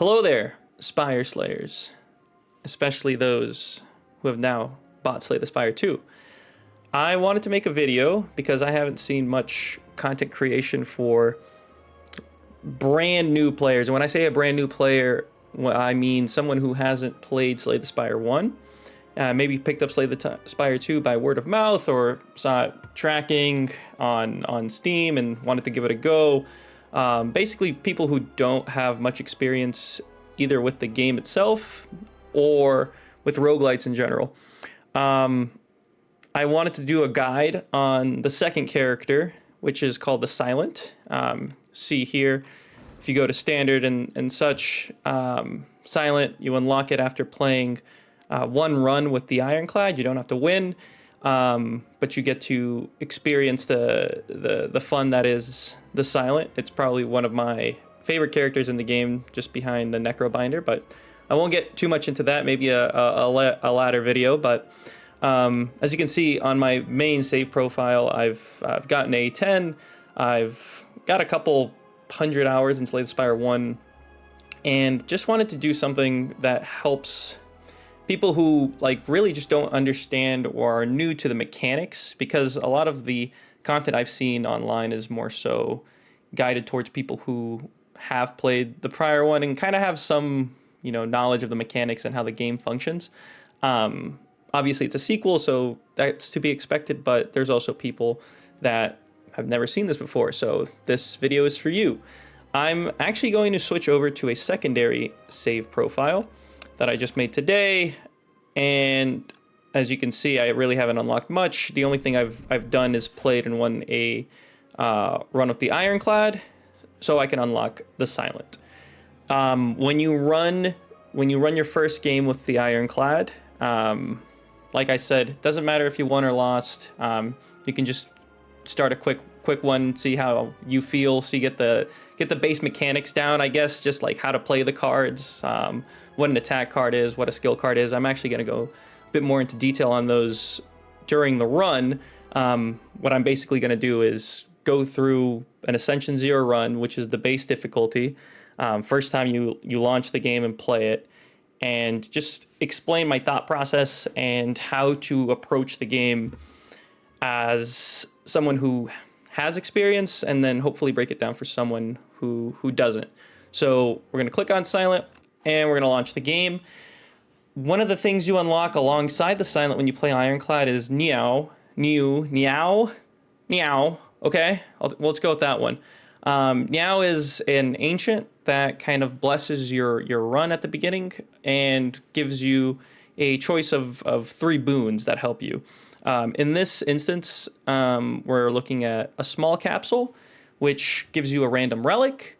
Hello there, Spire Slayers, especially those who have now bought Slay the Spire 2. I wanted to make a video because I haven't seen much content creation for brand new players. And when I say a brand new player, I mean someone who hasn't played Slay the Spire 1, maybe picked up Slay the Spire 2 by word of mouth or saw it tracking on Steam and wanted to give it a go. Basically, people who don't have much experience either with the game itself or with roguelites in general. I wanted to do a guide on the second character, which is called the Silent. See here, if you go to standard and such, Silent, you unlock it after playing one run with the Ironclad. You don't have to win, but you get to experience the fun that is the Silent. It's probably one of my favorite characters in the game, just behind the Necrobinder, but I won't get too much into that, maybe a latter video. But as you can see on my main save profile, I've gotten a 10. I've got a couple hundred hours in Slay the Spire 1, and just wanted to do something that helps people who really just don't understand or are new to the mechanics, because a lot of the content I've seen online is more so guided towards people who have played the prior one and kind of have some, knowledge of the mechanics and how the game functions. Obviously it's a sequel, so that's to be expected, but there's also people that have never seen this before, so this video is for you. I'm actually going to switch over to a secondary save profile that I just made today, and as you can see, I really haven't unlocked much. The only thing I've done is played and won a run with the Ironclad, so I can unlock the Silent. When you run your first game with the Ironclad, like I said, it doesn't matter if you won or lost. You can just start a quick one, see how you feel, so you get the base mechanics down, I guess, just like how to play the cards, what an attack card is, what a skill card is. I'm actually going to go a bit more into detail on those during the run. What I'm basically going to do is go through an Ascension 0 run, which is the base difficulty, first time you launch the game and play it, and just explain my thought process and how to approach the game as someone who has experience, and then hopefully break it down for someone who doesn't. So we're going to click on Silent, and we're going to launch the game. One of the things you unlock alongside the Silent when you play Ironclad is Neow. Okay, let's go with that one. Neow is an ancient that kind of blesses your run at the beginning and gives you a choice of 3 boons that help you. In this instance, we're looking at a small capsule, which gives you a random relic,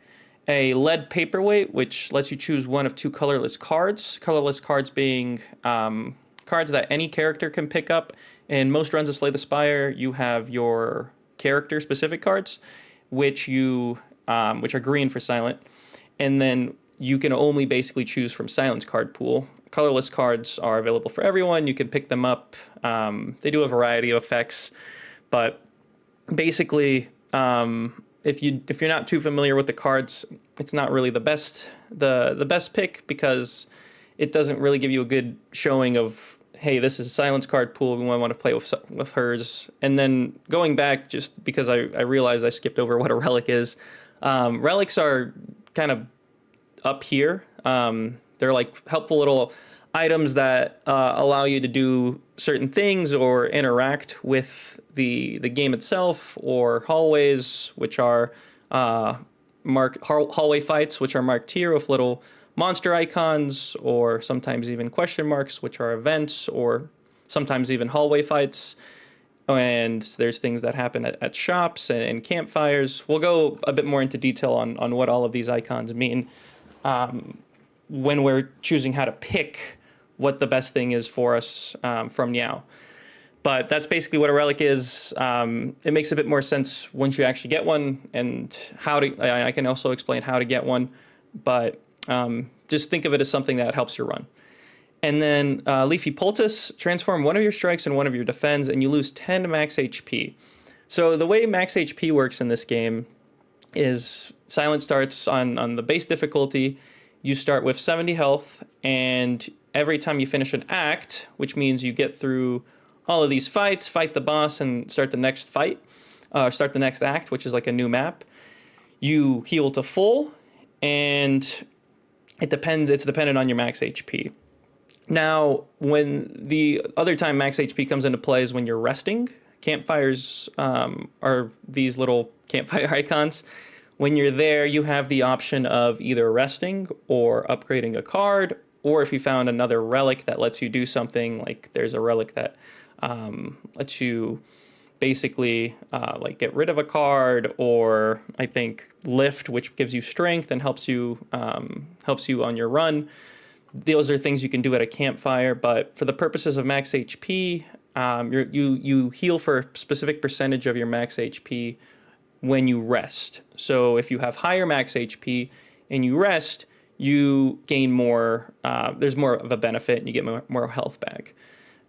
a lead paperweight, which lets you choose one of 2 colorless cards. Colorless cards being cards that any character can pick up. In most runs of Slay the Spire, you have your character-specific cards, which are green for Silent, and then you can only basically choose from Silent's card pool. Colorless cards are available for everyone. You can pick them up. They do a variety of effects, but basically, if you're not too familiar with the cards, it's not really the best pick, because it doesn't really give you a good showing of, hey, this is Silent's card pool, we want to play with hers. And then going back, just because I realized I skipped over what a relic is. Relics are kind of up here. They're like helpful little items that allow you to do certain things or interact with the game itself, or hallways, which are hallway fights, which are marked here with little monster icons, or sometimes even question marks, which are events, or sometimes even hallway fights. And there's things that happen at shops and campfires. We'll go a bit more into detail on what all of these icons mean when we're choosing how to pick what the best thing is for us from Neow. But that's basically what a relic is. It makes a bit more sense once you actually get one, and I can also explain how to get one, but just think of it as something that helps your run. And then Leafy Poultice, transform one of your strikes and one of your defense, and you lose 10 max HP. So the way max HP works in this game is Silent starts on the base difficulty, you start with 70 health, and every time you finish an act, which means you get through all of these fights, fight the boss, and start the next fight, start the next act, which is like a new map, you heal to full, and it's dependent on your max HP. Now, when the other time max HP comes into play is when you're resting. Campfires are these little campfire icons. When you're there, you have the option of either resting or upgrading a card, or if you found another relic that lets you do something, like there's a relic that lets you basically like get rid of a card, or I think lift, which gives you strength and helps you on your run. Those are things you can do at a campfire, but for the purposes of max HP, you heal for a specific percentage of your max HP when you rest. So if you have higher max HP and you rest, you gain more, there's more of a benefit, and you get more health back.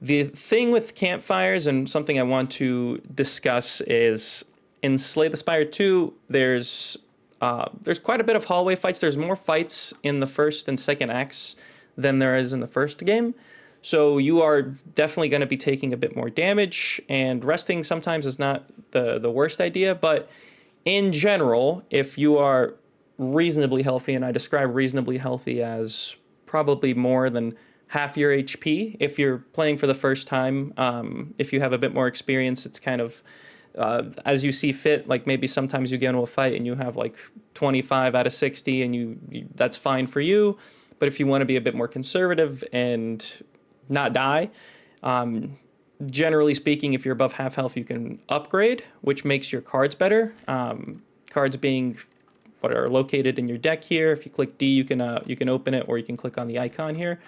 The thing with campfires, and something I want to discuss, is in Slay the Spire 2, there's quite a bit of hallway fights. There's more fights in the first and second acts than there is in the first game. So you are definitely going to be taking a bit more damage, and resting sometimes is not the worst idea. But in general, if you are reasonably healthy, and I describe reasonably healthy as probably more than half your HP, if you're playing for the first time, if you have a bit more experience, it's kind of as you see fit. Like maybe sometimes you get into a fight and you have like 25 out of 60, and you that's fine for you. But if you want to be a bit more conservative and not die, generally speaking, if you're above half health, you can upgrade, which makes your cards better. Cards being what are located in your deck here. If you click D, you can open it, or you can click on the icon here.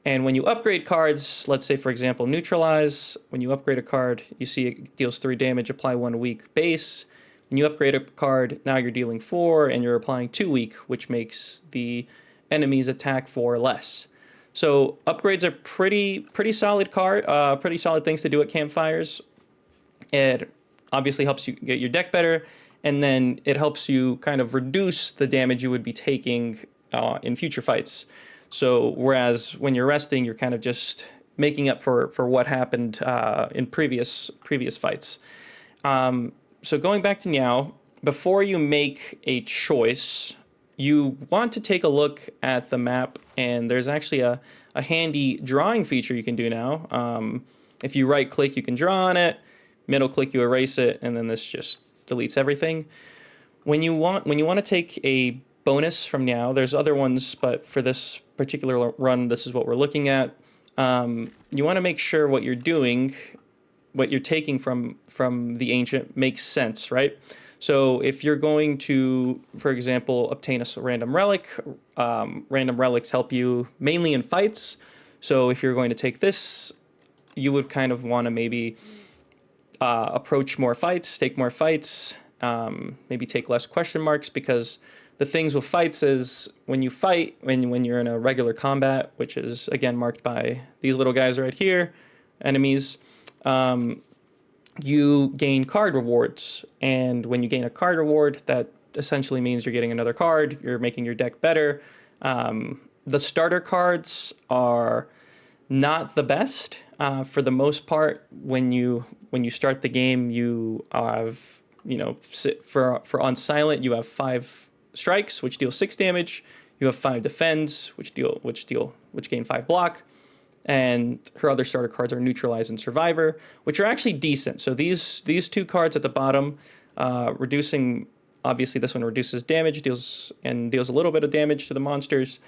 And when you upgrade cards, let's say, for example, Neutralize, when you upgrade a card, you see it deals 3 damage, apply 1 weak base. When you upgrade a card, now you're dealing 4, and you're applying 2 weak, which makes the enemy's attack 4 less. So upgrades are pretty solid pretty solid things to do at campfires. It obviously helps you get your deck better, and then it helps you kind of reduce the damage you would be taking in future fights. So whereas when you're resting, you're kind of just making up for what happened in previous fights. So going back to Neow, before you make a choice, you want to take a look at the map, and there's actually a handy drawing feature you can do now. If you right click, you can draw on it, middle click, you erase it, and then this just deletes everything. When you want to take a bonus from Neow, there's other ones, but for this particular run, this is what we're looking at. You want to make sure what you're doing, what you're taking from the ancient makes sense, right? So if you're going to, for example, obtain a random relic, random relics help you mainly in fights. So if you're going to take this, you would kind of want to maybe approach more fights, take more fights, maybe take less question marks, because the things with fights is when you fight, when you're in a regular combat, which is again marked by these little guys right here, enemies, you gain card rewards. And when you gain a card reward, that essentially means you're getting another card, you're making your deck better. The starter cards are not the best. For the most part, when you start the game, you have, for on silent, you have 5 strikes, which deal 6 damage. You have 5 defends, which gain 5 block. And her other starter cards are Neutralize and Survivor, which are actually decent. So these 2 cards at the bottom, reducing, obviously this one reduces damage, deals a little bit of damage to the monsters.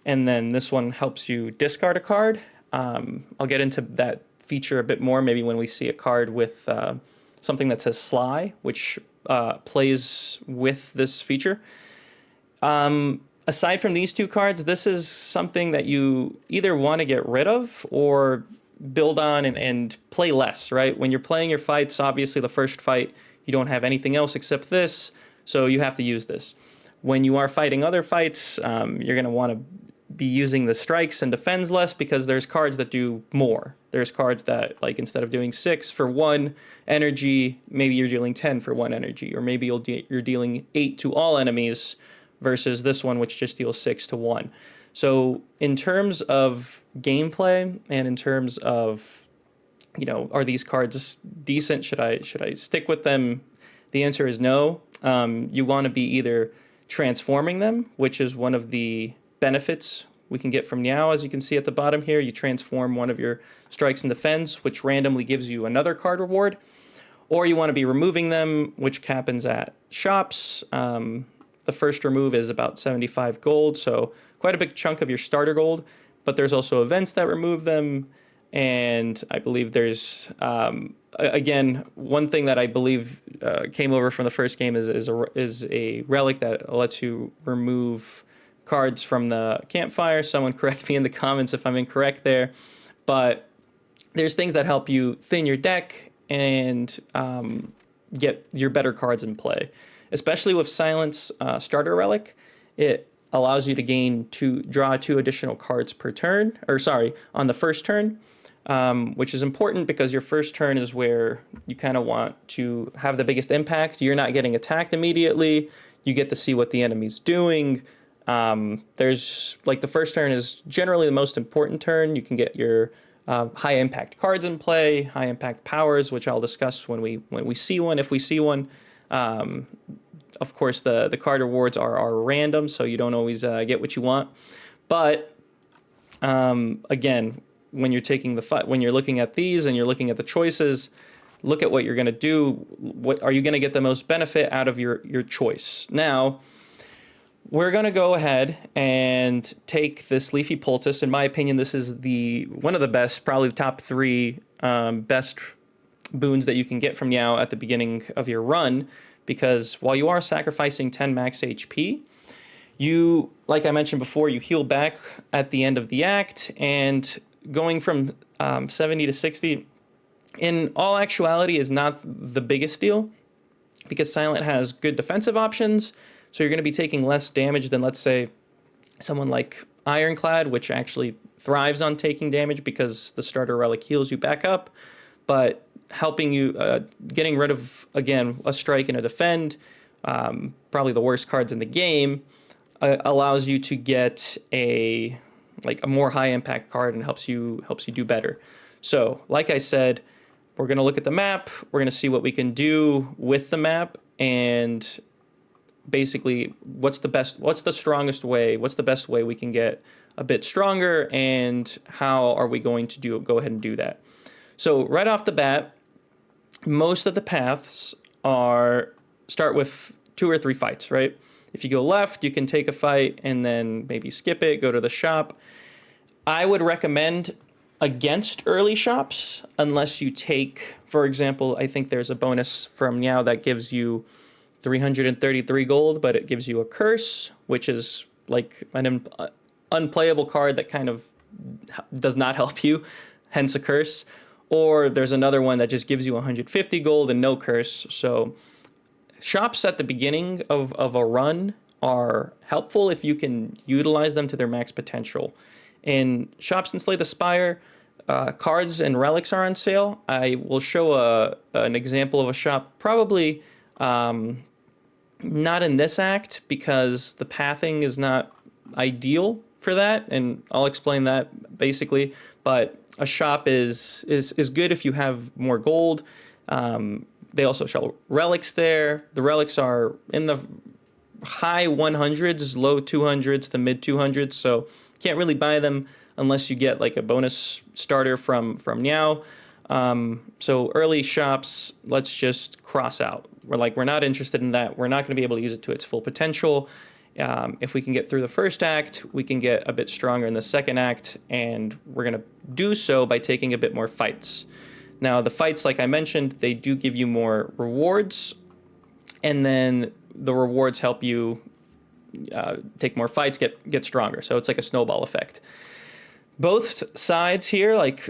And then this one helps you discard a card. I'll get into that feature a bit more maybe when we see a card with something that says Sly, which plays with this feature. Aside from these 2 cards, this is something that you either want to get rid of or build on and play less, right? When you're playing your fights, obviously the first fight, you don't have anything else except this, so you have to use this. When you are fighting other fights, you're going to want to be using the strikes and defends less, because there's cards that do more. There's cards that, like, instead of doing 6 for 1 energy, maybe you're dealing 10 for 1 energy, or maybe you're dealing 8 to all enemies, versus this one, which just deals 6 to 1. So in terms of gameplay and in terms of, are these cards decent? Should I stick with them? The answer is no. You want to be either transforming them, which is one of the benefits we can get from Neow. As you can see at the bottom here, you transform one of your strikes and defends, which randomly gives you another card reward. Or you want to be removing them, which happens at shops. The first remove is about 75 gold, so quite a big chunk of your starter gold. But there's also events that remove them. And I believe there's, again, one thing that I believe came over from the first game is a relic that lets you remove cards from the campfire. Someone correct me in the comments if I'm incorrect there. But there's things that help you thin your deck and get your better cards in play. Especially with Silence Starter Relic, it allows you to draw 2 additional cards per turn, on the first turn. Which is important because your first turn is where you kind of want to have the biggest impact. You're not getting attacked immediately. You get to see what the enemy's doing. There's the first turn is generally the most important turn. You can get your high impact cards in play, high impact powers, which I'll discuss when we see one, if we see one. Of course, the card rewards are random, so you don't always get what you want. But again, when you're taking when you're looking at these and you're looking at the choices, look at what you're going to do. What are you going to get the most benefit out of your choice? Now, we're going to go ahead and take this Leafy Poultice. In my opinion, this is one of the best, probably the top 3 best boons that you can get from Neow at the beginning of your run, because while you are sacrificing 10 max HP, you, like I mentioned before, you heal back at the end of the act, and going from 70 to 60, in all actuality, is not the biggest deal, because Silent has good defensive options, so you're going to be taking less damage than, let's say, someone like Ironclad, which actually thrives on taking damage because the starter relic heals you back up, but helping you, getting rid of, again, a strike and a defend, probably the worst cards in the game, allows you to get a more high impact card and helps you do better. So, like I said, we're going to look at the map. We're going to see what we can do with the map, and basically what's the strongest way, what's the best way we can get a bit stronger, and how are we going to go ahead and do that. So right off the bat, most of the paths start with 2 or 3 fights, right? If you go left, you can take a fight and then maybe skip it, go to the shop. I would recommend against early shops unless you take, for example, I think there's a bonus from Neow that gives you 333 gold, but it gives you a curse, which is like an unplayable card that kind of does not help you, hence a curse. Or there's another one that just gives you 150 gold and no curse. So shops at the beginning of a run are helpful if you can utilize them to their max potential. In shops in Slay the Spire, cards and relics are on sale. I will show an example of a shop, probably not in this act because the pathing is not ideal for that, and I'll explain that basically. But a shop is good if you have more gold. They also show relics there. The relics are in the high 100s, low 200s to mid 200s, so can't really buy them unless you get like a bonus starter from Neow. So early shops, let's just cross out. We're not interested in that. We're not going to be able to use it to its full potential. If we can get through the first act, we can get a bit stronger in the second act, and we're going to do so by taking a bit more fights. Now, the fights, like I mentioned, they do give you more rewards, and then the rewards help you take more fights, get stronger. So it's like a snowball effect. Both sides here, like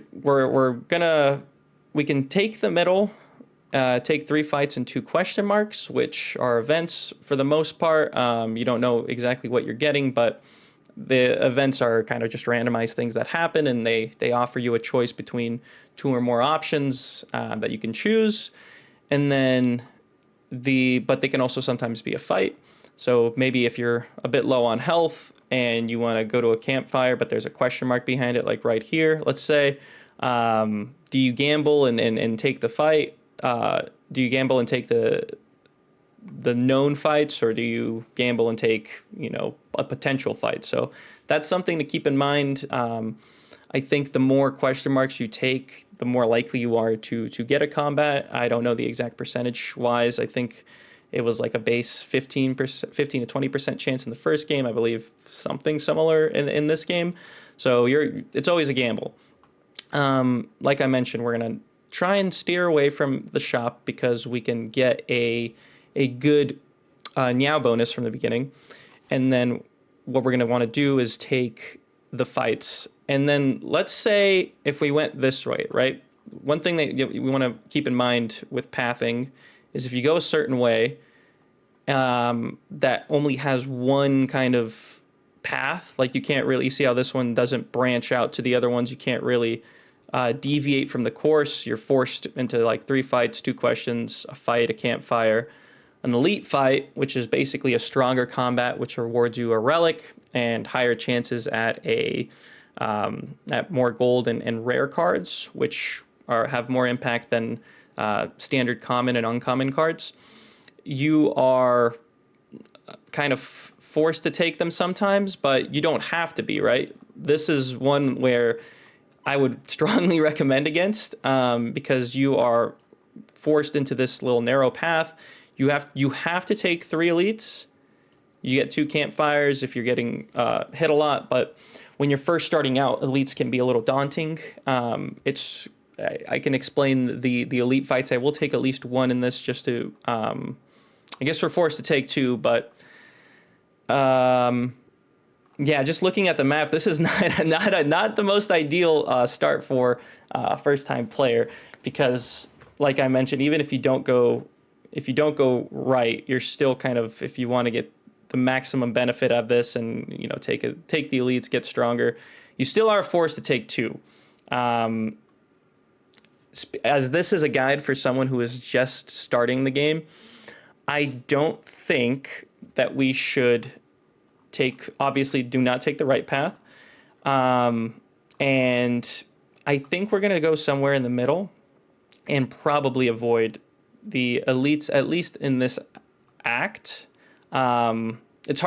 we can take the middle, take 3 fights and 2 question marks, which are events for the most part. You don't know exactly what you're getting, but the events are kind of just randomized things that happen, and they offer you a choice between 2 or more options that you can choose. And then but they can also sometimes be a fight. So maybe if you're a bit low on health and you want to go to a campfire, but there's a question mark behind it, like right here, let's say, do you gamble and take the fight? Do you gamble and take the known fights, or do you gamble and take, a potential fight? So that's something to keep in mind. I think the more question marks you take, the more likely you are to get a combat. I don't know the exact percentage wise. I think it was like a base 15% to 20% chance in the first game. I believe something similar in this game. So it's always a gamble. Like I mentioned, we're gonna try and steer away from the shop because we can get a good Neow bonus from the beginning, and then what we're gonna want to do is take the fights. And then let's say if we went this way, right? One thing that we want to keep in mind with pathing is if you go a certain way, that only has one kind of path. Like you can't really see how this one doesn't branch out to the other ones. You can't really deviate from the course. You're forced into like 3 fights, 2 questions, a fight, a campfire, an elite fight, which is basically a stronger combat, which rewards you a relic and higher chances at more gold and rare cards, which have more impact than standard common and uncommon cards. You are kind of forced to take them sometimes, but you don't have to be, right? This is one where I would strongly recommend against, because you are forced into this little narrow path. You have to take 3 elites. You get 2 campfires if you're getting hit a lot, but when you're first starting out, elites can be a little daunting. I can explain the elite fights. I will take at least 1 in this just to, I guess we're forced to take 2, but yeah, just looking at the map, this is not the most ideal start for a first-time player, because like I mentioned, even if you don't go right, you're still kind of, if you want to get the maximum benefit of this and take the elites, get stronger, you still are forced to take 2. As this is a guide for someone who is just starting the game, I don't think that we should obviously do not take the right path. And I think we're going to go somewhere in the middle and probably avoid the elites, at least in this act. It's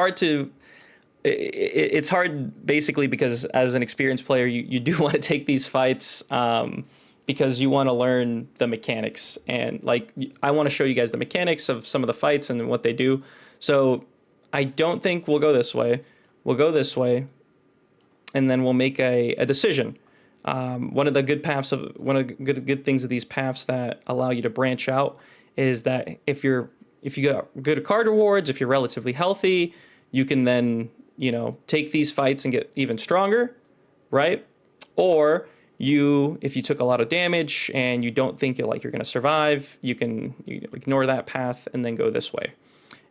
hard basically because as an experienced player, you do want to take these fights, because you want to learn the mechanics, and like I want to show you guys the mechanics of some of the fights and what they do. So I don't think we'll go this way. We'll go this way, and then we'll make a decision. One of the good things of these paths that allow you to branch out is that if you got good card rewards, if you're relatively healthy, you can then take these fights and get even stronger, right? Or if you took a lot of damage and you don't think you're going to survive, you can ignore that path and then go this way.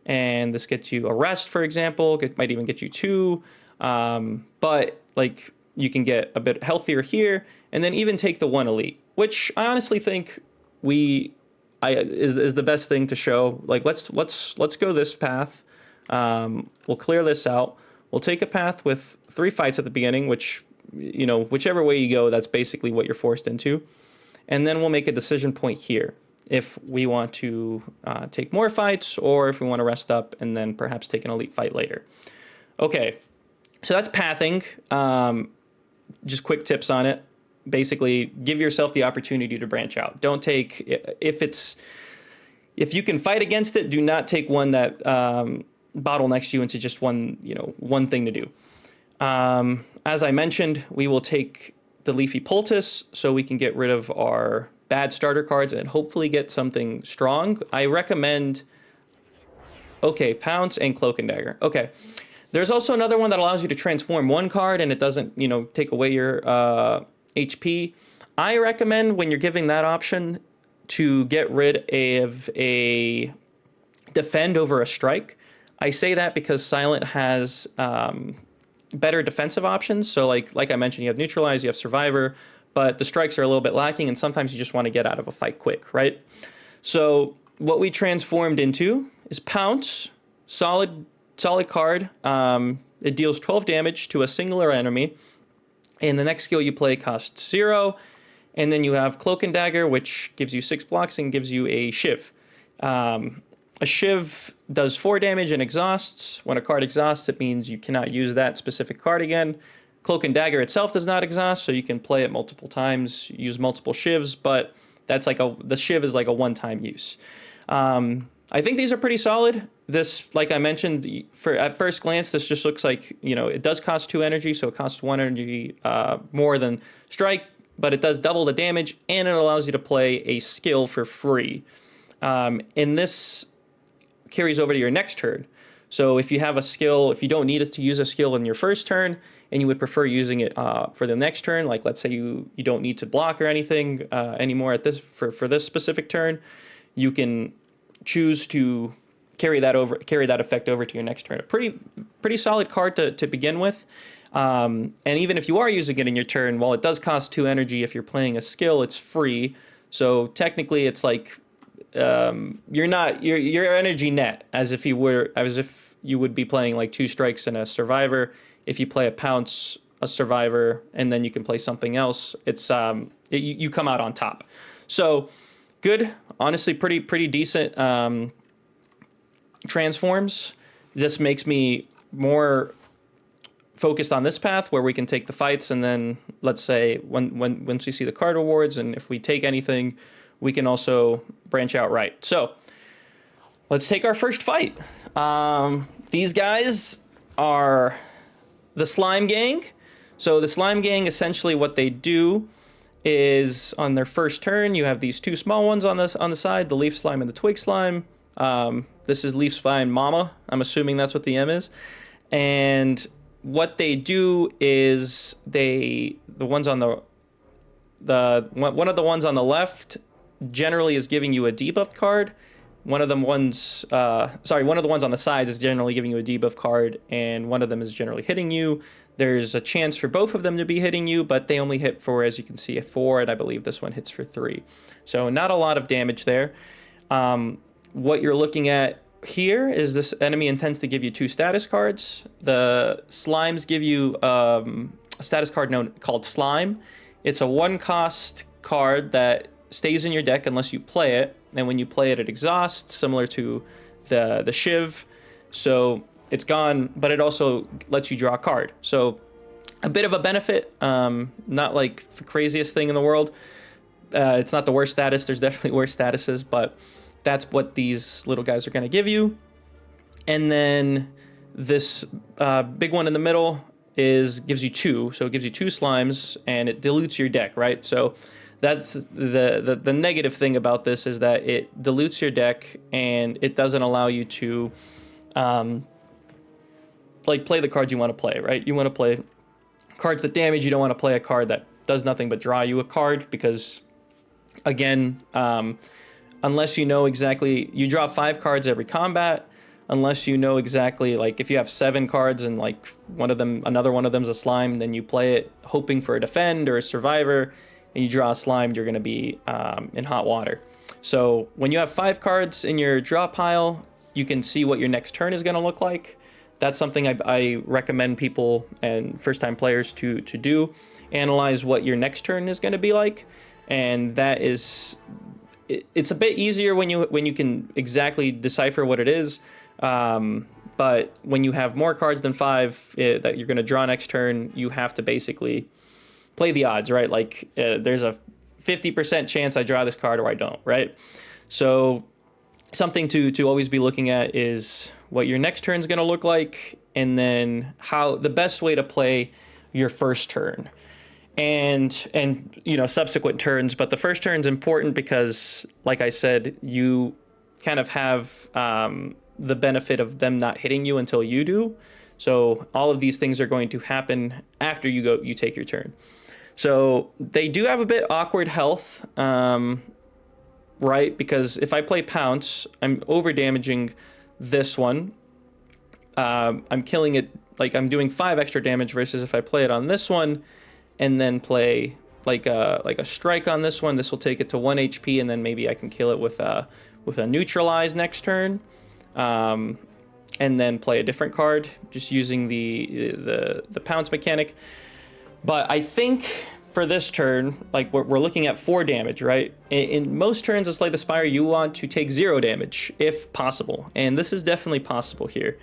And this gets you a rest, for example. It might even get you 2, but like you can get a bit healthier here, and then even take the 1 elite, which I honestly think is the best thing to show. Like let's go this path. We'll clear this out. We'll take a path with 3 fights at the beginning, which whichever way you go, that's basically what you're forced into. And then we'll make a decision point here if we want to take more fights, or if we want to rest up and then perhaps take an elite fight later. Okay, so that's pathing. Just quick tips on it. Basically, give yourself the opportunity to branch out. Don't take, if you can fight against it, do not take one that bottlenecks you into just one thing to do. As I mentioned, we will take the Leafy Poultice so we can get rid of our bad starter cards and hopefully get something strong. I recommend, Pounce and Cloak and Dagger. Okay. There's also another one that allows you to transform 1 card and it doesn't, take away your HP. I recommend when you're giving that option to get rid of a defend over a strike. I say that because Silent has better defensive options. So like I mentioned, you have Neutralize, you have Survivor, but the strikes are a little bit lacking, and sometimes you just want to get out of a fight quick, right? So what we transformed into is Pounce, solid solid card. It deals 12 damage to a singular enemy, and the next skill you play costs 0. And then you have Cloak and Dagger, which gives you 6 blocks and gives you a Shiv. A Shiv does 4 damage and exhausts. When a card exhausts, it means you cannot use that specific card again. Cloak and Dagger itself does not exhaust, so you can play it multiple times, use multiple Shivs, but that's like the Shiv is like a one-time use. I think these are pretty solid. This, like I mentioned, at first glance, this just looks like, it does cost 2 energy, so it costs 1 energy more than Strike, but it does double the damage, and it allows you to play a skill for free. And this carries over to your next turn. So if you have a skill, if you don't need to use a skill in your first turn, and you would prefer using it for the next turn, like let's say you don't need to block or anything anymore for this specific turn, you can choose to carry that effect over to your next turn. A pretty solid card to begin with. And even if you are using it in your turn, while it does cost 2 energy, if you're playing a skill, it's free. So technically, it's like your energy net as if you would be playing like 2 strikes and a survivor. If you play a pounce, a survivor, and then you can play something else, it's you come out on top. So good, honestly, pretty decent transforms. This makes me more focused on this path where we can take the fights, and then let's say once we see the card rewards, and if we take anything, we can also branch out right. So let's take our first fight. These guys are the Slime Gang. So the Slime Gang, essentially what they do is on their first turn, you have these 2 small ones on the side, the Leaf Slime and the Twig Slime. This is Leaf Slime Mama. I'm assuming that's what the M is. And what they do is one of the ones on the left generally is giving you a debuff card. One of the ones on the sides is generally giving you a debuff card, and one of them is generally hitting you. There's a chance for both of them to be hitting you, but they only hit for, as you can see, a 4, and I believe this one hits for 3. So not a lot of damage there. What you're looking at here is this enemy intends to give you 2 status cards. The slimes give you a status card called Slime. It's a 1-cost card that stays in your deck unless you play it, and when you play it, it exhausts, similar to the Shiv. So it's gone, but it also lets you draw a card. So a bit of a benefit, not like the craziest thing in the world. It's not the worst status. There's definitely worse statuses, but that's what these little guys are going to give you. And then this big one in the middle gives you 2. So it gives you 2 slimes, and it dilutes your deck, right? So that's the negative thing about this, is that it dilutes your deck, and it doesn't allow you to play the cards you want to play, right? You want to play cards that damage. You don't want to play a card that does nothing but draw you a card, because again, unless you know exactly, you draw 5 cards every combat. Unless you know exactly, like if you have 7 cards and like another one of them's a slime, then you play it hoping for a defend or a survivor, and you draw a slime, you're going to be in hot water. So when you have 5 cards in your draw pile, you can see what your next turn is going to look like. That's something I recommend people and first-time players to do. Analyze what your next turn is going to be like, and that is, it's a bit easier when you can exactly decipher what it is. But when you have more cards than 5 that you're going to draw next turn, you have to basically play the odds, right? Like there's a 50% chance I draw this card or I don't, right? So something to always be looking at is what your next turn is going to look like, and then how the best way to play your first turn and subsequent turns. But the first turn is important because, like I said, you kind of have the benefit of them not hitting you until you do. So all of these things are going to happen after you take your turn. So they do have a bit awkward health, right? Because if I play Pounce, I'm over damaging this one. I'm killing it, like I'm doing 5 extra damage, versus if I play it on this one and then play like a strike on this one, this will take it to 1 HP, and then maybe I can kill it with a neutralize next turn. and then play a different card, just using the pounce mechanic. But I think for this turn, like we're looking at 4 damage, right? In most turns of Slay the Spire, you want to take 0 damage if possible, and this is definitely possible here.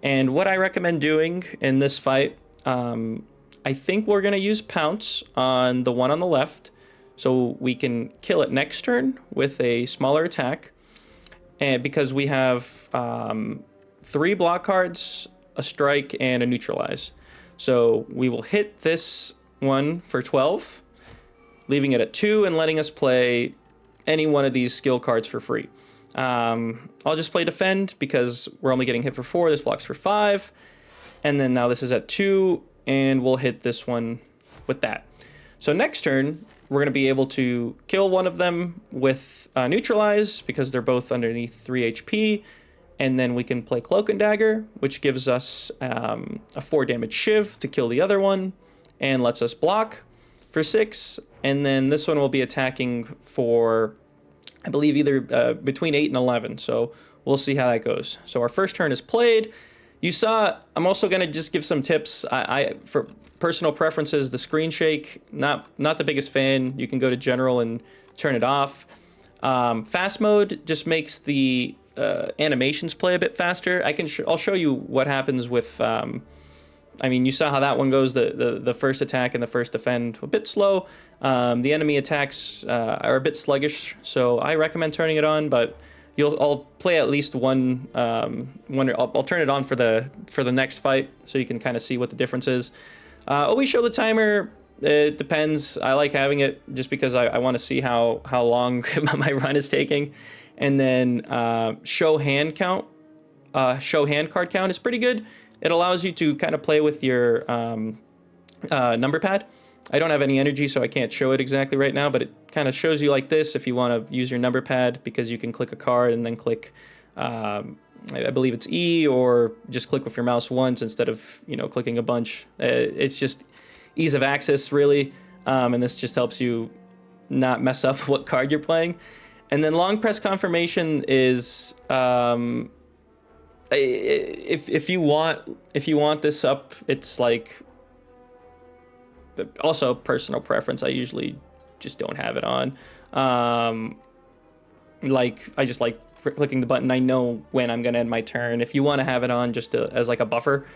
And what I recommend doing in this fight, I think we're gonna use pounce on the one on the left, so we can kill it next turn with a smaller attack, and because we have 3 block cards, a strike, and a neutralize. So we will hit this one for 12, leaving it at 2 and letting us play any one of these skill cards for free. I'll just play defend because we're only getting hit for 4. This blocks for 5. And then now this is at 2, and we'll hit this one with that. So next turn, we're going to be able to kill one of them with neutralize because they're both underneath 3 HP. And then we can play Cloak and Dagger, which gives us a 4 damage shiv to kill the other one and lets us block for 6. And then this one will be attacking for, I believe, either between 8 and 11. So we'll see how that goes. So our first turn is played. You saw, I'm also going to just give some tips. I for personal preferences, the screen shake, not the biggest fan. You can go to general and turn it off. Fast mode just makes the animations play a bit faster. I'll show you what happens with I mean, you saw how that one goes, the first attack and the first defend, a bit slow. The enemy attacks are a bit sluggish, so I recommend turning it on, but I'll play at least one, I'll turn it on for the next fight so you can kind of see what the difference is. Always show the timer. It depends. I like having it just because I want to see how long my run is taking. And then show hand card count is pretty good. It allows you to kind of play with your number pad. I don't have any energy, so I can't show it exactly right now, but it kind of shows you like this if you want to use your number pad, because you can click a card and then click, I believe it's E, or just click with your mouse once instead of, clicking a bunch. It's just ease of access, really, and this just helps you not mess up what card you're playing. And then long press confirmation is if you want this up, it's like, also personal preference. I usually just don't have it on. I just like clicking the button. I know when I'm gonna end my turn. If you want to have it on just as like a buffer,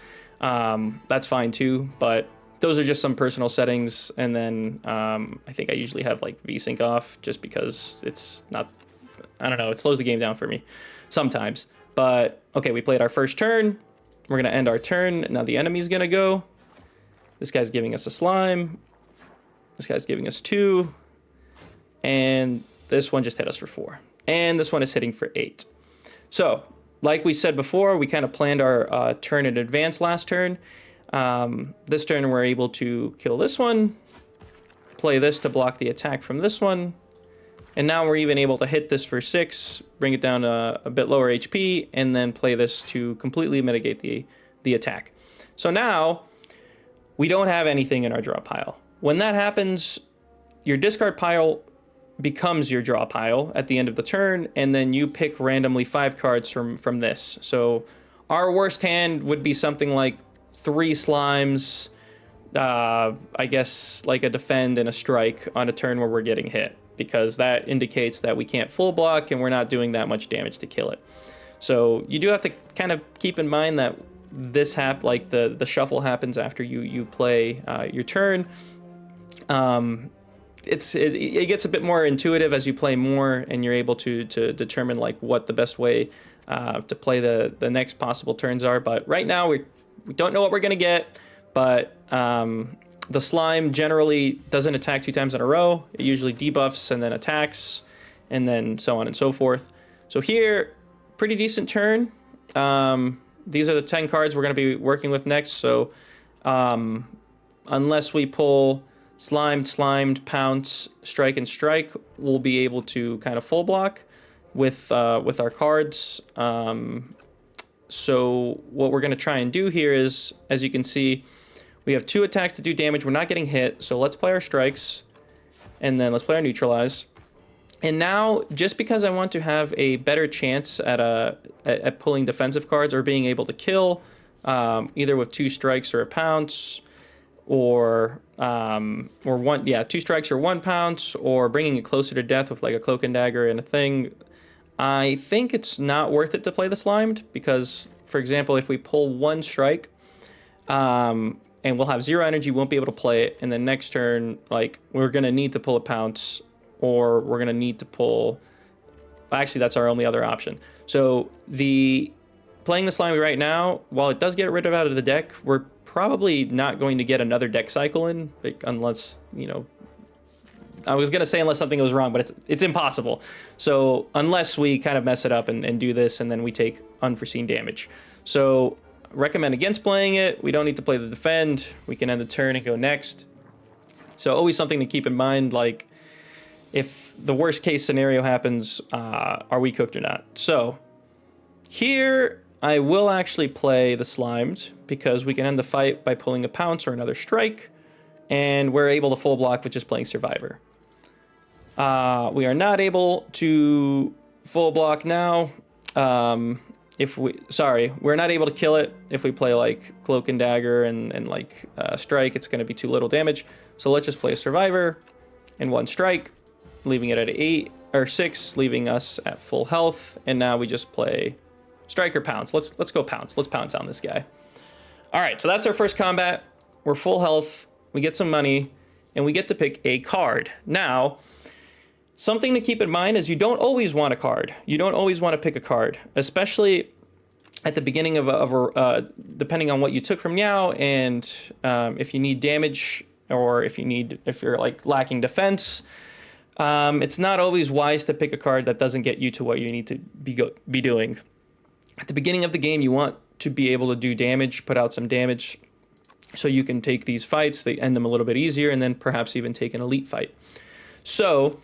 that's fine too. But those are just some personal settings. And then I think I usually have like VSync off just because it's not, I don't know, it slows the game down for me sometimes. But okay, we played our first turn. We're gonna end our turn. Now the enemy's gonna go. This guy's giving us a slime. This guy's giving us 2. And this one just hit us for 4. And this one is hitting for 8. So, like we said before, we kind of planned our turn in advance last turn. This turn we're able to kill this one, play this to block the attack from this one, and now we're even able to hit this for 6, bring it down to a bit lower HP, and then play this to completely mitigate the attack. So now we don't have anything in our draw pile. When that happens, your discard pile becomes your draw pile at the end of the turn, and then you pick randomly 5 cards from this. So our worst hand would be something like 3 slimes, I guess like a defend and a strike on a turn where we're getting hit, because that indicates that we can't full block and we're not doing that much damage to kill it. So you do have to kind of keep in mind that this the shuffle happens after you play your turn. It gets a bit more intuitive as you play more, and you're able to determine like what the best way to play the next possible turns are. But right now we don't know what we're gonna get, but the slime generally doesn't attack 2 times in a row. It usually debuffs and then attacks, and then so on and so forth. So here, pretty decent turn. These are the 10 cards we're going to be working with next. So unless we pull slimed, pounce, strike, and strike, we'll be able to kind of full block with our cards. So what we're going to try and do here is, as you can see, we have 2 attacks to do damage. We're not getting hit, so let's play our strikes, and then let's play our neutralize. And now, just because I want to have a better chance at pulling defensive cards or being able to kill, either with 2 strikes or a pounce, or one, yeah, 2 strikes or 1 pounce, or bringing it closer to death with like a cloak and dagger and a thing, I think it's not worth it to play the Slimed because, for example, if we pull 1 strike, and we'll have 0 energy, won't be able to play it, and then next turn, like, we're gonna need to pull a pounce, or we're gonna need to pull. Actually, that's our only other option. So playing the Slimy right now, while it does get rid of out of the deck, we're probably not going to get another deck cycle in, unless, you know, I was gonna say unless something goes wrong, but it's impossible. So unless we kind of mess it up and do this, and then we take unforeseen damage. So recommend against playing it. We don't need to play the defend. We can end the turn and go next. So always something to keep in mind, like if the worst case scenario happens, are we cooked or not? So here I will actually play the Slimed because we can end the fight by pulling a pounce or another strike, and we're able to full block with just playing Survivor. We are not able to full block now. We're not able to kill it if we play like Cloak and Dagger and like Strike. It's going to be too little damage. So let's just play a Survivor and 1 strike, leaving it at 8 or 6, leaving us at full health. And now we just play Strike or Pounce. Let's go Pounce. Let's pounce on this guy. All right, so that's our first combat. We're full health. We get some money, and we get to pick a card. Now, something to keep in mind is you don't always want a card. You don't always want to pick a card, especially at the beginning of depending on what you took from Neow, and if you need damage or if you're like lacking defense. It's not always wise to pick a card that doesn't get you to what you need to be doing. At the beginning of the game, you want to be able to do damage, put out some damage, so you can take these fights, they end them a little bit easier, and then perhaps even take an elite fight. So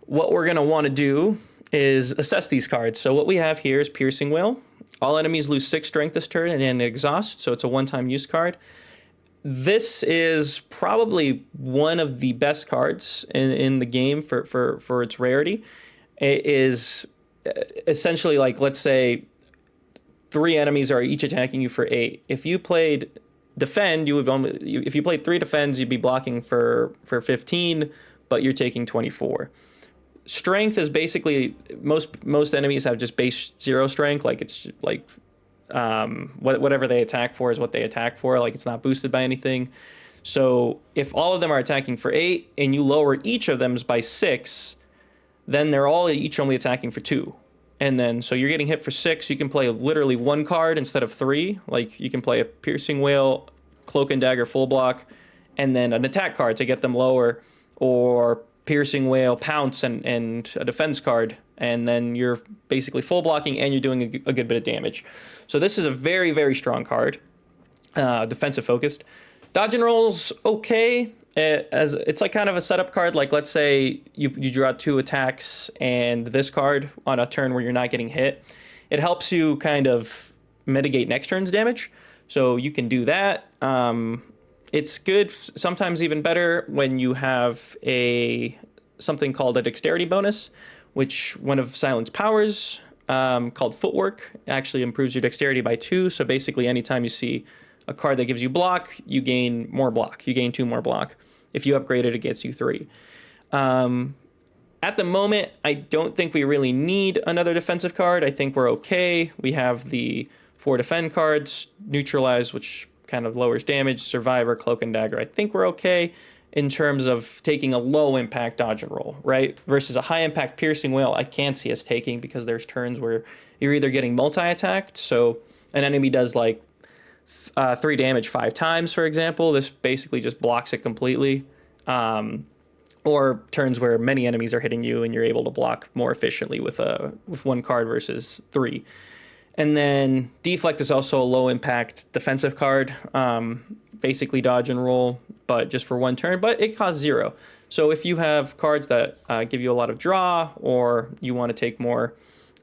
what we're going to want to do is assess these cards. So what we have here is Piercing Wail. All enemies lose 6 strength this turn and then exhaust, so it's a one-time use card. This is probably one of the best cards in the game for its rarity. It is essentially like, let's say 3 enemies are each attacking you for 8. If you played defend, if you played 3 defends, you'd be blocking for 15, but you're taking 24. Strength is basically most enemies have just base 0 strength, like it's like whatever they attack for is what they attack for, like it's not boosted by anything. So if all of them are attacking for 8 and you lower each of them by 6, then they're all each only attacking for 2. And then so you're getting hit for 6, you can play literally 1 card instead of 3. Like you can play a Piercing Wail, Cloak and Dagger full block, and then an attack card to get them lower, or Piercing Wail, Pounce, and a defense card, and then you're basically full blocking and you're doing a good bit of damage. So this is a very, very strong card, defensive focused. Dodge and roll's okay, as it's like kind of a setup card. Like let's say you draw 2 attacks and this card on a turn where you're not getting hit. It helps you kind of mitigate next turn's damage, so you can do that. It's good, sometimes even better, when you have something called a dexterity bonus, which one of Silent's powers, called Footwork, actually improves your dexterity by 2. So basically anytime you see a card that gives you block, you gain more block. You gain 2 more block. If you upgrade it, it gets you 3. At the moment, I don't think we really need another defensive card. I think we're okay. We have the 4 defend cards, Neutralize, which kind of lowers damage, Survivor, Cloak and Dagger. I think we're okay in terms of taking a low impact dodge and roll, right? Versus a high impact Piercing Wail, I can't see us taking, because there's turns where you're either getting multi-attacked, so an enemy does like 3 damage 5 times, for example. This basically just blocks it completely. Or turns where many enemies are hitting you and you're able to block more efficiently with 1 card versus 3. And then Deflect is also a low impact defensive card, basically dodge and roll, but just for 1 turn, but it costs 0. So if you have cards that give you a lot of draw, or you want to take more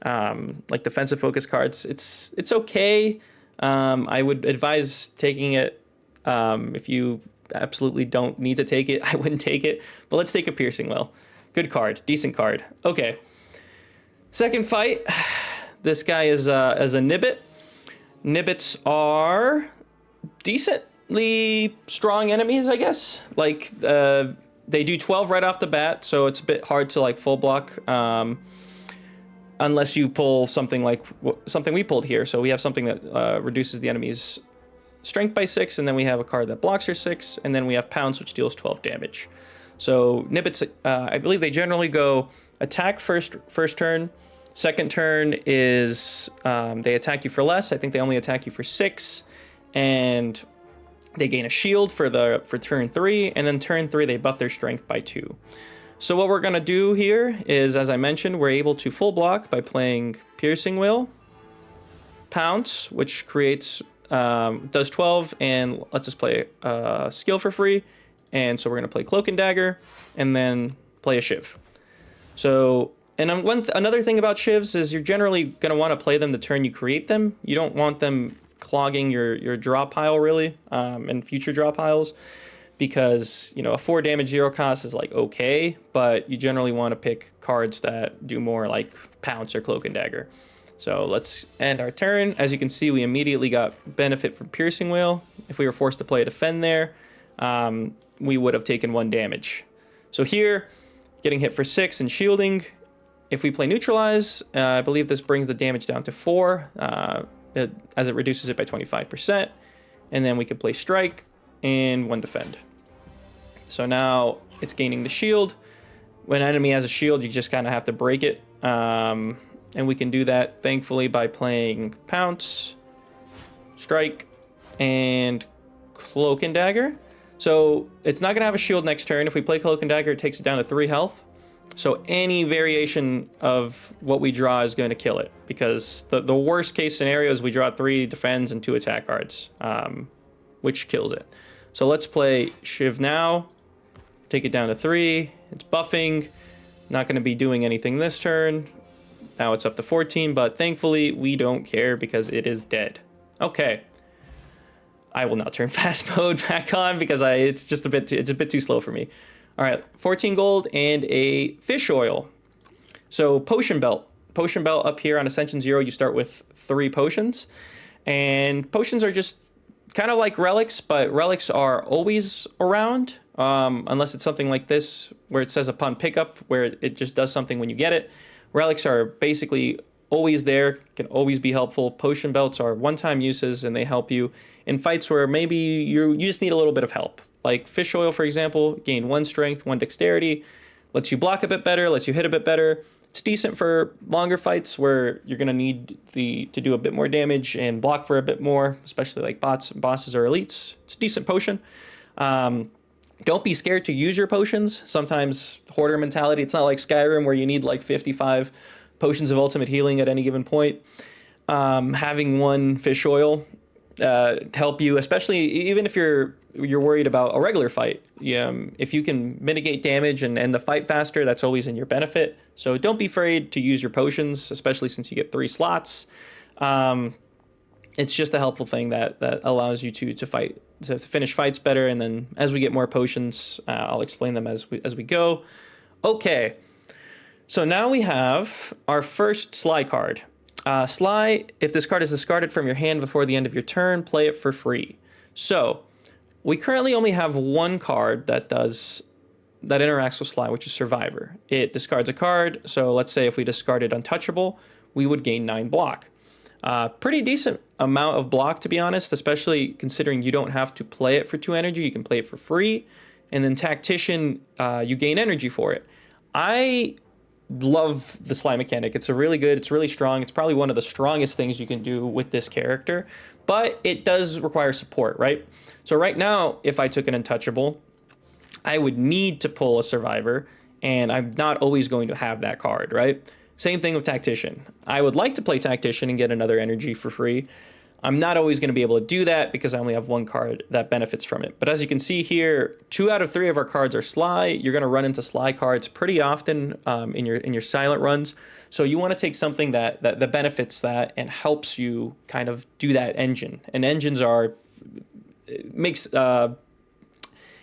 like defensive focus cards, it's okay. I would advise taking it. If you absolutely don't need to take it, I wouldn't take it, but let's take a Piercing Wail. Good card. Decent card. Okay. Second fight. This guy is as a Nibbit. Nibbits are decently strong enemies, I guess. Like, they do 12 right off the bat, so it's a bit hard to, like, full block. Unless you pull something like something we pulled here. So we have something that reduces the enemy's strength by 6, and then we have a card that blocks her 6, and then we have Pounce, which deals 12 damage. So Nibbits, I believe they generally go attack first turn. Second turn is they attack you for less. I think they only attack you for 6, and they gain a shield for turn 3, and then turn 3 they buff their strength by 2. So what we're gonna do here is, as I mentioned, we're able to full block by playing Piercing Will, Pounce, which creates does 12 and lets us play skill for free. And so we're gonna play Cloak and Dagger, and then play a Shiv. So, and another thing about Shivs is you're generally gonna want to play them the turn you create them. You don't want them clogging your draw pile really, and future draw piles. Because, you know, a 4 damage 0 cost is like okay, but you generally want to pick cards that do more like Pounce or Cloak and Dagger. So let's end our turn. As you can see, we immediately got benefit from Piercing Wail. If we were forced to play a Defend there, we would have taken 1 damage. So here, getting hit for 6 and shielding. If we play Neutralize, I believe this brings the damage down to 4, as it reduces it by 25%. And then we could play Strike and 1 Defend. So now it's gaining the shield. When an enemy has a shield, you just kind of have to break it. And we can do that, thankfully, by playing Pounce, Strike, and Cloak and Dagger. So it's not going to have a shield next turn. If we play Cloak and Dagger, it takes it down to 3 health. So any variation of what we draw is going to kill it. Because the worst case scenario is we draw 3 defends and 2 attack cards, which kills it. So let's play Shiv now. Take it down to 3. It's buffing. Not going to be doing anything this turn. Now it's up to 14, but thankfully we don't care because it is dead. Okay. I will now turn fast mode back on because it's just a bit too slow for me. All right, 14 gold and a fish oil. So potion belt. Potion belt up here on Ascension 0, you start with 3 potions. And potions are just kind of like relics, but relics are always around, unless it's something like this where it says upon pickup, where it just does something when you get it. Relics are basically always there, can always be helpful. Potion belts are one-time uses, and they help you in fights where maybe you just need a little bit of help. Like fish oil, for example, gain 1 strength, 1 dexterity, lets you block a bit better, lets you hit a bit better. It's decent for longer fights where you're going to need to do a bit more damage and block for a bit more, especially like bosses or elites. It's a decent potion. Don't be scared to use your potions. Sometimes hoarder mentality, it's not like Skyrim where you need like 55 potions of ultimate healing at any given point. Having 1 fish oil to help you, especially even if you're worried about a regular fight. If you can mitigate damage and end the fight faster, that's always in your benefit. So don't be afraid to use your potions, especially since you get 3 slots. It's just a helpful thing that allows you to finish fights better. And then as we get more potions, I'll explain them as we go. Okay, so now we have our first Sly card. Sly, if this card is discarded from your hand before the end of your turn, play it for free. So we currently only have 1 card that interacts with Sly, which is Survivor. It discards a card. So let's say if we discarded Untouchable, we would gain 9 block. Pretty decent amount of block, to be honest, especially considering you don't have to play it for 2 energy. You can play it for free. And then Tactician, you gain energy for it. I love the Sly mechanic. It's it's really strong. It's probably one of the strongest things you can do with this character, but it does require support, right? So right now, if I took an Untouchable, I would need to pull a Survivor, and I'm not always going to have that card, right? Same thing with Tactician. I would like to play Tactician and get another energy for free. I'm not always going to be able to do that because I only have 1 card that benefits from it. But as you can see here, 2 out of 3 of our cards are Sly. You're going to run into Sly cards pretty often in your silent runs. So you want to take something that benefits that and helps you kind of do that engine. And engines it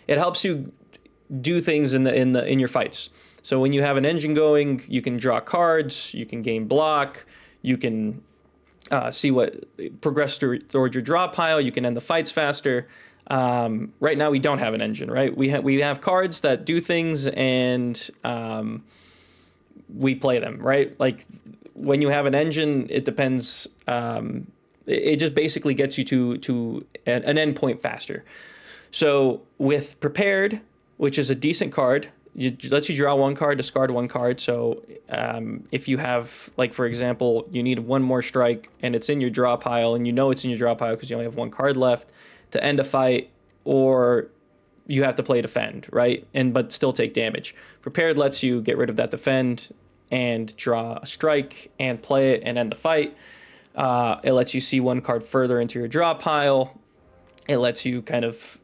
helps you do things in your fights. So when you have an engine going, you can draw cards, you can gain block, you can see what progress towards your draw pile, you can end the fights faster. Right now we don't have an engine, right? We have cards that do things, and we play them, right? Like when you have an engine, it depends. It just basically gets you to an endpoint faster. So with prepared, which is a decent card, it lets you draw one card, discard one card. So if you have, like, for example, you need one more strike and it's in your draw pile, and you know it's in your draw pile because you only have one card left to end a fight, or you have to play defend, right? But still take damage. Prepared lets you get rid of that defend and draw a strike and play it and end the fight. It lets you see one card further into your draw pile. It lets you kind of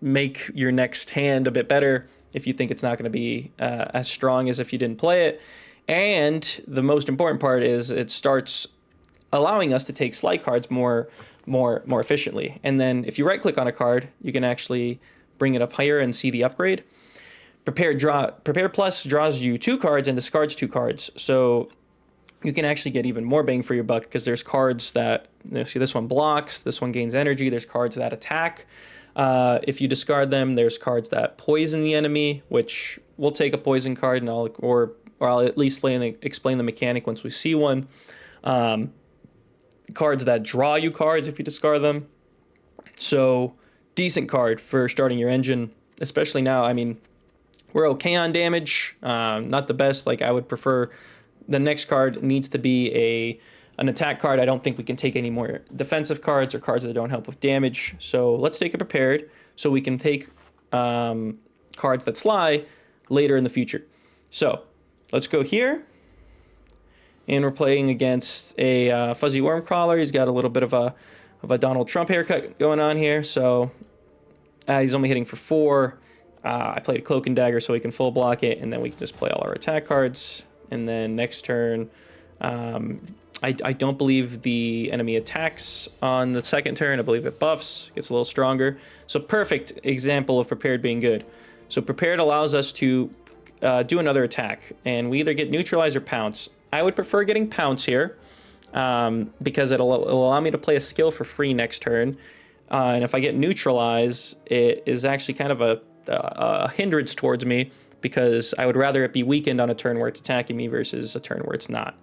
make your next hand a bit better if you think it's not going to be as strong as if you didn't play it. And the most important part is it starts allowing us to take slide cards more efficiently. And then if you right click on a card, you can actually bring it up higher and see the upgrade. Prepare Plus draws you 2 cards and discards 2 cards. So you can actually get even more bang for your buck, because there's cards that, see, this one blocks, this one gains energy, there's cards that attack. If you discard them, there's cards that poison the enemy, which we'll take a poison card, and I'll at least explain the mechanic once we see one. Cards that draw you cards if you discard them. So decent card for starting your engine, especially now. I mean, we're okay on damage, not the best. Like, I would prefer the next card needs to be an attack card. I don't think we can take any more defensive cards or cards that don't help with damage. So let's take a prepared so we can take cards that Sly later in the future. So let's go here. And we're playing against a Fuzzy Wormcrawler. He's got a little bit of a Donald Trump haircut going on here. So he's only hitting for 4. I played a Cloak and Dagger so we can full block it, and then we can just play all our attack cards. And then next turn, I don't believe the enemy attacks on the second turn. I believe it buffs, gets a little stronger. So perfect example of prepared being good. So prepared allows us to do another attack, and we either get neutralize or pounce. I would prefer getting pounce here because it'll allow me to play a skill for free next turn. And if I get neutralize, it is actually kind of a hindrance towards me, because I would rather it be weakened on a turn where it's attacking me versus a turn where it's not.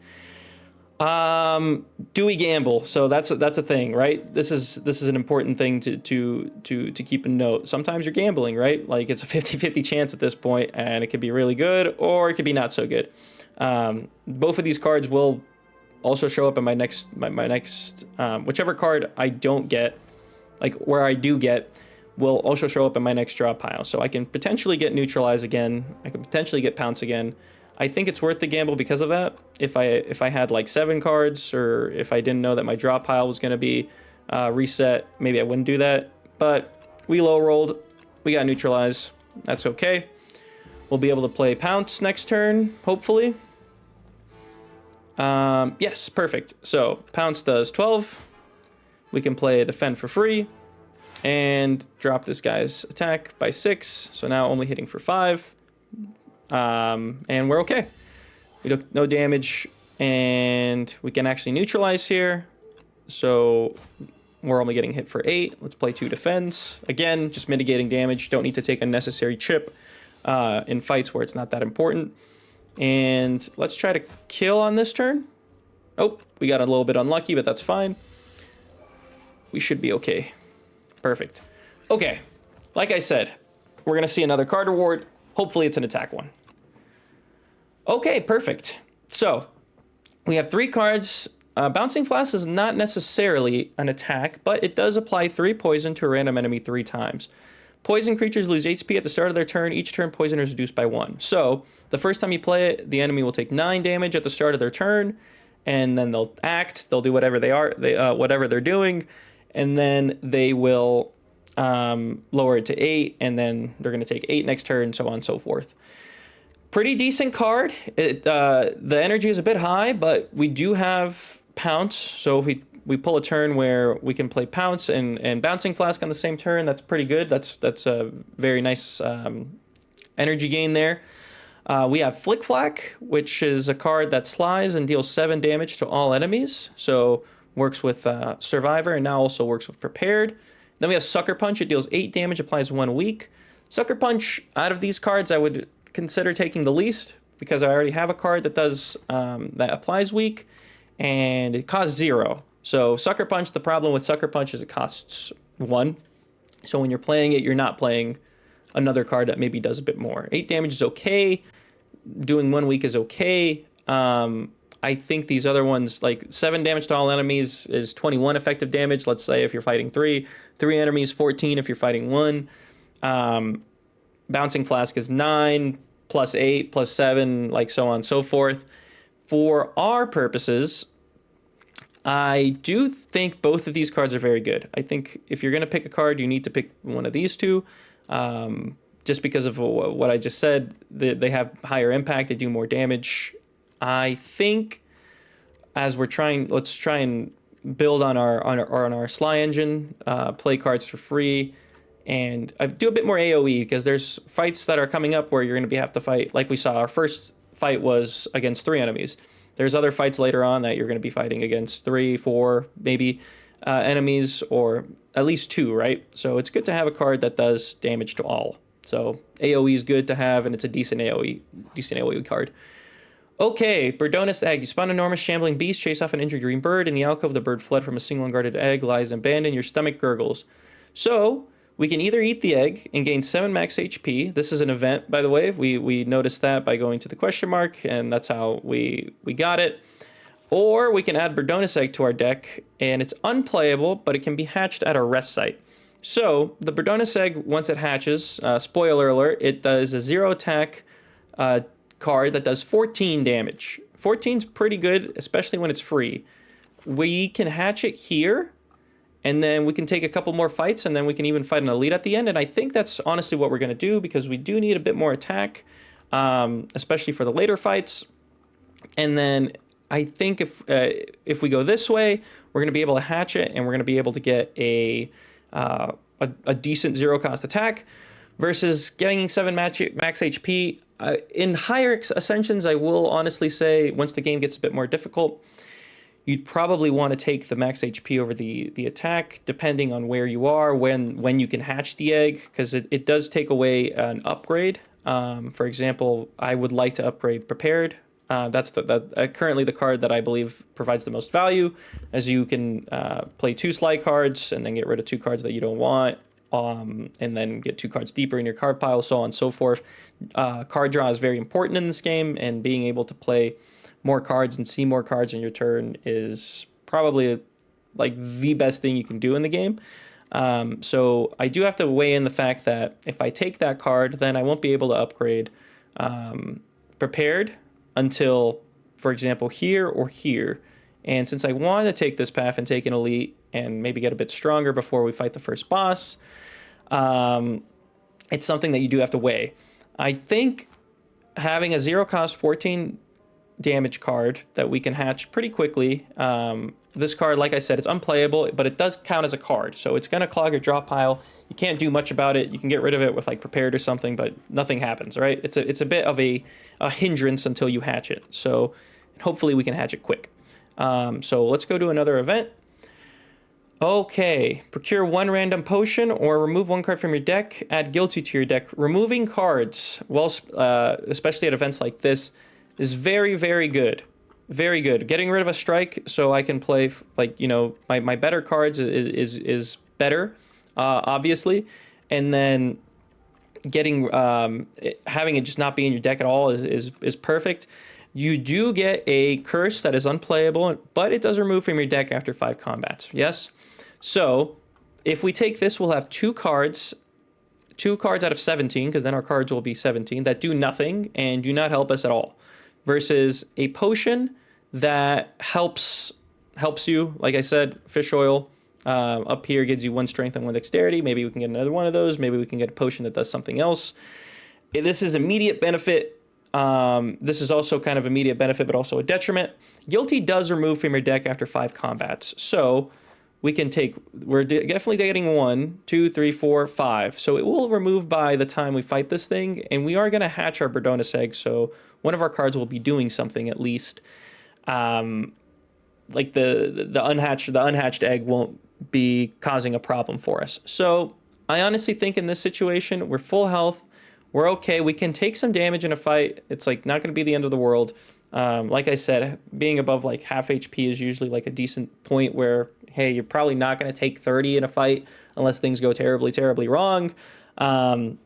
Do we gamble? So that's a thing, right? This is an important thing to keep in note. Sometimes you're gambling, right? Like, it's a 50-50 chance at this point, and it could be really good or it could be not so good. Both of these cards will also show up in my next whichever card I don't get, like where I do get, will also show up in my next draw pile. So I can potentially get neutralize again. I can potentially get pounce again. I think it's worth the gamble because of that. If I had like 7 cards, or if I didn't know that my draw pile was going to be reset, maybe I wouldn't do that. But we low rolled, we got neutralize. That's okay. We'll be able to play pounce next turn, hopefully. Yes, perfect. So pounce does 12. We can play defend for free and drop this guy's attack by 6. So now only hitting for 5. And we're okay. We took no damage, and we can actually neutralize here. So we're only getting hit for 8. Let's play 2 defends. Again, just mitigating damage. Don't need to take unnecessary chip in fights where it's not that important. And let's try to kill on this turn. Oh, we got a little bit unlucky, but that's fine. We should be okay. Perfect. Okay, like I said, we're going to see another card reward. Hopefully it's an attack one. Okay, perfect. So we have 3 cards. Bouncing Flask is not necessarily an attack, but it does apply 3 poison to a random enemy 3 times. Poison creatures lose HP at the start of their turn. Each turn, poison is reduced by 1. So the first time you play it, the enemy will take 9 damage at the start of their turn, and then they'll act. They'll do whatever whatever they're doing, and then they will lower it to 8, and then they're going to take 8 next turn, so on and so forth. Pretty decent card. The energy is a bit high, but we do have pounce. So if we pull a turn where we can play pounce and bouncing flask on the same turn, that's pretty good. That's a very nice energy gain there. We have Flick Flack, which is a card that slides and deals 7 damage to all enemies. So works with Survivor and now also works with Prepared. Then we have Sucker Punch. It deals 8 damage, applies 1 weak. Sucker Punch, out of these cards, I would consider taking the least because I already have a card that does that applies weak, and it costs 0. So Sucker Punch, the problem with Sucker Punch is it costs 1. So when you're playing it, you're not playing another card that maybe does a bit more. 8 damage is okay. Doing 1 weak is okay. I think these other ones, like 7 damage to all enemies is 21 effective damage. Let's say if you're fighting 3 enemies, 14 if you're fighting 1. Bouncing Flask is 9, plus 8, plus 7, like so on and so forth. For our purposes, I do think both of these cards are very good. I think if you're going to pick a card, you need to pick one of these two. Just because of what I just said, they have higher impact, they do more damage. I think as we're trying, let's try and build on our Sly engine, play cards for free, and do a bit more AoE because there's fights that are coming up where you're going to have to fight. Like we saw, our first fight was against 3 enemies. There's other fights later on that you're going to be fighting against 3, 4, maybe enemies, or at least 2, right? So it's good to have a card that does damage to all. So AoE is good to have, and it's a decent AoE card. Okay, Birdonist Egg. You spawn an enormous shambling beast, chase off an injured green bird. In the alcove, the bird fled from a single unguarded egg, lies abandoned. Your stomach gurgles. So we can either eat the egg and gain 7 max HP. This is an event, by the way. We noticed that by going to the question mark, and that's how we got it. Or we can add Birdonist Egg to our deck, and it's unplayable, but it can be hatched at a rest site. So the Birdonist Egg, once it hatches, spoiler alert, it does a 0 attack card that does 14 damage. 14's pretty good, especially when it's free. We can hatch it here, and then we can take a couple more fights, and then we can even fight an elite at the end. And I think that's honestly what we're going to do, because we do need a bit more attack, especially for the later fights. And then I think if we go this way, we're going to be able to hatch it, and we're going to be able to get a decent 0 cost attack versus getting 7 max HP. In higher Ascensions, I will honestly say, once the game gets a bit more difficult, you'd probably want to take the max HP over the attack, depending on where you are, when you can hatch the egg, because it does take away an upgrade. For example, I would like to upgrade Prepared. That's currently the card that I believe provides the most value, as you can play 2 Sly cards and then get rid of 2 cards that you don't want, and then get 2 cards deeper in your card pile, so on and so forth. Card draw is very important in this game, and being able to play more cards and see more cards in your turn is probably like the best thing you can do in the game. So I do have to weigh in the fact that if I take that card, then I won't be able to upgrade Prepared until, for example, here or here. And since I want to take this path and take an elite and maybe get a bit stronger before we fight the first boss, it's something that you do have to weigh. I think having a 0 cost 14 damage card that we can hatch pretty quickly. This card, like I said, it's unplayable, but it does count as a card, so it's going to clog your draw pile. You can't do much about it. You can get rid of it with like Prepared or something, but nothing happens, right? It's a bit of a hindrance until you hatch it. So hopefully we can hatch it quick. So let's go to another event. Okay, procure 1 random potion or remove 1 card from your deck. Add Guilty to your deck. Removing cards, well, especially at events like this, is very, very good. Very good. Getting rid of a strike so I can play, like, you know, my better cards is better, obviously. And then getting having it just not be in your deck at all is perfect. You do get a curse that is unplayable, but it does remove from your deck after 5 combats. Yes? So if we take this, we'll have 2 cards out of 17, because then our cards will be 17, that do nothing and do not help us at all. Versus a potion that helps you. Like I said, fish oil up here gives you 1 strength and 1 dexterity. Maybe we can get another one of those. Maybe we can get a potion that does something else. This is immediate benefit. This is also kind of immediate benefit, but also a detriment. Guilty does remove from your deck after 5 combats. So we can take, we're definitely getting 1, 2, 3, 4, 5. So it will remove by the time we fight this thing, and we are going to hatch our Berdonus egg, so one of our cards will be doing something at least. Like the unhatched egg won't be causing a problem for us. So I honestly think in this situation, we're full health, we're okay. We can take some damage in a fight. It's like not going to be the end of the world. Like I said, being above like half HP is usually like a decent point where, hey, you're probably not going to take 30 in a fight unless things go terribly, terribly wrong. And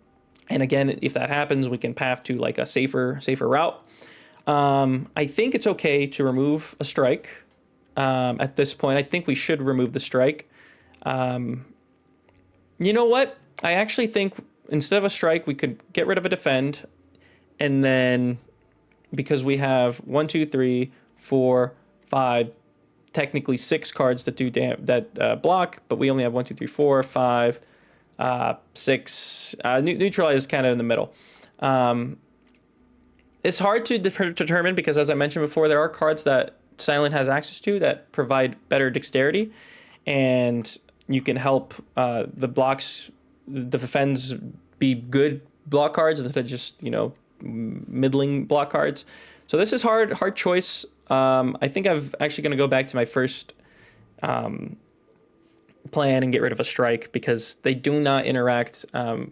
again, if that happens, we can path to like a safer route. I think it's okay to remove a strike. At this point, I think we should remove the strike. You know what? I actually think instead of a strike, we could get rid of a defend, and then because we have 1, 2, 3, 4, 5, technically 6 cards that do block, but we only have 1, 2, 3, 4, 5, 6. Neutralize is kind of in the middle. It's hard to determine because, as I mentioned before, there are cards that Silent has access to that provide better dexterity, and you can help the blocks, the defends be good block cards instead of just, you know, middling block cards. So this is hard choice. I think I'm actually going to go back to my first plan and get rid of a strike because they do not interact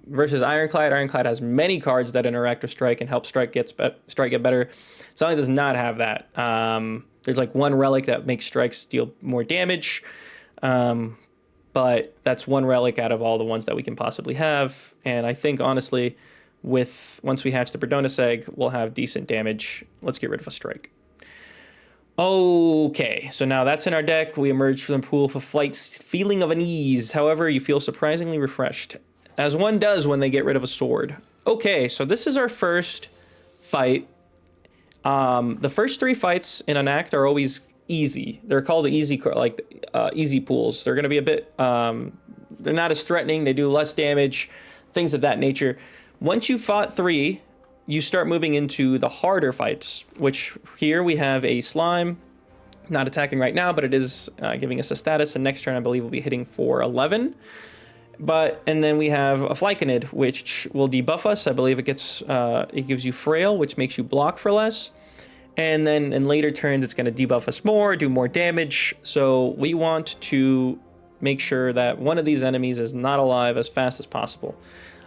versus Ironclad. Ironclad has many cards that interact with strike and help strike get better. Silent does not have that. There's like one relic that makes strikes deal more damage, but that's one relic out of all the ones that we can possibly have. And I think honestly, once we hatch the Berdonus egg, we'll have decent damage. Let's get rid of a strike. Okay, so now that's in our deck. We emerge from the pool with a flight feeling of unease. However, you feel surprisingly refreshed, as one does when they get rid of a sword. Okay, so this is our first fight. The first 3 fights in an act are always easy. They're called the easy pools. They're going to be a bit, they're not as threatening. They do less damage, things of that nature. Once you fought 3, you start moving into the harder fights, which here we have a slime, not attacking right now, but it is giving us a status, and next turn I believe we'll be hitting for 11. And then we have a Flyconid, which will debuff us. I believe it gives you frail, which makes you block for less. And then in later turns, it's going to debuff us more, do more damage. So we want to make sure that one of these enemies is not alive as fast as possible.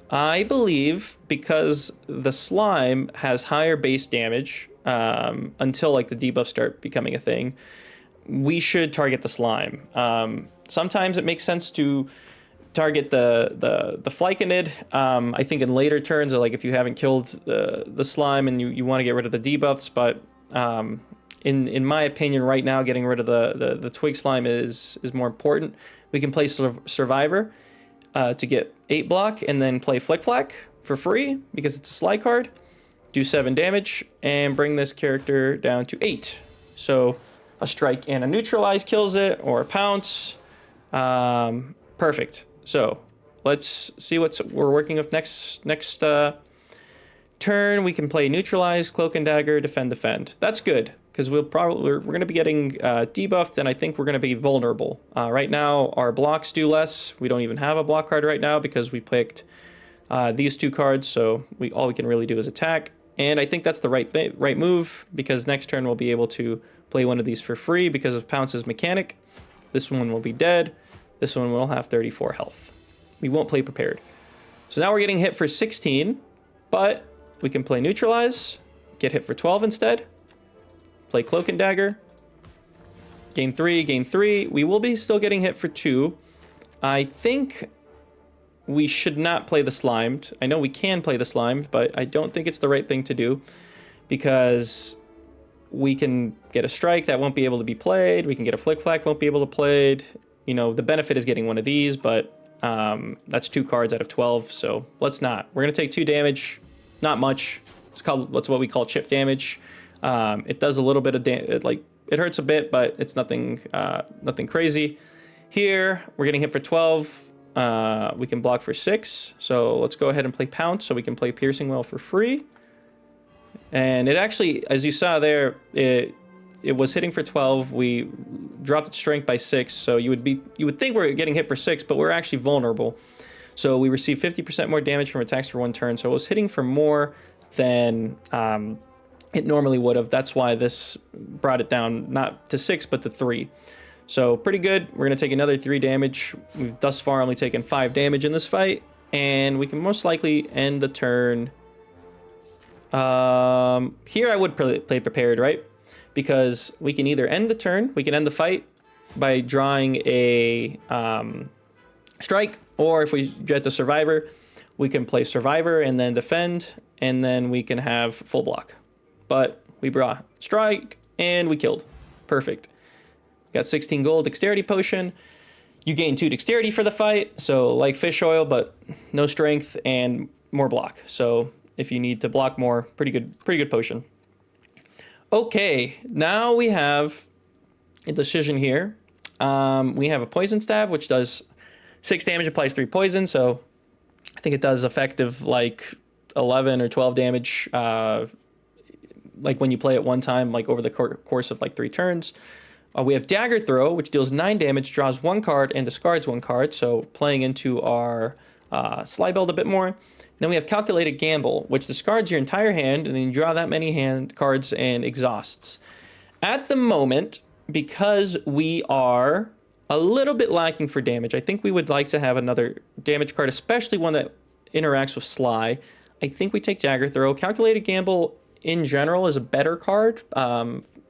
I believe because the slime has higher base damage until like the debuffs start becoming a thing, we should target the slime. Sometimes it makes sense to target the Flyconid. I think in later turns, or like if you haven't killed the slime and you want to get rid of the debuffs, but in my opinion right now, getting rid of the twig slime is more important. We can play Survivor to get 8 block and then play Flick Flack for free because it's a slide card, do 7 damage, and bring this character down to 8. So a strike and a neutralize kills it, or a pounce. Perfect. So let's see what we're working with next turn. We can play neutralize, cloak and dagger, defend. That's good because we're going to be getting debuffed, and I think we're going to be vulnerable. Right now, our blocks do less. We don't even have a block card right now because we picked these 2 cards. So all we can really do is attack, and I think that's the right move because next turn we'll be able to play one of these for free because of Pounce's mechanic. This one will be dead. This one will have 34 health. We won't play prepared. So now we're getting hit for 16, but we can play neutralize, get hit for 12 instead. Play cloak and dagger. Gain 3. We will be still getting hit for 2. I think we should not play the slimed. I know we can play the slimed, but I don't think it's the right thing to do because we can get a strike that won't be able to be played. We can get a flick flack, won't be able to played. You know, the benefit is getting one of these, but that's 2 cards out of 12, so let's not. We're going to take 2 damage, not much. That's what we call chip damage. It does a little bit of damage, like it hurts a bit, but it's nothing crazy. Here, we're getting hit for 12. We can block for 6, so let's go ahead and play Pounce so we can play Piercing Well for free. And it actually, as you saw there, it it was hitting for 12. We dropped its strength by 6, so you would think we're getting hit for 6, but we're actually vulnerable. So we received 50% more damage from attacks for 1 turn. So it was hitting for more than it normally would have. That's why this brought it down not to 6, but to 3. So pretty good. We're going to take another 3 damage. We've thus far only taken 5 damage in this fight. And we can most likely end the turn. Here I would play prepared, right? Because we can either end the turn, we can end the fight by drawing a strike, or if we get the survivor, we can play survivor and then defend, and then we can have full block. But we brought strike and we killed. Perfect. Got 16 gold dexterity potion. You gain 2 dexterity for the fight, so like fish oil, but no strength and more block. So if you need to block more, pretty good potion. Okay, now we have a decision here. We have a poison stab, which does 6 damage, applies 3 poison, so I think it does effective like 11 or 12 damage, like when you play it one time, like over the course of like 3 turns. We have Dagger Throw, which deals 9 damage, draws 1 card, and discards 1 card, so playing into our Sly build a bit more. Then we have Calculated Gamble, which discards your entire hand, and then you draw that many hand cards and exhausts. At the moment, because we are a little bit lacking for damage, I think we would like to have another damage card, especially one that interacts with Sly. I think we take Dagger Throw. Calculated Gamble, in general, is a better card,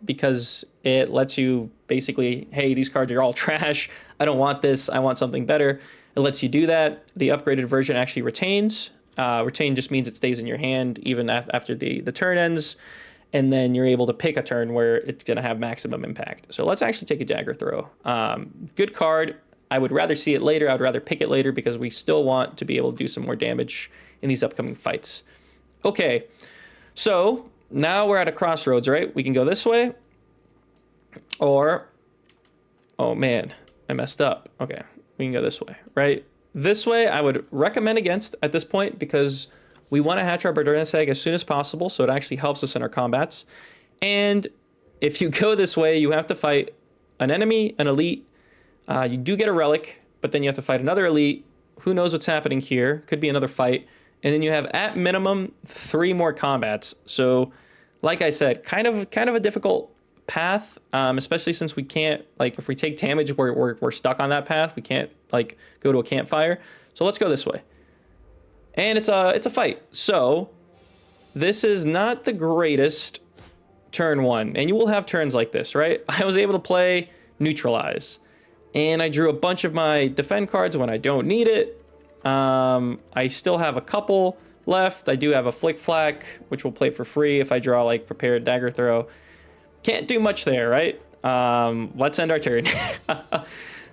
because it lets you basically, hey, these cards are all trash. I don't want this. I want something better. It lets you do that. The upgraded version actually retains. Retain just means it stays in your hand even after the turn ends, and then you're able to pick a turn where it's going to have maximum impact. So let's actually take a Dagger Throw. Good card. I would rather see it later. I would rather pick it later because we still want to be able to do some more damage in these upcoming fights. Okay, so now we're at a crossroads, right? We can go this way, or, oh man, I messed up. Okay, we can go this way, right? This way I would recommend against at this point because we want to hatch our Bardurna's Egg as soon as possible, so it actually helps us in our combats. And if you go this way, you have to fight an enemy, an elite. You do get a relic, but then you have to fight another elite. Who knows what's happening here? Could be another fight. And then you have, at minimum, 3 more combats. So, like I said, kind of a difficult path, especially since we can't, like, if we take damage, we're stuck on that path. We can't, like, go to a campfire. So let's go this way. And it's a fight. So this is not the greatest turn 1. And you will have turns like this, right? I was able to play Neutralize. And I drew a bunch of my defend cards when I don't need it. I still have a couple left. I do have a Flick Flack, which we'll play for free if I draw, like, Prepared Dagger Throw. Can't do much there, right? Let's end our turn.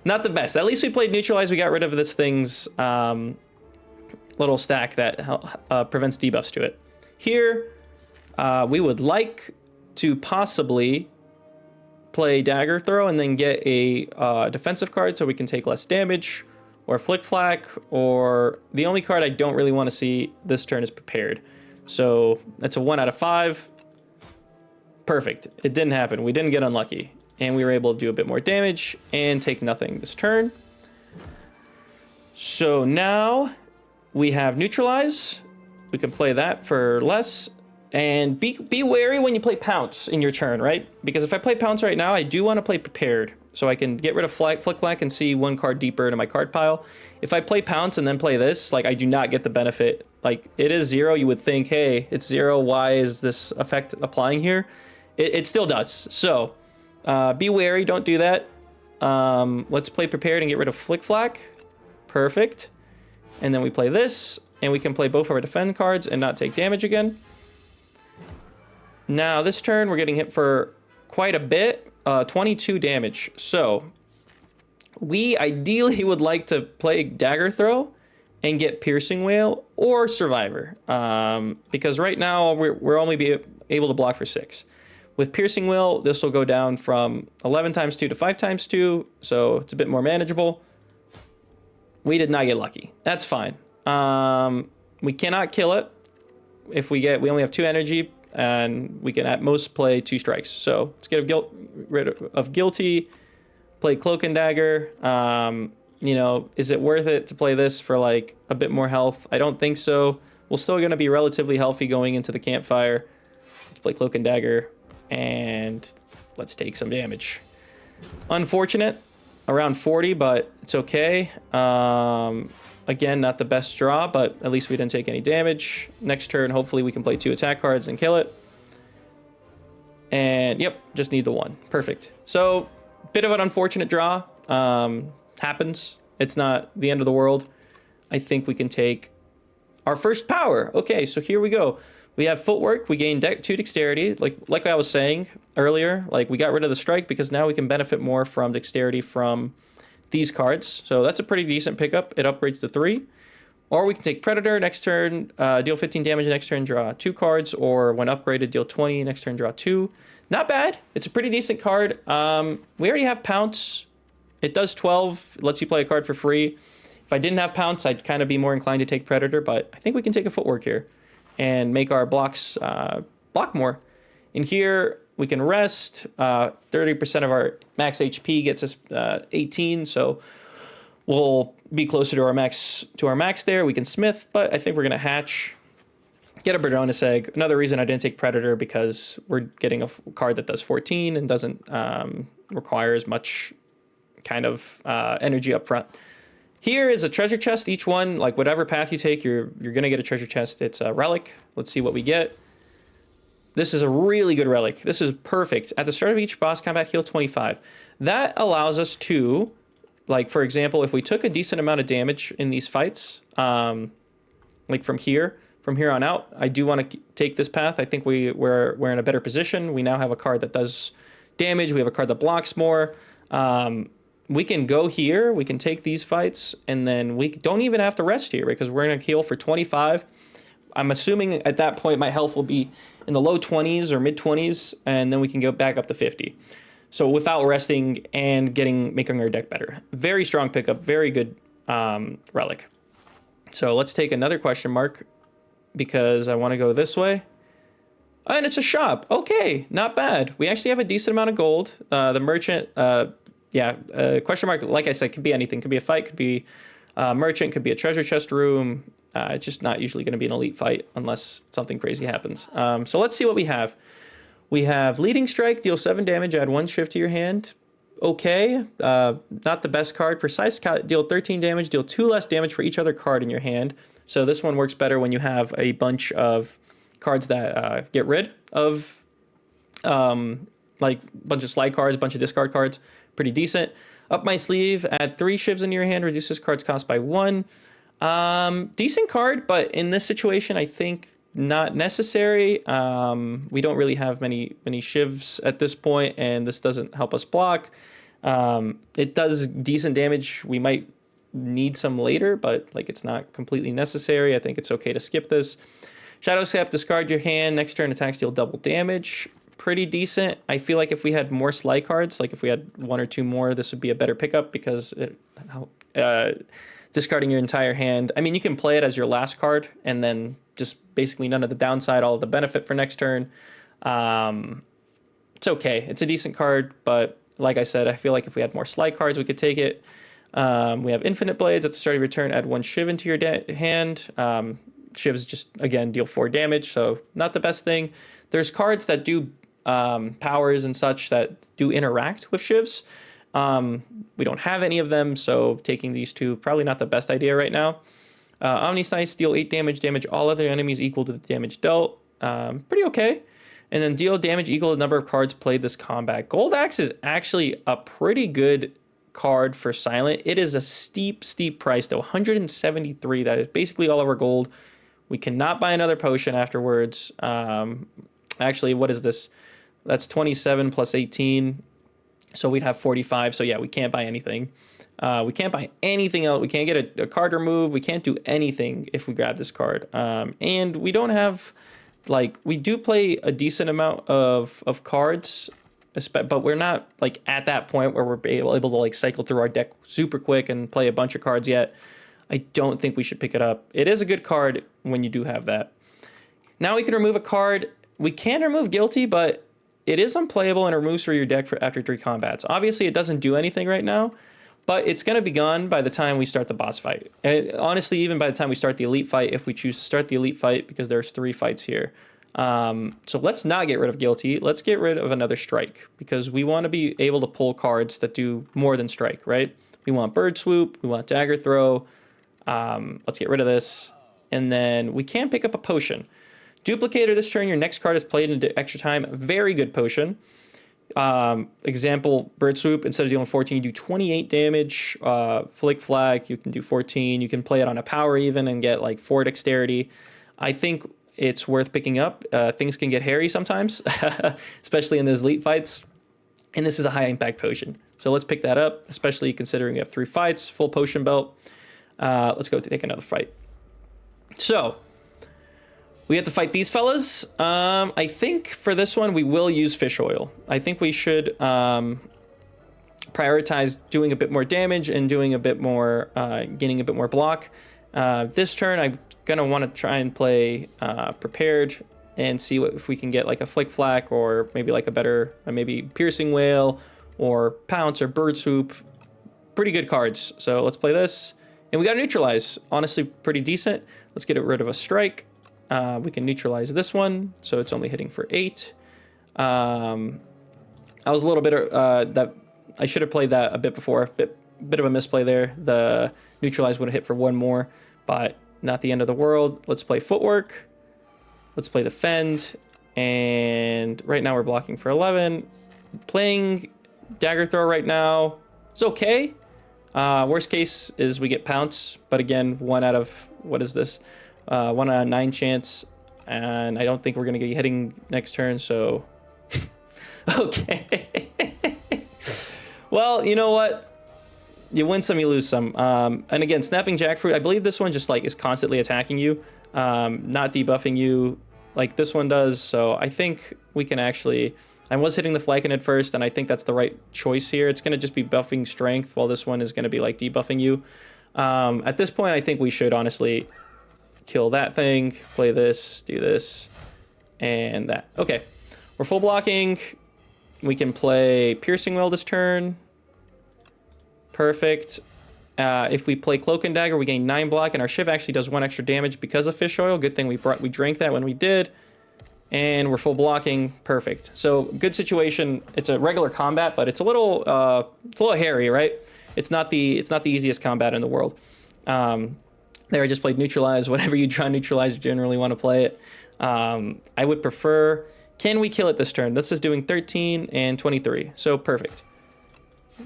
Not the best. At least we played Neutralize. We got rid of this thing's little stack that prevents debuffs to it. Here, we would like to possibly play Dagger Throw and then get a defensive card so we can take less damage, or Flick Flack, or the only card I don't really want to see this turn is Prepared. So that's a 1 out of 5. Perfect. It didn't happen. We didn't get unlucky. And we were able to do a bit more damage and take nothing this turn. So now we have Neutralize. We can play that for less. And be wary when you play Pounce in your turn, right? Because if I play Pounce right now, I do want to play Prepared. So I can get rid of Flick Flack and see 1 card deeper into my card pile. If I play Pounce and then play this, like, I do not get the benefit. Like, it is 0. You would think, hey, it's 0. Why is this effect applying here? It still does. So be wary. Don't do that. Let's play Prepared and get rid of Flick Flack. Perfect. And then we play this, and we can play both of our defend cards and not take damage again. Now, this turn, we're getting hit for quite a bit. 22 damage. So we ideally would like to play Dagger Throw and get Piercing Wail or Survivor. Because right now, we're only be able to block for 6. With Piercing Wail, this will go down from 11 times 2 to 5 times 2, so it's a bit more manageable. We did not get lucky. That's fine. We cannot kill it. We only have 2 energy. and we can at most play 2 strikes. So let's get rid of Guilty, play Cloak and Dagger. You know, is it worth it to play this for like a bit more health? I don't think so. We're still going to be relatively healthy going into the campfire. Let's play Cloak and Dagger, and let's take some damage. Unfortunate, around 40, but it's okay. Again, not the best draw, but at least we didn't take any damage. Next turn, hopefully we can play 2 attack cards and kill it. And yep, just need the 1. Perfect. So, bit of an unfortunate draw. Happens. It's not the end of the world. I think we can take our first power. Okay, so here we go. We have footwork. We gain 2 dexterity. Like I was saying earlier, like we got rid of the strike because now we can benefit more from dexterity from these cards. So that's a pretty decent pickup. It upgrades to 3. Or we can take Predator next turn, deal 15 damage next turn, draw 2 cards, or when upgraded, deal 20 next turn, draw 2. Not bad. It's a pretty decent card. We already have Pounce. It does 12, lets you play a card for free. If I didn't have Pounce, I'd kind of be more inclined to take Predator, but I think we can take a Footwork here and make our blocks block more. In here, we can rest. 30% of our max HP gets us 18, so we'll be closer to our max there. We can Smith, but I think we're going to Hatch. Get a Brodonus Egg. Another reason I didn't take Predator, because we're getting a card that does 14 and doesn't require as much kind of energy up front. Here is a treasure chest. Each one, like whatever path you take, you're gonna get a treasure chest. It's a relic. Let's see what we get. This is a really good relic. This is perfect. At the start of each boss combat, heal 25. That allows us to, like for example, if we took a decent amount of damage in these fights, like from here on out, I do want to take this path. I think we're in a better position. We now have a card that does damage. We have a card that blocks more. We can go here, we can take these fights, and then we don't even have to rest here because we're going to heal for 25. I'm assuming at that point my health will be in the low 20s or mid 20s, and then we can go back up to 50. So without resting and making our deck better. Very strong pickup, very good relic. So let's take another question mark because I want to go this way. And it's a shop. Okay, not bad. We actually have a decent amount of gold. The merchant... question mark, like I said, could be anything. Could be a fight, could be a merchant, could be a treasure chest room. It's just not usually going to be an elite fight unless something crazy happens. So let's see what we have. We have Leading Strike, deal 7 damage, add 1 shift to your hand. Okay, not the best card. Precise Cut, deal 13 damage, deal 2 less damage for each other card in your hand. So this one works better when you have a bunch of cards that get rid of, like a bunch of slide cards, a bunch of discard cards. Pretty decent. Up my sleeve, add 3 shivs into your hand, reduces card's cost by 1. Decent card, but in this situation, I think not necessary. We don't really have many shivs at this point, and this doesn't help us block. It does decent damage. We might need some later, but like it's not completely necessary. I think it's okay to skip this. Shadow Step, discard your hand. Next turn, attacks deal double damage. Pretty decent. I feel like if we had more slide cards, like if we had 1 or 2 more, this would be a better pickup because discarding your entire hand. I mean, you can play it as your last card and then just basically none of the downside, all of the benefit for next turn. It's okay. It's a decent card, but like I said, I feel like if we had more slide cards, we could take it. We have Infinite Blades. At the start of your turn, add 1 shiv into your hand. Shivs just, again, deal 4 damage, so not the best thing. There's cards that do powers and such that do interact with shivs. We don't have any of them, so taking these 2, probably not the best idea right now. Omniscience, deal 8 damage, damage all other enemies equal to the damage dealt. Pretty okay. And then deal damage equal to the number of cards played this combat. Gold Axe is actually a pretty good card for Silent. It is a steep price though, 173. That is basically all of our gold. We cannot buy another potion afterwards. Actually, what is this? That's 27 plus 18. So we'd have 45. So yeah, we can't buy anything. We can't buy anything else. We can't get a card removed. We can't do anything if we grab this card. And we don't have, like, we do play a decent amount of cards, but we're not like at that point where we're able to like cycle through our deck super quick and play a bunch of cards yet. I don't think we should pick it up. It is a good card when you do have that. Now we can remove a card. we can remove Guilty, but it is unplayable and removes from your deck for after 3 combats. Obviously, it doesn't do anything right now, but it's going to be gone by the time we start the boss fight. And honestly, even by the time we start the elite fight, if we choose to start the elite fight, because there's 3 fights here. So let's not get rid of Guilty. Let's get rid of another Strike, because we want to be able to pull cards that do more than Strike, right? We want Bird Swoop. We want Dagger Throw. Let's get rid of this. And then we can pick up a Potion. Duplicator this turn, your next card is played into extra time. Very good potion. Example, Bird Swoop, instead of dealing 14, you do 28 damage. Flick Flag, you can do 14. You can play it on a power even and get like 4 dexterity. I think it's worth picking up. Things can get hairy sometimes, especially in those elite fights. And this is a high impact potion. So let's pick that up, especially considering we have 3 fights, full potion belt. Let's go take another fight. So we have to fight these fellas. I think for this one, we will use Fish Oil. I think we should prioritize doing a bit more damage and doing a bit more, getting a bit more block. This turn, I'm going to want to try and play Prepared and see if we can get like a Flick Flack or maybe like a better, maybe Piercing Wail or Pounce or Bird Swoop. Pretty good cards. So let's play this. And we got to neutralize. Honestly, pretty decent. Let's get rid of a Strike. We can neutralize this one, so it's only hitting for 8. I was a little bit that I should have played that a bit before. Bit of a misplay there. The neutralize would have hit for 1 more, but not the end of the world. Let's play Footwork. Let's play Defend, and right now we're blocking for 11. Playing Dagger Throw right now is okay. Worst case is we get Pounce, but again, 1 out of what is this? 1 out of 9 chance, and I don't think we're gonna get hitting next turn, so okay. Well, you know what? You win some, you lose some. And again, Snapping Jackfruit, I believe this one just like is constantly attacking you, not debuffing you like this one does. So I think we can actually. I was hitting the Flycan at first, and I think that's the right choice here. It's gonna just be buffing strength, while this one is gonna be like debuffing you. At this point, I think we should honestly kill that thing, play this, do this, and that. Okay, we're full blocking. We can play Piercing Wail this turn. Perfect. If we play Cloak and Dagger, we gain 9 block, and our Shiv actually does 1 extra damage because of Fish Oil. Good thing we drank that when we did, and we're full blocking. Perfect. So good situation. It's a regular combat, but it's a little hairy, right? It's not the easiest combat in the world. There, I just played Neutralize. Whatever you try Neutralize, you generally want to play it. I would prefer... Can we kill it this turn? This is doing 13 and 23, so perfect.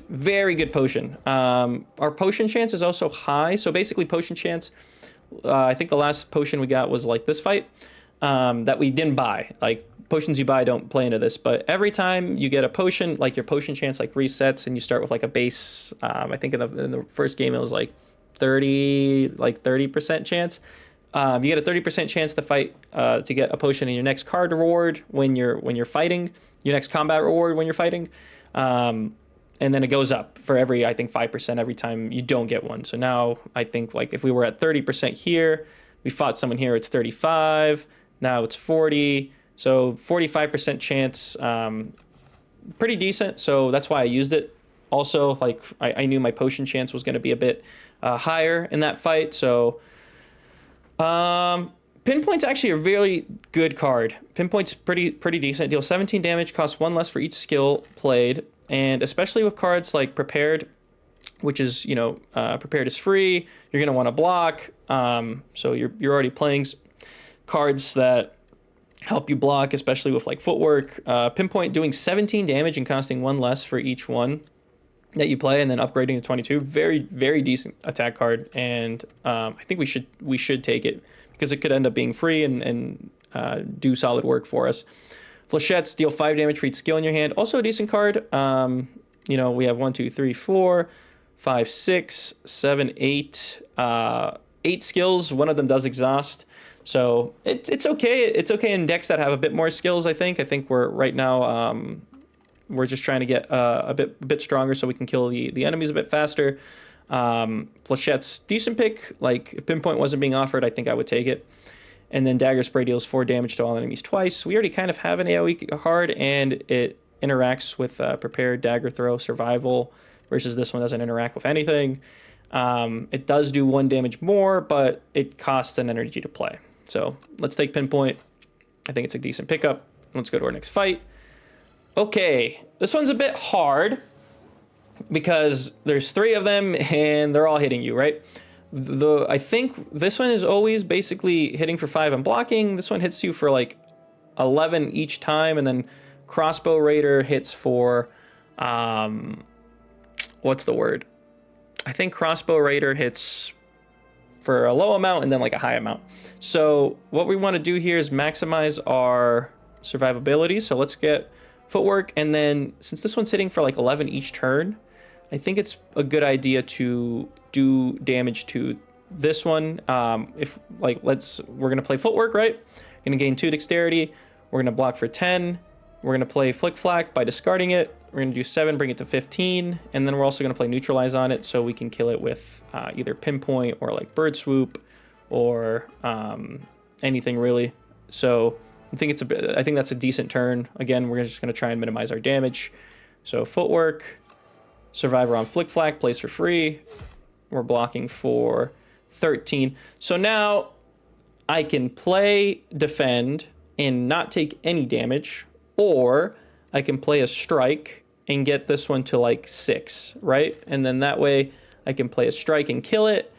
Very good potion. Our potion chance is also high, so basically potion chance... I think the last potion we got was like this fight that we didn't buy. Like, potions you buy don't play into this, but every time you get a potion, like your potion chance like resets, and you start with like a base... I think in the first game it was like 30% chance. You get a 30% chance to fight to get a potion in your next card reward when you're fighting, your next combat reward when you're fighting, and then it goes up for every, I think, 5% every time you don't get one. So now I think like if we were at 30% here, we fought someone here, it's 35. Now it's 40. So 45% chance, pretty decent. So that's why I used it. Also, like I knew my potion chance was going to be a bit higher in that fight, so Pinpoint's actually a really good card. Pinpoint's pretty decent. Deal 17 damage, costs 1 less for each skill played, and especially with cards like Prepared, which is, you know, Prepared is free. You're gonna want to block, so you're already playing cards that help you block, especially with like Footwork. Pinpoint doing 17 damage and costing 1 less for each one that you play, and then upgrading to 22. Very decent attack card, and I think we should take it because it could end up being free and do solid work for us. Flechettes deal 5 damage for each skill in your hand. Also a decent card. You know, we have 1, 2, 3, 4, 5, 6, 7, 8. 8 skills. One of them does exhaust. So it's okay. It's okay in decks that have a bit more skills, I think. I think we're right now we're just trying to get a bit stronger so we can kill the enemies a bit faster. Flechette's decent pick. Like, if Pinpoint wasn't being offered, I think I would take it. And then Dagger Spray deals 4 damage to all enemies twice. We already kind of have an AoE card, and it interacts with Prepared, Dagger Throw, Survival, versus this one doesn't interact with anything. It does do 1 damage more, but it costs an energy to play. So let's take Pinpoint. I think it's a decent pickup. Let's go to our next fight. Okay, this one's a bit hard because there's 3 of them and they're all hitting you, right? I think this one is always basically hitting for 5 and blocking. This one hits you for like 11 each time, and then Crossbow Raider hits for what's the word? I think Crossbow Raider hits for a low amount and then like a high amount. So what we want to do here is maximize our survivability. So let's get Footwork, and then since this one's hitting for like 11 each turn, I think it's a good idea to do damage to this one. If like, we're gonna play Footwork, right? Gonna gain 2 dexterity. We're gonna block for 10. We're gonna play Flick Flack by discarding it. We're gonna do 7, bring it to 15, and then we're also gonna play Neutralize on it, so we can kill it with either Pinpoint or like Bird Swoop or anything really. So I think that's a decent turn. Again, we're just gonna try and minimize our damage. So Footwork, Survivor on Flick Flack, plays for free. We're blocking for 13. So now I can play Defend and not take any damage, or I can play a Strike and get this one to like 6, right? And then that way I can play a Strike and kill it,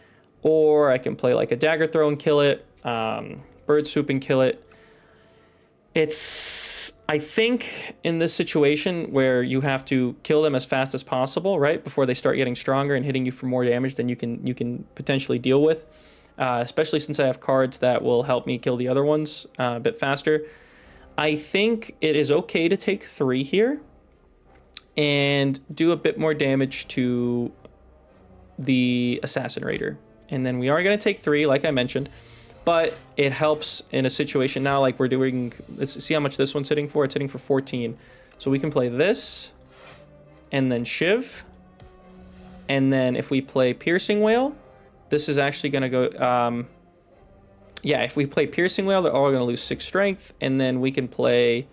or I can play like a Dagger Throw and kill it, Bird Swoop and kill it. I think in this situation where you have to kill them as fast as possible, right, before they start getting stronger and hitting you for more damage than you can potentially deal with, especially since I have cards that will help me kill the other ones a bit faster. I think it is okay to take 3 here and do a bit more damage to the Assassin Raider. And then we are going to take 3, like I mentioned. But it helps in a situation now like we're doing. Let's see how much this one's hitting for. It's hitting for 14. So we can play this and then Shiv. And then if we play Piercing Wail, this is actually going to go... yeah, if we play Piercing Wail, they're all going to lose 6 strength. And then we can play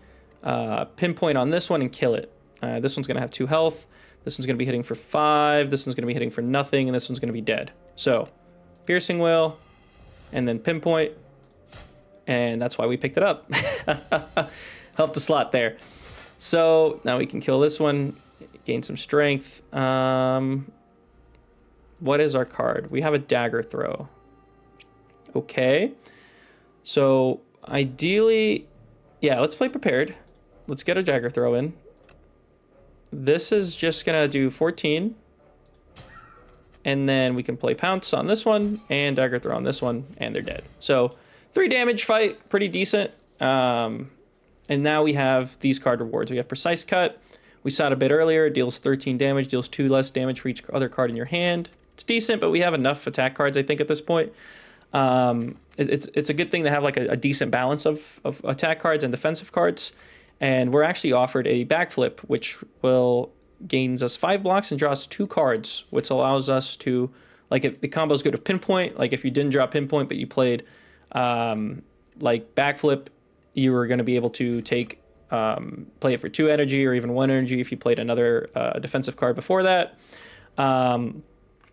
Pinpoint on this one and kill it. This one's going to have 2 health. This one's going to be hitting for 5. This one's going to be hitting for nothing. And this one's going to be dead. So Piercing Wail... and then Pinpoint, and that's why we picked it up. Helped the slot there. So now we can kill this one, gain some strength. What is our card? We have a Dagger Throw. Okay. So ideally, yeah, let's play Prepared. Let's get a Dagger Throw in. This is just gonna do 14. And then we can play Pounce on this one and Dagger Throw on this one, and they're dead. So 3 damage fight, pretty decent. And now we have these card rewards. We have Precise Cut. We saw it a bit earlier. It deals 13 damage, deals 2 less damage for each other card in your hand. It's decent, but we have enough attack cards, I think, at this point. It's a good thing to have like a decent balance of attack cards and defensive cards. And we're actually offered a Backflip, which will... gains us 5 blocks and draws 2 cards, which allows us to, like, the combo's good with Pinpoint. Like if you didn't draw Pinpoint but you played like Backflip, you were going to be able to take play it for 2 energy or even 1 energy if you played another defensive card before that.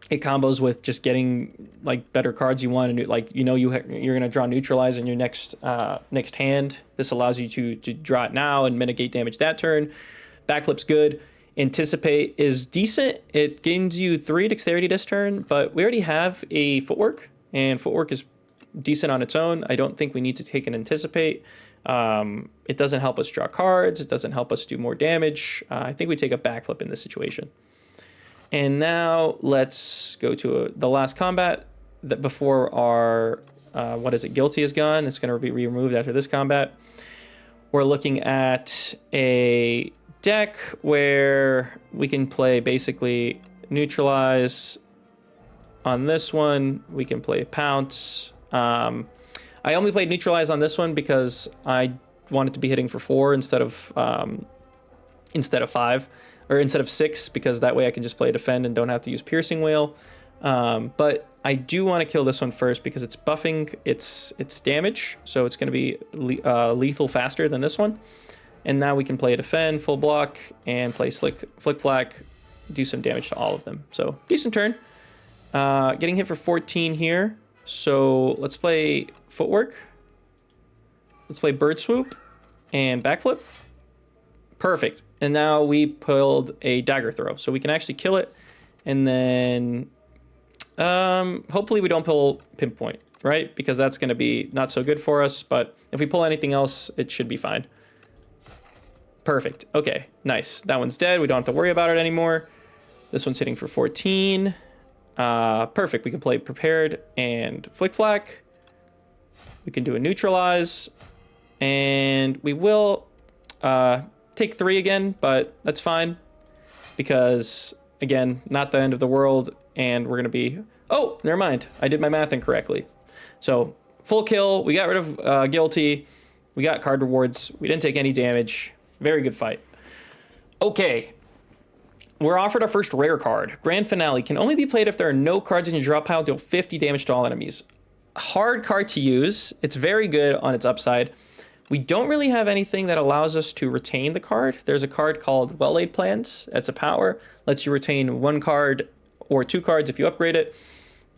It combos with just getting like better cards you want, and like you're going to draw Neutralize in your next hand. This allows you to draw it now and mitigate damage that turn. Backflip's good. Anticipate is decent. It gains you 3 dexterity this turn, but we already have a Footwork, and Footwork is decent on its own. I don't think we need to take an Anticipate. It doesn't help us draw cards. It doesn't help us do more damage. I think we take a Backflip in this situation. And now let's go to the last combat that before our, Guilty is gone. It's going to be removed after this combat. We're looking at a deck where we can play basically Neutralize on this one. We can play Pounce. I only played Neutralize on this one because I wanted to be hitting for 4 instead of 5, or instead of 6, because that way I can just play Defend and don't have to use Piercing Wail. But I do want to kill this one first because it's buffing its damage, so it's going to be lethal faster than this one. And now we can play defend, full block, and play flick flack, do some damage to all of them. So decent turn. Getting hit for 14 here. So let's play footwork. Let's play bird swoop and backflip. Perfect. And now we pulled a dagger throw, so we can actually kill it. And then hopefully we don't pull pinpoint, right? Because that's going to be not so good for us. But if we pull anything else, it should be fine. Perfect. Okay, nice. That one's dead. We don't have to worry about it anymore. This one's hitting for 14. Perfect. We can play prepared and flick flack. We can do a neutralize. And we will take 3 again, but that's fine. Because, again, not the end of the world. And we're going to be... Oh, never mind. I did my math incorrectly. So, full kill. We got rid of guilty. We got card rewards. We didn't take any damage. Very good fight. Okay. We're offered our first rare card. Grand Finale. Can only be played if there are no cards in your drop pile. Deal 50 damage to all enemies. Hard card to use. It's very good on its upside. We don't really have anything that allows us to retain the card. There's a card called Well-Laid Plans. It's a power. Lets you retain 1 card or 2 cards if you upgrade it.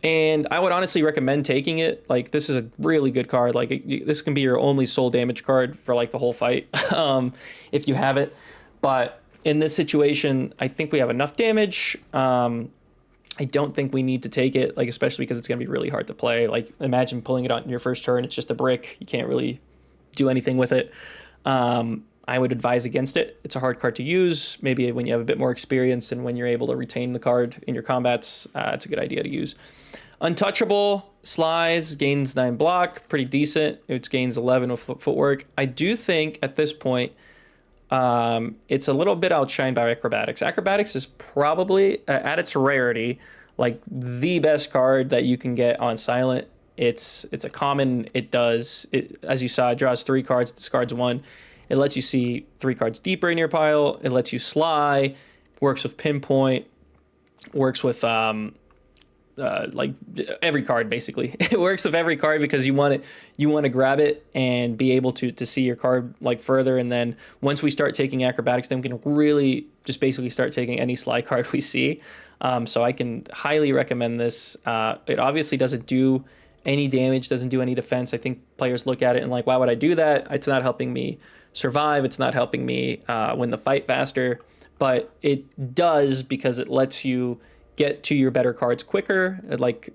And I would honestly recommend taking it. Like, this is a really good card. Like, this can be your only soul damage card for, like, the whole fight, if you have it. But in this situation, I think we have enough damage. I don't think we need to take it, like, especially because it's going to be really hard to play. Like, imagine pulling it on your first turn. It's just a brick. You can't really do anything with it. I would advise against it. It's a hard card to use. Maybe when you have a bit more experience and when you're able to retain the card in your combats, it's a good idea to use. Untouchable, Slice, gains 9 block, pretty decent. It gains 11 with footwork. I do think at this point, it's a little bit outshined by Acrobatics. Acrobatics is probably, at its rarity, like the best card that you can get on Silent. It's a common, as you saw, it draws 3 cards, discards 1. It lets you see 3 cards deeper in your pile. It lets you sly, works with pinpoint, works with like every card basically. It works with every card because you want to grab it and be able to see your card like further. And then once we start taking acrobatics, then we can really just basically start taking any sly card we see. So I can highly recommend this. It obviously doesn't do any damage, doesn't do any defense. I think players look at it and like, why would I do that? It's not helping me survive. It's not helping me win the fight faster, but it does because it lets you get to your better cards quicker. Like,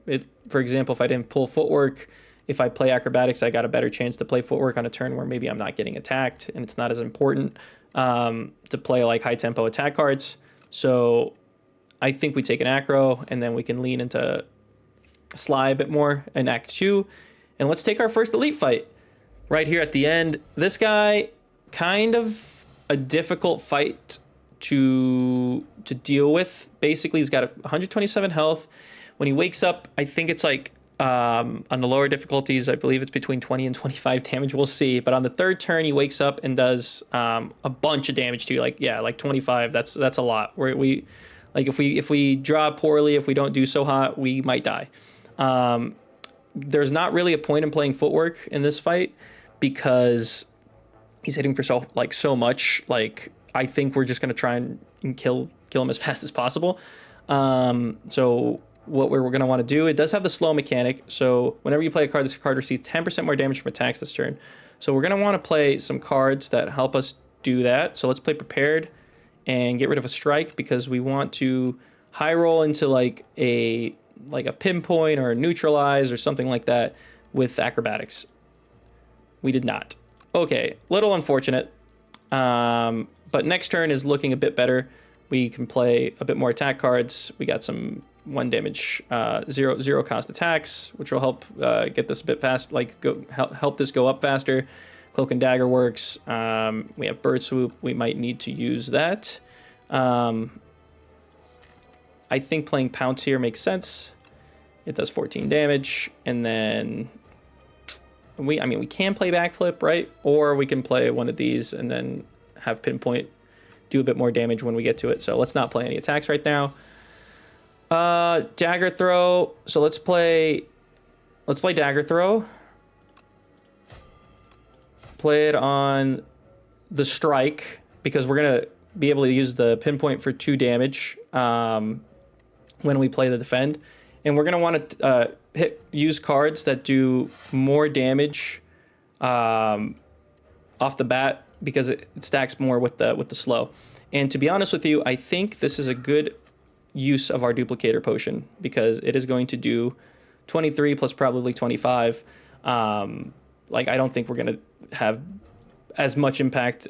for example, if I didn't pull footwork, if I play acrobatics, I got a better chance to play footwork on a turn where maybe I'm not getting attacked and it's not as important to play like high tempo attack cards. So I think we take an acro and then we can lean into sly a bit more in Act 2. And let's take our first elite fight right here at the end. This guy, kind of a difficult fight to deal with. Basically, he's got 127 health. When he wakes up, I think it's like on the lower difficulties, I believe it's between 20 and 25 damage. We'll see. But on the third turn, he wakes up and does a bunch of damage to you. Like 25. That's a lot. If we draw poorly, if we don't do so hot, we might die. There's not really a point in playing footwork in this fight because he's hitting for so much. Like, I think we're just going to try and kill him as fast as possible. So what we're going to want to do, it does have the slow mechanic. So whenever you play a card, this card receives 10% more damage from attacks this turn. So we're going to want to play some cards that help us do that. So let's play Prepared and get rid of a strike because we want to high roll into like a pinpoint or a neutralize or something like that with acrobatics. We did not. Okay, little unfortunate. But next turn is looking a bit better. We can play a bit more attack cards. We got some 1 damage, zero cost attacks, which will help get this a bit fast. Help this go up faster. Cloak and Dagger works. We have Bird Swoop. We might need to use that. I think playing Pounce here makes sense. It does 14 damage, and then we can play Backflip, right? Or we can play one of these and then have Pinpoint do a bit more damage when we get to it. So let's not play any attacks right now. Dagger throw. So let's play dagger throw. Play it on the strike because we're gonna be able to use the pinpoint for 2 damage when we play the defend, and we're gonna want to use cards that do more damage off the bat because it stacks more with the slow. And to be honest with you, I think this is a good use of our duplicator potion because it is going to do 23 plus probably 25. Like I don't think we're gonna have as much impact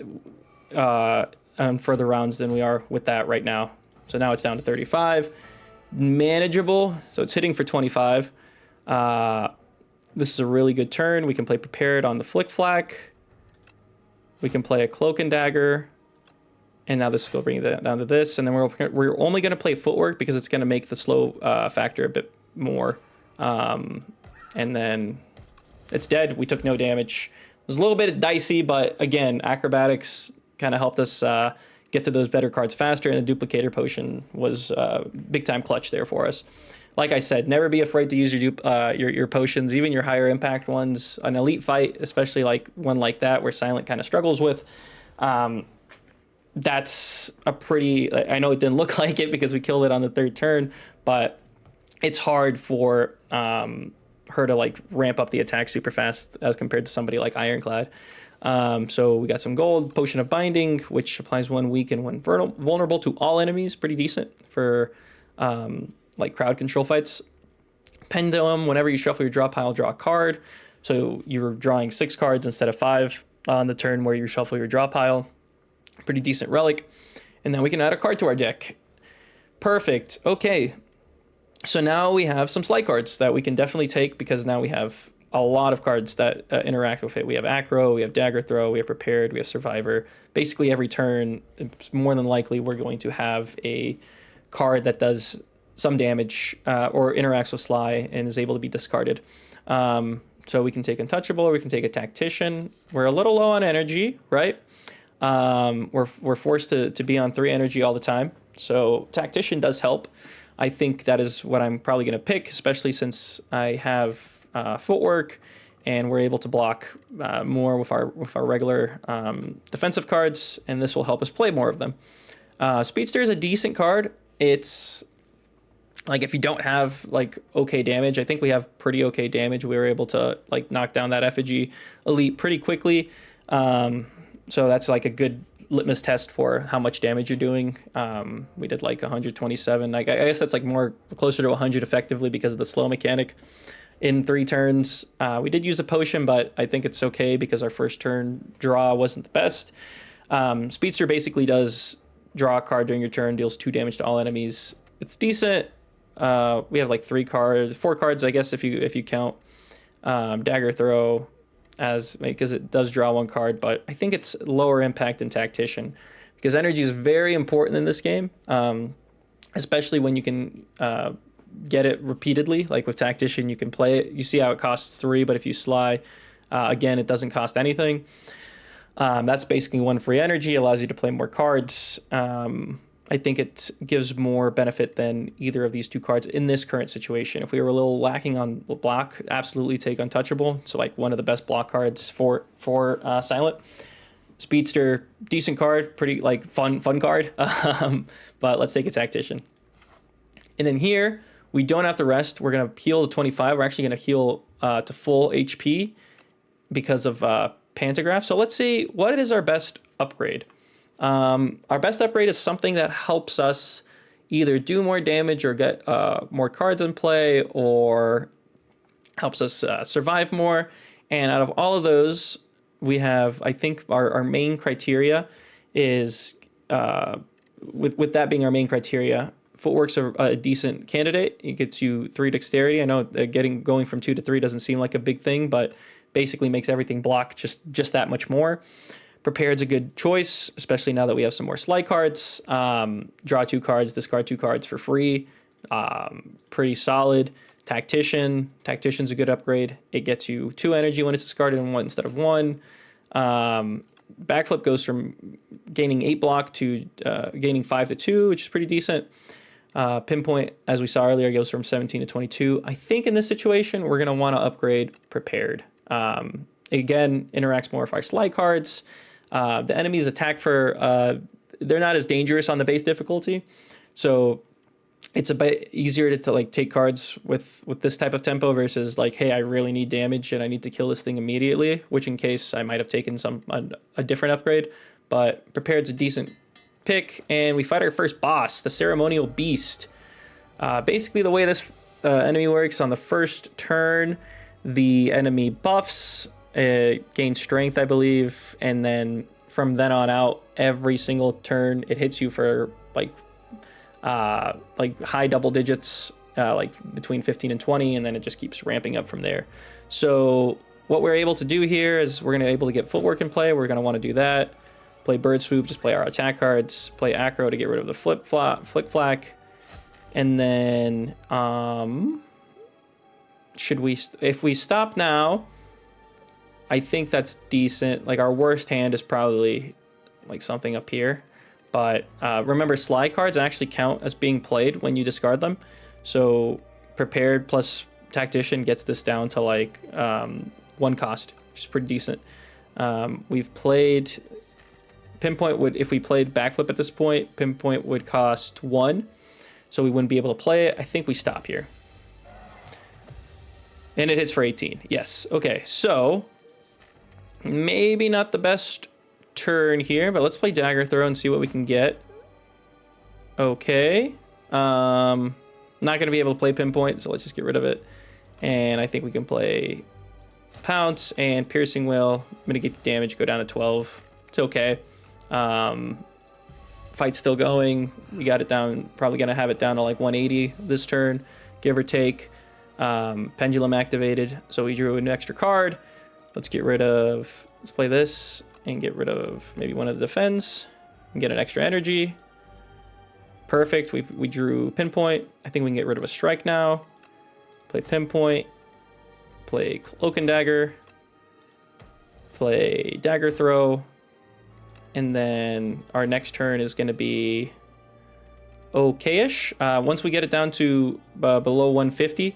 on further rounds than we are with that right now. So now it's down to 35. Manageable. So it's hitting for 25. This is a really good turn. We can play prepared on the flick flack. We can play a cloak and dagger. And now this will bring that down to this. And then we're only going to play footwork because it's going to make the slow factor a bit more. And then it's dead. We took no damage. It was a little bit dicey, but again, acrobatics kind of helped us get to those better cards faster, and the duplicator potion was big time clutch there for us. Like I said, never be afraid to use your potions, even your higher impact ones. An elite fight, especially like one like that where Silent kind of struggles with, that's a pretty, I know it didn't look like it because we killed it on the 3rd turn, but it's hard for her to like ramp up the attack super fast as compared to somebody like Ironclad. So we got some gold, Potion of Binding, which applies 1 weak and 1 vulnerable to all enemies. Pretty decent for like crowd control fights. Pendulum, whenever you shuffle your draw pile, draw a card. So you're drawing 6 cards instead of 5 on the turn where you shuffle your draw pile. Pretty decent relic. And then we can add a card to our deck. Perfect. Okay. So now we have some slide cards that we can definitely take because now we have a lot of cards that interact with it. We have Acro, we have Dagger Throw, we have Prepared, we have Survivor. Basically every turn, it's more than likely we're going to have a card that does some damage or interacts with Sly and is able to be discarded. So we can take Untouchable, or we can take a Tactician. We're a little low on energy, right? We're forced to be on 3 energy all the time. So Tactician does help. I think that is what I'm probably going to pick, especially since I have footwork and we're able to block more with our regular defensive cards, and this will help us play more of them. Speedster is a decent card. It's like if you don't have like okay damage, I think we have pretty okay damage. We were able to like knock down that effigy elite pretty quickly. So that's like a good litmus test for how much damage you're doing. We did like 127. I guess that's like more closer to 100 effectively because of the slow mechanic in 3 turns. We did use a potion, but I think it's okay because our first turn draw wasn't the best. Speedster basically does draw a card during your turn, deals 2 damage to all enemies. It's decent. We have like 4 cards, I guess, if you count Dagger Throw as because it does draw 1 card, but I think it's lower impact than Tactician because energy is very important in this game, especially when you can get it repeatedly. Like with Tactician, you can play it. You see how it costs 3, but if you Sly, again, it doesn't cost anything. That's basically 1 free energy, allows you to play more cards. I think it gives more benefit than either of these 2 cards in this current situation. If we were a little lacking on block, absolutely take Untouchable. So like one of the best block cards for Silent. Speedster, decent card, pretty like fun card. But let's take a Tactician. And then here, we don't have to rest. We're going to heal to 25. We're actually going to heal to full HP because of Pantograph. So let's see, what is our best upgrade? Our best upgrade is something that helps us either do more damage or get more cards in play, or helps us survive more. And out of all of those, we have, I think our main criteria is, with that being our main criteria, Footwork's a decent candidate. It gets you 3 dexterity. I know going from 2 to 3 doesn't seem like a big thing, but basically makes everything block just that much more. Prepared's a good choice, especially now that we have some more slide cards. Draw 2 cards, discard 2 cards for free. Pretty solid. Tactician's a good upgrade. It gets you 2 energy when it's discarded and 1 instead of 1. Backflip goes from gaining 8 block to gaining 5 to 2, which is pretty decent. Pinpoint, as we saw earlier, goes from 17 to 22. I think in this situation, we're going to want to upgrade Prepared. Again, interacts more with our slide cards. The enemies attack for, they're not as dangerous on the base difficulty. So it's a bit easier to like take cards with this type of tempo versus like, hey, I really need damage and I need to kill this thing immediately, which in case I might have taken a different upgrade. But Prepared's a decent pick, and we fight our first boss, the Ceremonial Beast. Basically, the way this enemy works, on the first turn, the enemy buffs, gains strength, I believe, and then from then on out, every single turn, it hits you for like high double digits, like between 15 and 20, and then it just keeps ramping up from there. So what we're able to do here is we're going to be able to get footwork in play. We're going to want to do that. Play Bird Swoop, just play our attack cards. Play Acro to get rid of the Flick Flack. And then, if we stop now, I think that's decent. Like, our worst hand is probably like something up here. But remember, slide cards actually count as being played when you discard them. So Prepared plus Tactician gets this down to like 1 cost, which is pretty decent. We've played Pinpoint would, if we played Backflip at this point, Pinpoint would cost 1. So we wouldn't be able to play it. I think we stop here. And it hits for 18. Yes. Okay. So maybe not the best turn here, but let's play Dagger Throw and see what we can get. Okay. Not going to be able to play Pinpoint, so let's just get rid of it. And I think we can play Pounce and Piercing Will, mitigate the damage, go down to 12. It's okay. Fight's still going. We got it down, probably going to have it down to like 180 this turn, give or take. Pendulum activated, so we drew an extra card. Let's play this and get rid of maybe one of the defends and get an extra energy. Perfect. We drew Pinpoint. I think we can get rid of a strike now. Play Pinpoint. Play Cloak and Dagger. Play Dagger Throw. And then our next turn is going to be okay-ish. Once we get it down to below 150,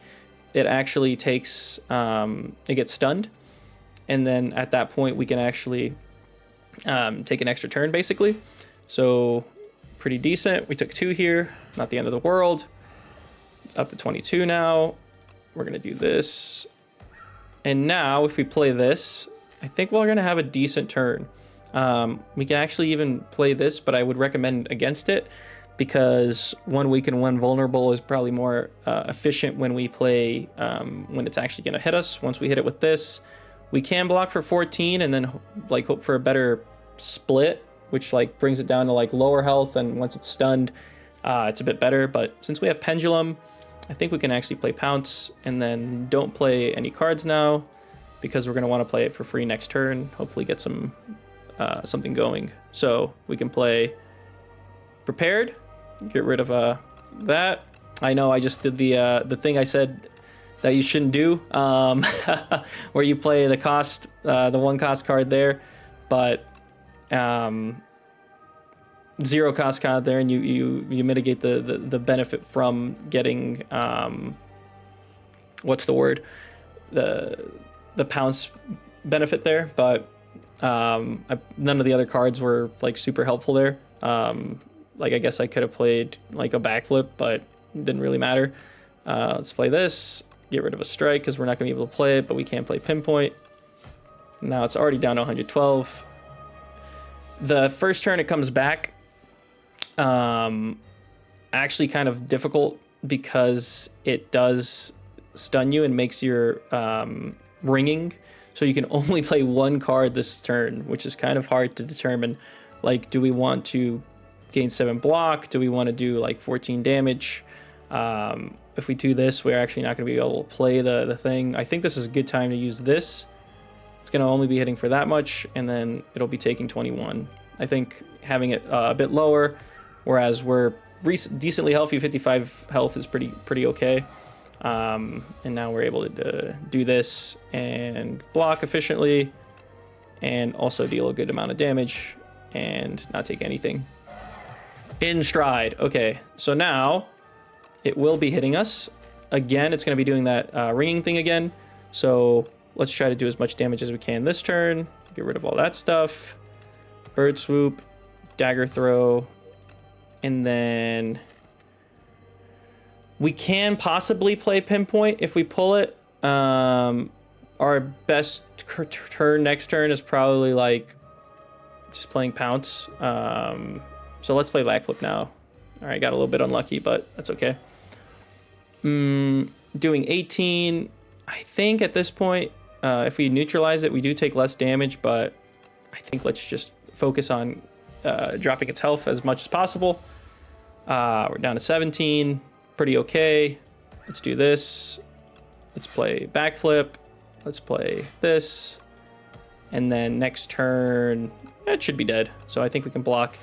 it actually takes, it gets stunned. And then at that point, we can actually take an extra turn, basically. So pretty decent. We took 2 here, not the end of the world. It's up to 22 now. We're going to do this. And now if we play this, I think we're going to have a decent turn. We can actually even play this, but I would recommend against it because 1 weak and 1 vulnerable is probably more efficient when we play, when it's actually going to hit us. Once we hit it with this, we can block for 14 and then like hope for a better split, which like brings it down to like lower health. And once it's stunned, it's a bit better. But since we have Pendulum, I think we can actually play Pounce and then don't play any cards now because we're going to want to play it for free next turn. Hopefully get some something going. So we can play Prepared, get rid of that. I know I just did the thing I said that you shouldn't do, where you play the cost, the 1 cost card there, but 0 cost card there, and you mitigate the benefit from getting what's the word, the Pounce benefit there, but none of the other cards were like super helpful there. Like I guess I could have played like a Backflip, but it didn't really matter. Let's play this, get rid of a strike because we're not going to be able to play it, but we can play Pinpoint. Now it's already down to 112. The first turn it comes back, actually kind of difficult because it does stun you and makes your ringing. So you can only play 1 card this turn, which is kind of hard to determine. Like, do we want to gain 7 block? Do we want to do like 14 damage? If we do this, we're actually not going to be able to play the thing. I think this is a good time to use this. It's going to only be hitting for that much, and then it'll be taking 21. I think having it a bit lower, whereas we're decently healthy, 55 health is pretty okay. And now we're able to do this and block efficiently and also deal a good amount of damage and not take anything. In stride. Okay, so now it will be hitting us. Again, it's going to be doing that ringing thing again. So let's try to do as much damage as we can this turn. Get rid of all that stuff. Bird swoop, dagger throw, and then we can possibly play pinpoint if we pull it. Our best turn next turn is probably like just playing pounce. So let's play lag flip now. All right, got a little bit unlucky, but that's okay. Doing 18, I think at this point, if we neutralize it, we do take less damage, but I think let's just focus on dropping its health as much as possible. We're down to 17, pretty okay. Let's do this. Let's play backflip. Let's play this. And then next turn, it should be dead. So I think we can block.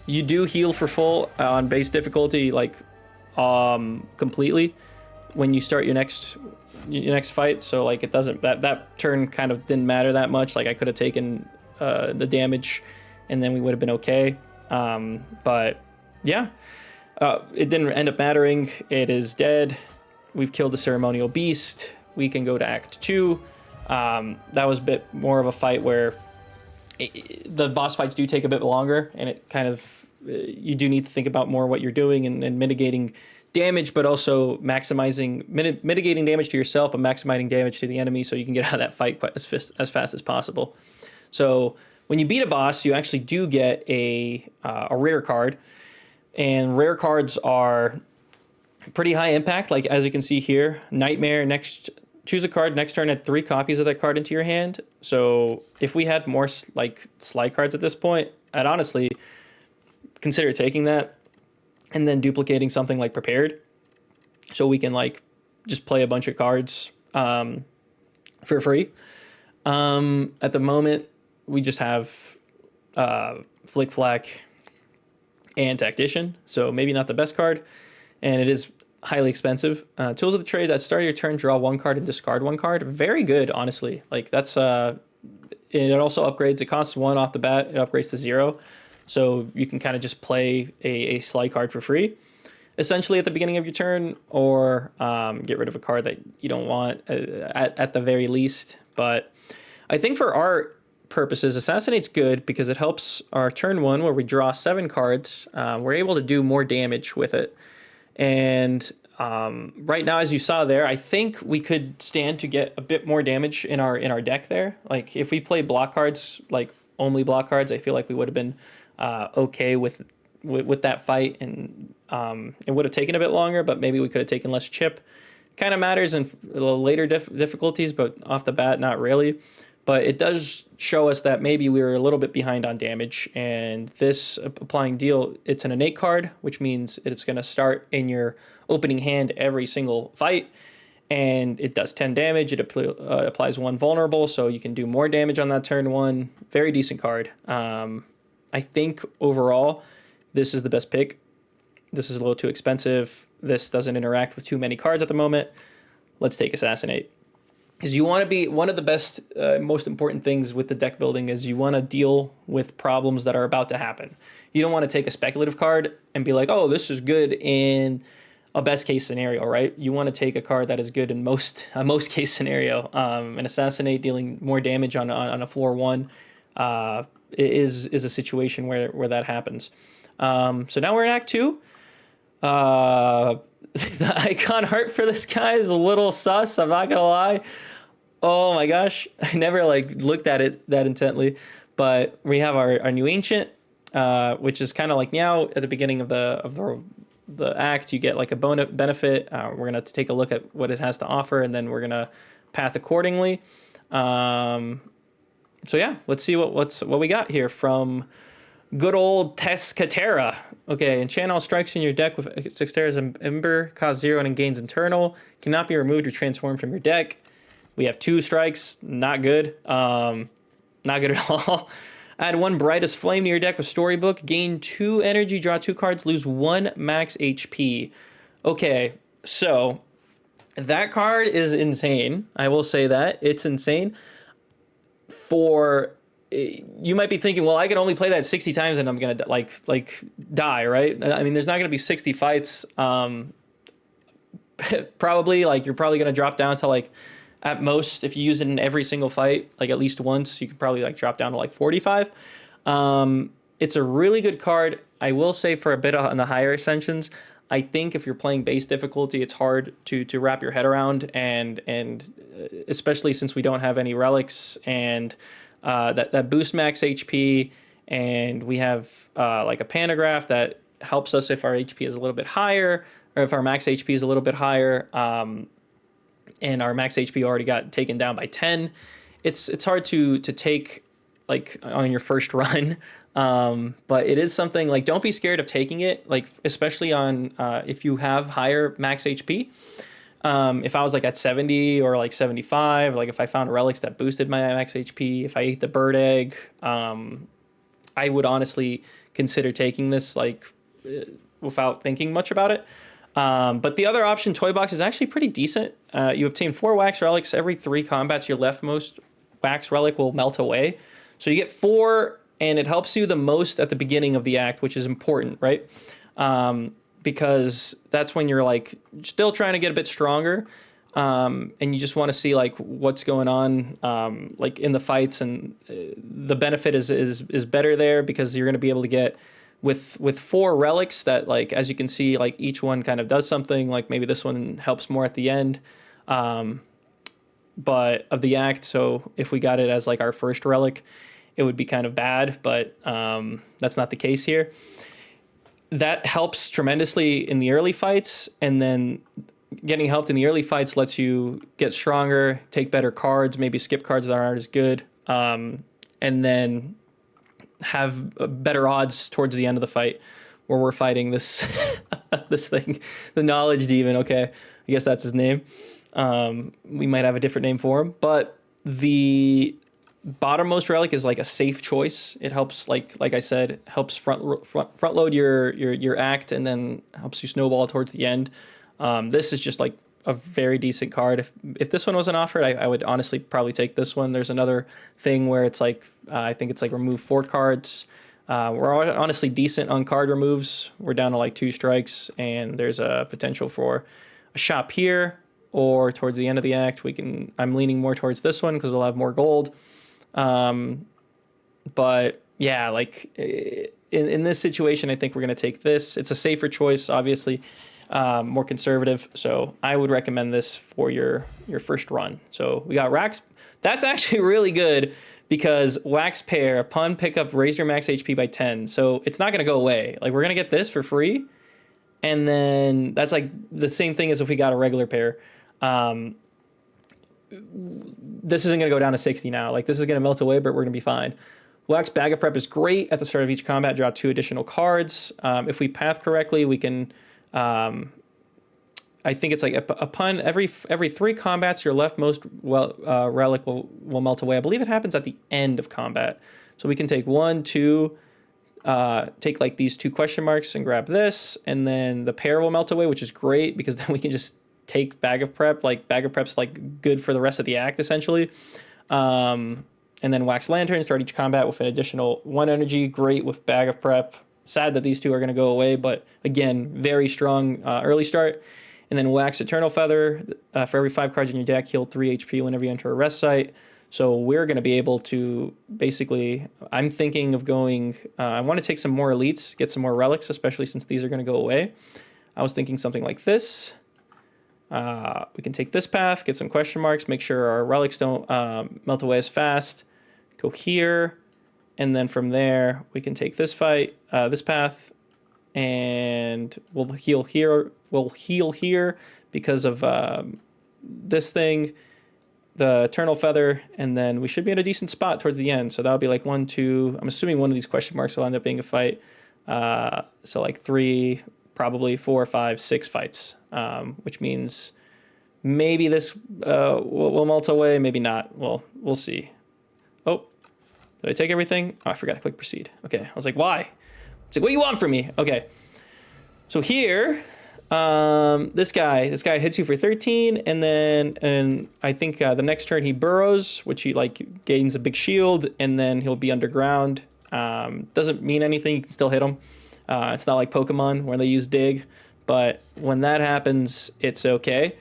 You do heal for full on base difficulty, like completely when you start your next fight. So like it doesn't, that turn kind of didn't matter that much. Like I could have taken the damage and then we would have been okay. But yeah, it didn't end up mattering. It is dead. We've killed the ceremonial beast. We can go to Act 2. That was a bit more of a fight where the boss fights do take a bit longer, and it kind of, you do need to think about more what you're doing and mitigating damage, but also mitigating damage to yourself, but maximizing damage to the enemy so you can get out of that fight quite as fast as possible. So when you beat a boss, you actually do get a rare card, and rare cards are pretty high impact. Like as you can see here, Nightmare, choose a card, next turn add 3 copies of that card into your hand. So if we had more like slide cards at this point, I'd honestly consider taking that and then duplicating something like Prepared, so we can like just play a bunch of cards for free. At the moment, we just have Flick Flack and Tactician, so maybe not the best card, and it is highly expensive. Tools of the trade, at start of your turn, draw 1 card and discard 1 card. Very good, honestly. Like that's it also upgrades. It costs 1 off the bat. It upgrades to 0, so you can kind of just play a slide card for free, essentially at the beginning of your turn, or get rid of a card that you don't want at the very least. But I think for our purposes, Assassinate's good because it helps our turn 1 where we draw 7 cards. We're able to do more damage with it. And right now, as you saw there, I think we could stand to get a bit more damage in our deck there. Like if we play block cards, like only block cards, I feel like we would have been okay with that fight, and it would have taken a bit longer, but maybe we could have taken less chip. Kind of matters in later difficulties, but off the bat, not really. But it does show us that maybe we were a little bit behind on damage. And this Applying Deal, it's an innate card, which means it's going to start in your opening hand every single fight. And it does 10 damage. It applies 1 vulnerable, so you can do more damage on that turn 1. Very decent card. I think overall, this is the best pick. This is a little too expensive. This doesn't interact with too many cards at the moment. Let's take Assassinate. Because you want to be, one of the best, most important things with the deck building is you want to deal with problems that are about to happen. You don't want to take a speculative card and be like, oh, this is good in a best case scenario, right? You want to take a card that is good in most case scenario. And Assassinate, dealing more damage on a floor 1 is a situation where that happens. So now we're in Act 2. The icon art for this guy is a little sus, I'm not gonna lie. Oh my gosh, I never like looked at it that intently. But we have our new ancient, which is kind of like Neow. At the beginning of the act, you get like a benefit. We're gonna take a look at what it has to offer, and then we're gonna path accordingly. So yeah, let's see what we got here from good old Teskatera. Okay, enchant all strikes in your deck with Teskatera's Ember, cost 0 and gains internal. Cannot be removed or transformed from your deck. We have 2 strikes, not good. Not good at all. Add 1 Brightest Flame to your deck with Storybook. Gain 2 energy, draw 2 cards, lose 1 max HP. Okay, so that card is insane. I will say that. It's insane. For you might be thinking, well, I can only play that 60 times and I'm gonna like die, right? I mean, there's not gonna be 60 fights. Probably like you're probably gonna drop down to like, at most, if you use it in every single fight, like at least once, you could probably like drop down to like 45. It's a really good card. I will say for a bit on the higher ascensions, I think if you're playing base difficulty, it's hard to wrap your head around, and especially since we don't have any relics and that boost max HP, and we have like a pantograph that helps us if our HP is a little bit higher, or if our max HP is a little bit higher, and our max HP already got taken down by 10. It's hard to take like on your first run. But it is something like, don't be scared of taking it, like especially on if you have higher max HP. If I was like at 70 or like 75, like if I found relics that boosted my max HP, if I ate the bird egg, I would honestly consider taking this like without thinking much about it. But the other option, Toy Box, is actually pretty decent. You obtain 4 wax relics every 3 combats. Your leftmost wax relic will melt away. So you get 4, and it helps you the most at the beginning of the act, which is important, right? Because that's when you're like still trying to get a bit stronger, and you just want to see like what's going on, like in the fights, and the benefit is better there because you're going to be able to get with 4 relics that, like, as you can see, like each one kind of does something. Like maybe this one helps more at the end, but of the act. So if we got it as like our first relic, it would be kind of bad, but that's not the case here. That helps tremendously in the early fights, and then getting helped in the early fights lets you get stronger, take better cards, maybe skip cards that aren't as good, and then have better odds towards the end of the fight where we're fighting this this thing, the Knowledge Demon. Okay, I guess that's his name. We might have a different name for him, but the bottommost relic is like a safe choice. It helps, like I said, helps front load your act, and then helps you snowball towards the end. This is just like a very decent card. If this one wasn't offered, I would honestly probably take this one. There's another thing where it's like I think it's like remove 4 cards. We're honestly decent on card removes. We're down to like 2 strikes, and there's a potential for a shop here or towards the end of the act. I'm leaning more towards this one because we'll have more gold. But yeah, like in this situation, I think we're going to take this. It's a safer choice, obviously, more conservative. So I would recommend this for your first run. So we got Rax. That's actually really good because Wax Pair, upon pickup, raise your max HP by 10. So it's not going to go away. Like, we're going to get this for free. And then that's like the same thing as if we got a regular pair. This isn't going to go down to 60 now. Like, this is going to melt away, but we're going to be fine. Wax Bag of Prep is great. At the start of each combat, draw 2 additional cards. If we path correctly, we can... I think it's like upon every 3 combats, your leftmost relic will melt away. I believe it happens at the end of combat. So we can take 1, 2, take like these 2 question marks and grab this, and then the pair will melt away, which is great because then we can just take Bag of Prep. Like, Bag of Prep's like good for the rest of the act essentially. And then Wax Lantern, start each combat with an additional 1 energy. Great with Bag of Prep. Sad that these 2 are going to go away, but again, very strong early start. And then Wax Eternal Feather, for every 5 cards in your deck, heal 3 HP whenever you enter a rest site. So we're going to be able to basically, I'm thinking of going, I want to take some more elites, get some more relics, especially since these are going to go away. I was thinking something like this. We can take this path, get some question marks, make sure our relics don't melt away as fast. Go here, and then from there we can take this this path, and we'll heal here. We'll heal here because of this thing, the Eternal Feather, and then we should be in a decent spot towards the end. So that'll be like 1, 2. I'm assuming one of these question marks will end up being a fight. So like 3, probably 4, 5, 6 fights, which means maybe this will melt away, maybe not. Well, we'll see. Oh, did I take everything? Oh, I forgot to click proceed. Okay, I was like, why? It's like, what do you want from me? Okay, so here, This guy hits you for 13, and I think the next turn he burrows, which he like gains a big shield, and then he'll be underground. Doesn't mean anything. You can still hit him. It's not like Pokemon where they use dig, but when that happens, it's okay.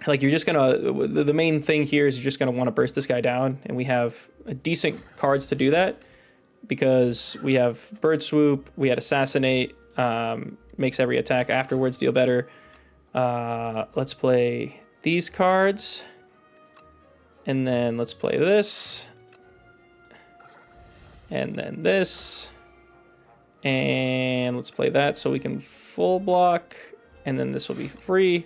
Like you're just gonna, the main thing here is you're just gonna want to burst this guy down, and we have decent cards to do that because we have Bird Swoop, we had Assassinate, makes every attack afterwards deal better. Let's play these cards, and then let's play this, and then this, and let's play that so we can full block, and then this will be free.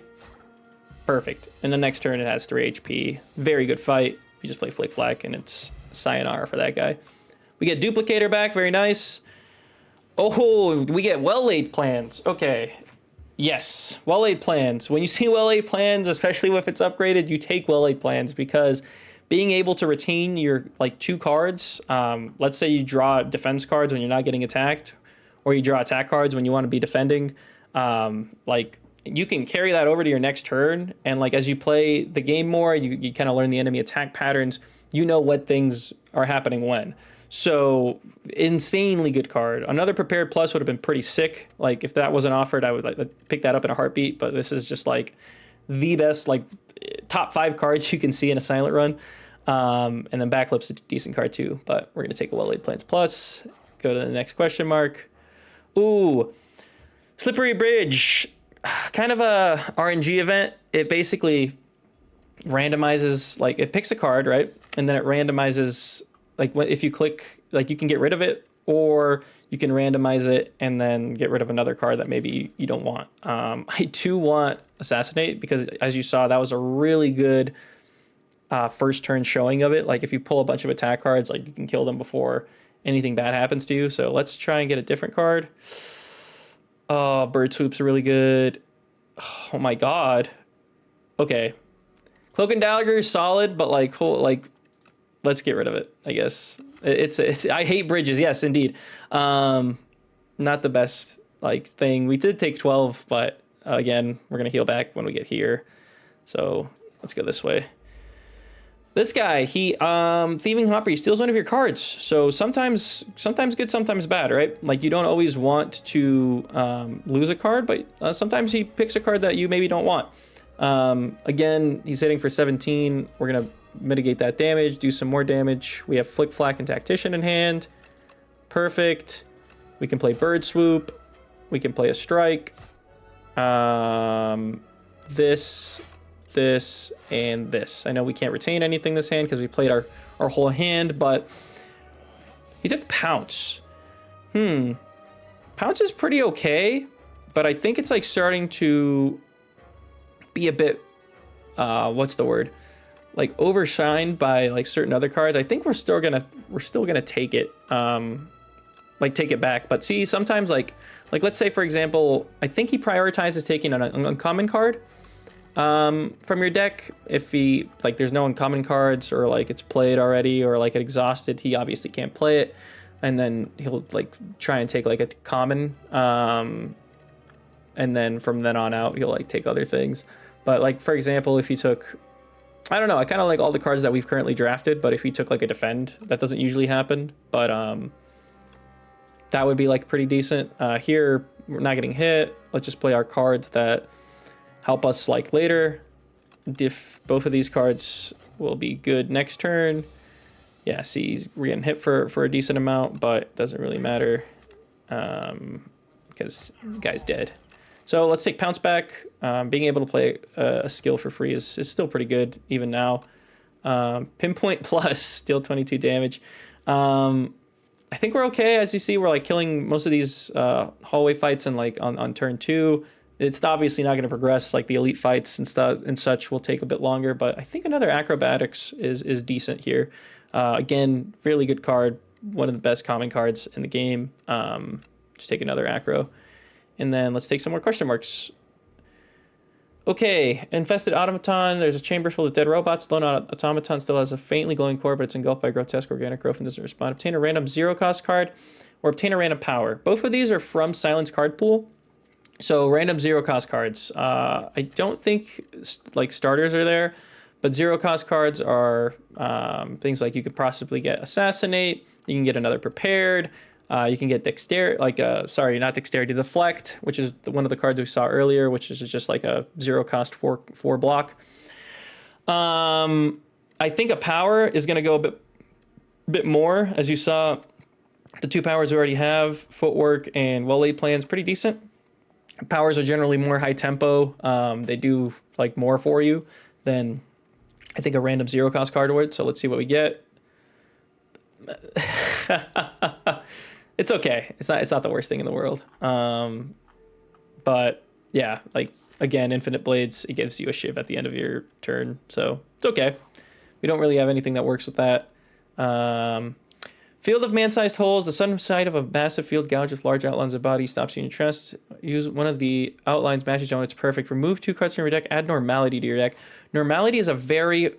Perfect. And the next turn it has 3 HP. Very good fight. You just play Flick Flack and it's sayonara for that guy. We get Duplicator back. Very nice. Oh, we get well-laid plans. Okay. Yes. Well-laid plans. When you see well-laid plans, especially if it's upgraded, you take well-laid plans because being able to retain your like 2 cards, let's say you draw defense cards when you're not getting attacked, or you draw attack cards when you want to be defending, like you can carry that over to your next turn, and like as you play the game more, you kind of learn the enemy attack patterns. You know what things are happening when. So insanely good card. Another Prepared Plus would have been pretty sick. Like if that wasn't offered, I would like pick that up in a heartbeat. But this is just like the best like top 5 cards you can see in a silent run. And then Backflip's a decent card too. But we're gonna take a Well-Laid Plans Plus. Go to the next question mark. Ooh, Slippery Bridge. Kind of a RNG event. It basically randomizes, like it picks a card, right? And then it randomizes, like if you click, like you can get rid of it, or you can randomize it and then get rid of another card that maybe you don't want. I do want Assassinate because as you saw, that was a really good first turn showing of it. Like if you pull a bunch of attack cards, like you can kill them before anything bad happens to you. So let's try and get a different card. Oh, Bird Swoop's really good. Oh my god. Okay. Cloak and Dagger is solid, but like let's get rid of it, I guess. It's I hate bridges, yes, indeed. Not the best like thing. We did take 12, but again, we're gonna heal back when we get here. So let's go this way. This guy, he Thieving Hopper, he steals one of your cards. So sometimes good, sometimes bad, right? Like you don't always want to lose a card, but sometimes he picks a card that you maybe don't want. Again, he's hitting for 17. We're gonna mitigate that damage, do some more damage. We have Flick Flack and Tactician in hand. Perfect. We can play Bird Swoop. We can play a Strike. This, and this. I know we can't retain anything this hand because we played our whole hand, but he took Pounce. Pounce is pretty okay, but I think it's like starting to be a bit, what's the word? Like overshined by like certain other cards. I think we're still gonna take it, like take it back. But see, sometimes like let's say for example, I think he prioritizes taking an uncommon card from your deck. If he like there's no uncommon cards, or like it's played already, or like it exhausted, he obviously can't play it, and then he'll like try and take like a common, and then from then on out he'll like take other things. But like for example, if he took, I don't know, I kind of like all the cards that we've currently drafted, but if he took like a defend, that doesn't usually happen, but that would be like pretty decent. Here we're not getting hit. Let's just play our cards that help us like later. Both of these cards will be good next turn. Yeah, see, we're getting hit for a decent amount, but it doesn't really matter because the guy's dead. So let's take Pounce back. Being able to play a skill for free is still pretty good even now. Pinpoint Plus, deal 22 damage. I think we're okay. As you see, we're like killing most of these hallway fights, and like on turn 2. It's obviously not going to progress. Like the elite fights and stuff and such will take a bit longer, but I think another Acrobatics is decent here. Again, really good card. One of the best common cards in the game. Just take another Acro. And then let's take some more question marks. Okay, Infested Automaton. There's a chamber full of dead robots. Lone Automaton still has a faintly glowing core, but it's engulfed by a grotesque organic growth and doesn't respond. Obtain a random 0-cost card, or obtain a random power. Both of these are from Silence Card Pool. So random zero cost cards. I don't think like starters are there, but zero cost cards are things like you could possibly get assassinate. You can get another prepared. You can get dexterity, like sorry, not dexterity, deflect, which is one of the cards we saw earlier, which is just like a zero cost four block. I think a power is going to go a bit more, as you saw. The two powers we already have, footwork and well-laid plans, pretty decent. Powers are generally more high tempo. They do like more for you than I think a random zero cost card would. So let's see what we get. It's okay. It's not the worst thing in the world. But yeah, like again, Infinite Blades, it gives you a shiv at the end of your turn. So it's okay. We don't really have anything that works with that. Field of man-sized holes. The sun side of a massive field gouged with large outlines of body stops you in your chest. Use one of the outlines matches on. It's perfect. Remove 2 cards from your deck. Add Normality to your deck. Normality is a very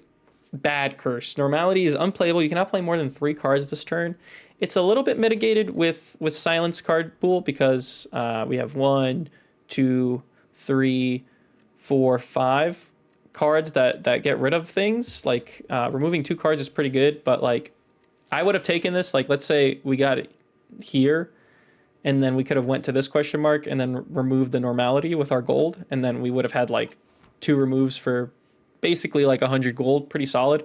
bad curse. Normality is unplayable. You cannot play more than 3 cards this turn. It's a little bit mitigated with Silence card pool because we have 1, 2, 3, 4, 5 cards that get rid of things. Like removing 2 cards is pretty good, but like I would have taken this, like, let's say we got it here, and then we could have went to this question mark and then removed the normality with our gold, and then we would have had, like, 2 removes for basically, like, 100 gold. Pretty solid.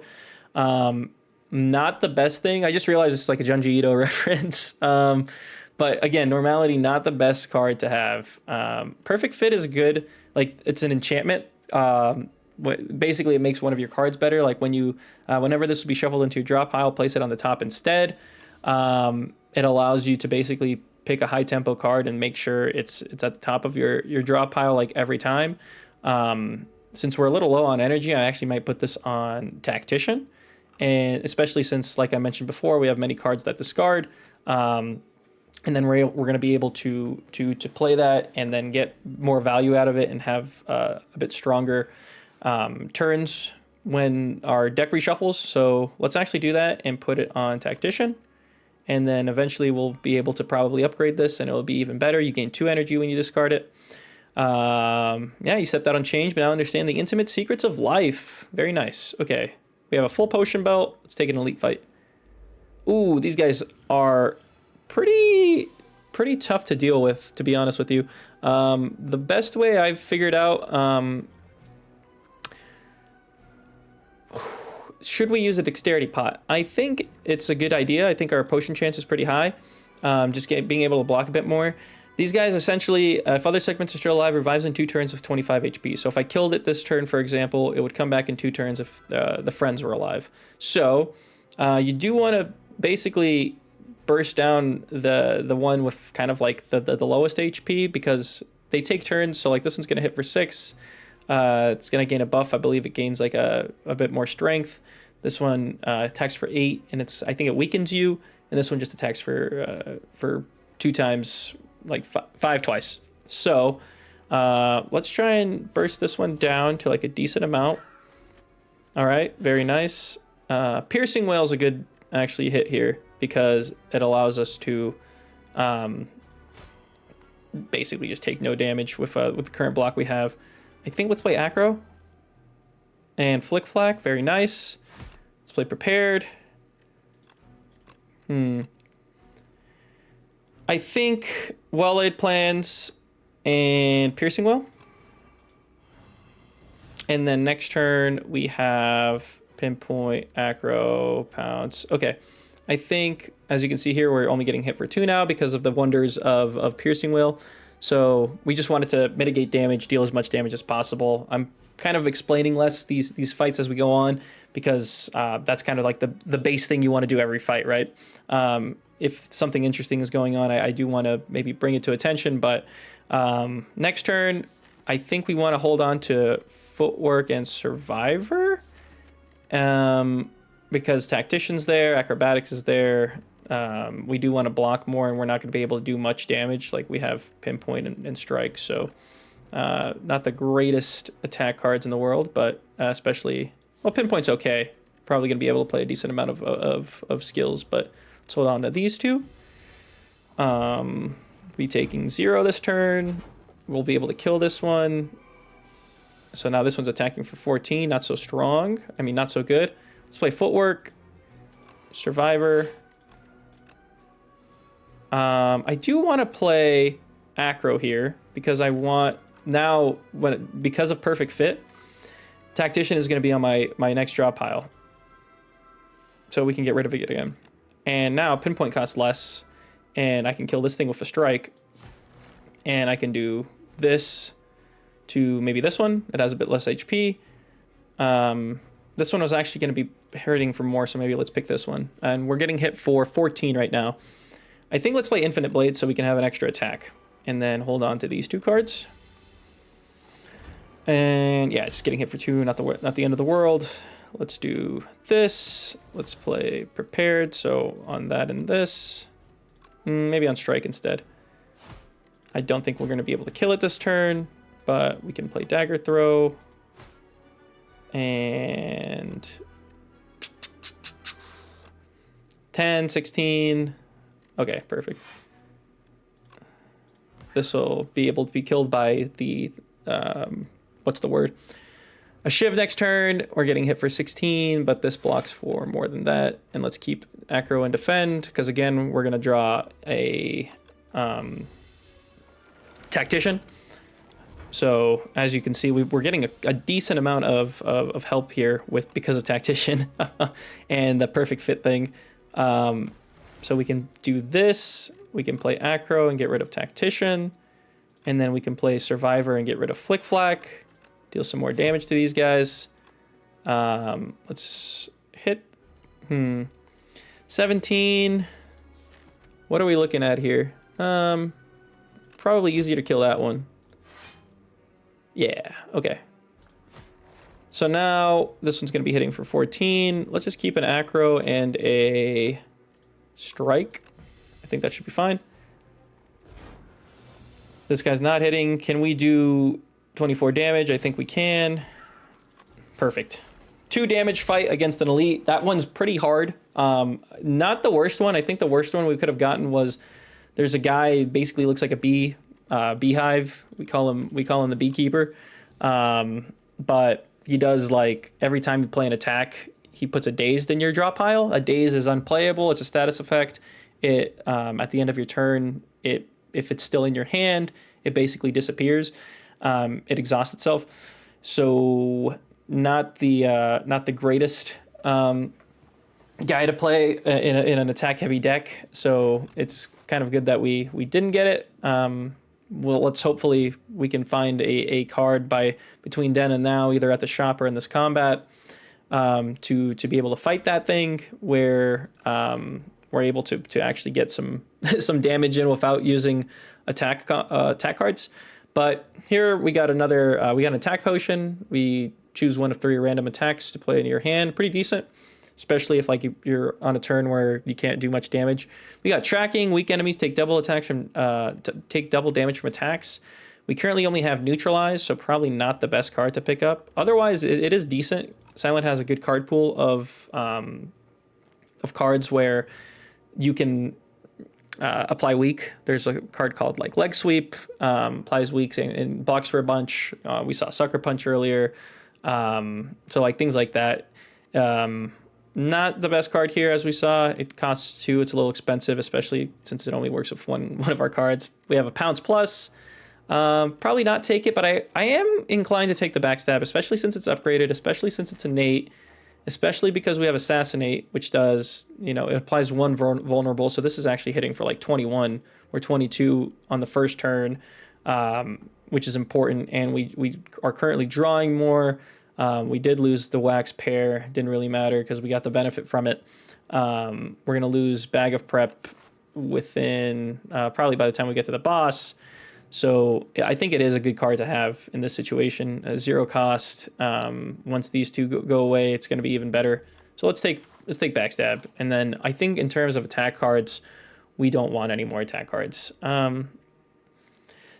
Not the best thing. I just realized it's like a Junji Ito reference. But, again, normality, not the best card to have. Perfect Fit is good. Like, it's an enchantment. Basically it makes one of your cards better. Like when you whenever this will be shuffled into your draw pile, place it on the top instead. It allows you to basically pick a high tempo card and make sure it's at the top of your draw pile like every time. Since we're a little low on energy, I actually might put this on Tactician, and especially since, like I mentioned before, we have many cards that discard, and then we're going to be able to play that and then get more value out of it and have a bit stronger turns when our deck reshuffles. So let's actually do that and put it on Tactician, and then eventually we'll be able to probably upgrade this and it'll be even better. You gain 2 energy when you discard it. Yeah, you stepped out on change, but now understand the intimate secrets of life. Very nice. Okay, we have a full potion belt. Let's take an elite fight. Ooh, these guys are pretty tough to deal with, to be honest with you. The best way I've figured out, should we use a dexterity pot? I think it's a good idea. I think our potion chance is pretty high. Just being able to block a bit more. These guys essentially, if other segments are still alive, revives in 2 turns of 25 HP. So if I killed it this turn, for example, it would come back in 2 turns if the friends were alive. So you do want to basically burst down the one with kind of like the lowest HP, because they take turns. So like this one's going to hit for 6. It's going to gain a buff. I believe it gains like a bit more strength. This one attacks for 8, and I think it weakens you. And this one just attacks for 2 times, like 5 twice. So let's try and burst this one down to like a decent amount. All right, very nice. Piercing Wail is a good actually hit here because it allows us to basically just take no damage with the current block we have. I think let's play Acro and Flick Flack. Very nice. Let's play Prepared. I think Well-Laid Plans and Piercing Wail. And then next turn we have Pinpoint, Acro, Pounce. Okay. I think, as you can see here, we're only getting hit for 2 now because of the wonders of Piercing Wail. So we just wanted to mitigate damage, deal as much damage as possible. I'm kind of explaining less these fights as we go on because that's kind of like the base thing you want to do every fight, right? If something interesting is going on, I do want to maybe bring it to attention. But next turn, I think we want to hold on to Footwork and Survivor because Tactician's there, Acrobatics is there. We do want to block more, and we're not going to be able to do much damage. Like we have Pinpoint and Strike, so not the greatest attack cards in the world, but especially, well, Pinpoint's okay. Probably going to be able to play a decent amount of skills, but let's hold on to these 2. Be taking 0 this turn. we'll be able to kill this one. So now this one's attacking for 14, not so strong. I mean, not so good. Let's play Footwork, Survivor. I do want to play Acro here because I want now because of Perfect Fit, Tactician is going to be on my next draw pile, so we can get rid of it again. And now Pinpoint costs less, and I can kill this thing with a strike, and I can do this to maybe this one. It has a bit less HP. This one was actually going to be hurting for more, so maybe let's pick this one. And we're getting hit for 14 right now. I think let's play Infinite Blade so we can have an extra attack. And then hold on to these 2 cards. And yeah, just getting hit for 2, not the end of the world. Let's do this. Let's play Prepared, so on that and this. Maybe on Strike instead. I don't think we're going to be able to kill it this turn, but we can play Dagger Throw. And 10, 16. Okay, perfect. This will be able to be killed by the, what's the word? A Shiv next turn. We're getting hit for 16, but this blocks for more than that. And let's keep Acro and Defend, because again, we're going to draw a Tactician. So as you can see, we're getting a decent amount of help here because of Tactician and the Perfect Fit thing. So we can do this. We can play Acro and get rid of Tactician. And then we can play Survivor and get rid of Flick Flack. Deal some more damage to these guys. Let's hit 17. What are we looking at here? Probably easier to kill that one. Yeah, okay. So now this one's going to be hitting for 14. Let's just keep an Acro and a Strike. I think that should be fine. This guy's not hitting. Can we do 24 damage? I think we can. Perfect. 2 damage fight against an elite. That one's pretty hard. Not the worst one. I think the worst one we could have gotten was there's a guy basically looks like a beehive. We call him the beekeeper. But he does, like, every time you play an attack, he puts a dazed in your draw pile. A daze is unplayable. It's a status effect. It at the end of your turn, if it's still in your hand, it basically disappears. It exhausts itself. So not the greatest guy to play in an attack heavy deck. So it's kind of good that we didn't get it. Well, let's hopefully we can find a card between then and now, either at the shop or in this combat, to be able to fight that thing where we're able to actually get some some damage in without using attack cards. But here we got another we got an attack potion. We choose 1 of 3 random attacks to play in your hand. Pretty decent, especially if like you're on a turn where you can't do much damage. We got tracking. Weak enemies take double attacks from take double damage from attacks. We currently only have neutralize, so probably not the best card to pick up. Otherwise, it is decent. Silent has a good card pool of cards where you can apply weak. There's a card called like Leg Sweep, applies weaks and blocks for a bunch. We saw Sucker Punch earlier. So like things like that. Not the best card here, as we saw. It costs 2. It's a little expensive, especially since it only works with one of our cards. We have a Pounce Plus. Probably not take it, but I am inclined to take the Backstab, especially since it's upgraded, especially since it's innate, especially because we have Assassinate, which does, it applies 1 vulnerable. So this is actually hitting for like 21 or 22 on the first turn, which is important. And we are currently drawing more. We did lose the Wax Pair. Didn't really matter because we got the benefit from it. We're going to lose Bag of Prep within probably by the time we get to the boss. So I think it is a good card to have in this situation. 0 cost. Once these 2 go away, it's going to be even better. So let's take Backstab. And then I think in terms of attack cards, we don't want any more attack cards.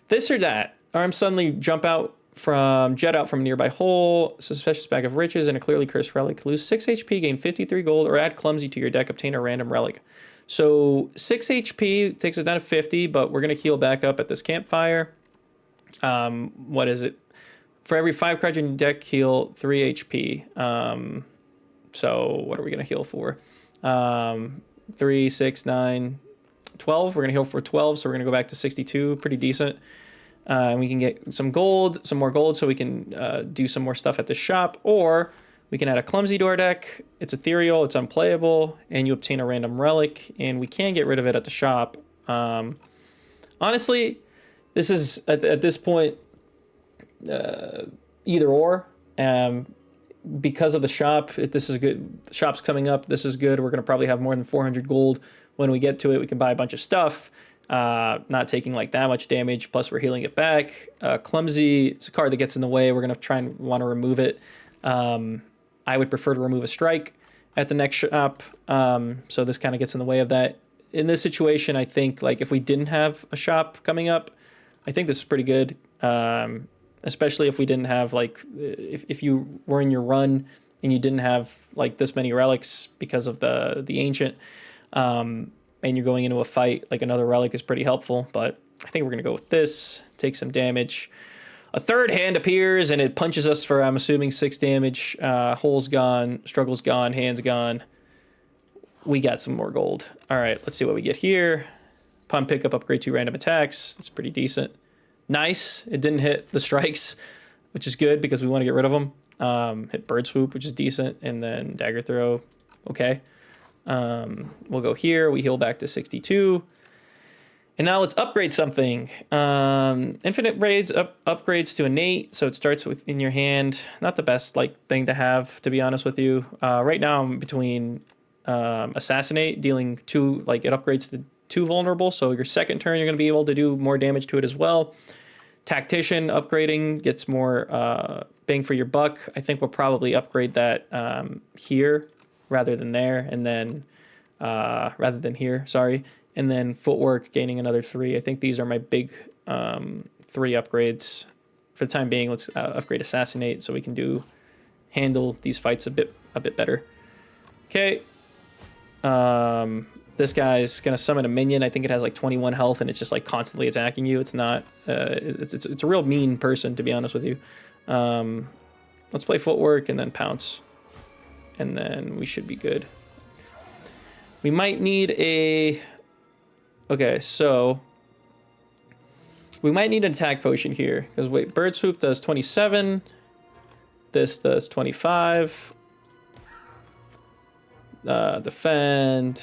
This or that. Arms suddenly jet out from a nearby hole. Suspicious Bag of Riches and a clearly cursed relic. Lose 6 HP, gain 53 gold, or add Clumsy to your deck. Obtain a random relic. So 6 HP takes us down to 50, but we're going to heal back up at this campfire. What is it? For every 5 cards in your deck, heal 3 HP. So what are we going to heal for? 3, 6, 9, 12. We're going to heal for 12, so we're going to go back to 62. Pretty decent. And we can get some gold, some more gold, so we can do some more stuff at the shop. Or we can add a clumsy to our deck. It's ethereal, it's unplayable, and you obtain a random relic, and we can get rid of it at the shop. Honestly, this is, at this point, either or. Because of the shop, this is good. The shop's coming up. This is good. We're going to probably have more than 400 gold when we get to it. We can buy a bunch of stuff, not taking like that much damage. Plus, we're healing it back. Clumsy, it's a card that gets in the way. We're going to try and want to remove it. I would prefer to remove a strike at the next shop. So this kind of gets in the way of that. In this situation, I think like if we didn't have a shop coming up, I think this is pretty good. Especially if we didn't have like, if you were in your run and you didn't have like this many relics because of the ancient, and you're going into a fight, like another relic is pretty helpful. But I think we're gonna go with this, take some damage. A third hand appears and it punches us for, I'm assuming, 6 damage. Hole's gone, struggle's gone, hand's gone. We got some more gold. All right, let's see what we get here. Upon pickup, upgrade 2 random attacks. That's pretty decent. Nice. It didn't hit the strikes, which is good because we want to get rid of them. Hit bird swoop, which is decent, and then dagger throw. Okay. We'll go here. We heal back to 62. And now let's upgrade something. Infinite raids upgrades to innate, so it starts with in your hand. Not the best like thing to have, to be honest with you. Right now I'm between assassinate, dealing 2, like it upgrades to 2 vulnerable, so your second turn you're going to be able to do more damage to it as well. Tactician upgrading gets more bang for your buck. I think we'll probably upgrade that here rather than there, and then rather than here, sorry. And then footwork gaining another 3. I think these are my big 3 upgrades for the time being. Let's upgrade assassinate so we can handle these fights a bit better. Okay. This guy's gonna summon a minion. I think it has like 21 health and it's just like constantly attacking you. It's not. It's a real mean person, to be honest with you. Let's play footwork and then pounce, and then we should be good. We might need a. Okay, so we might need an attack potion here because wait, bird swoop does 27. This does 25. Defend.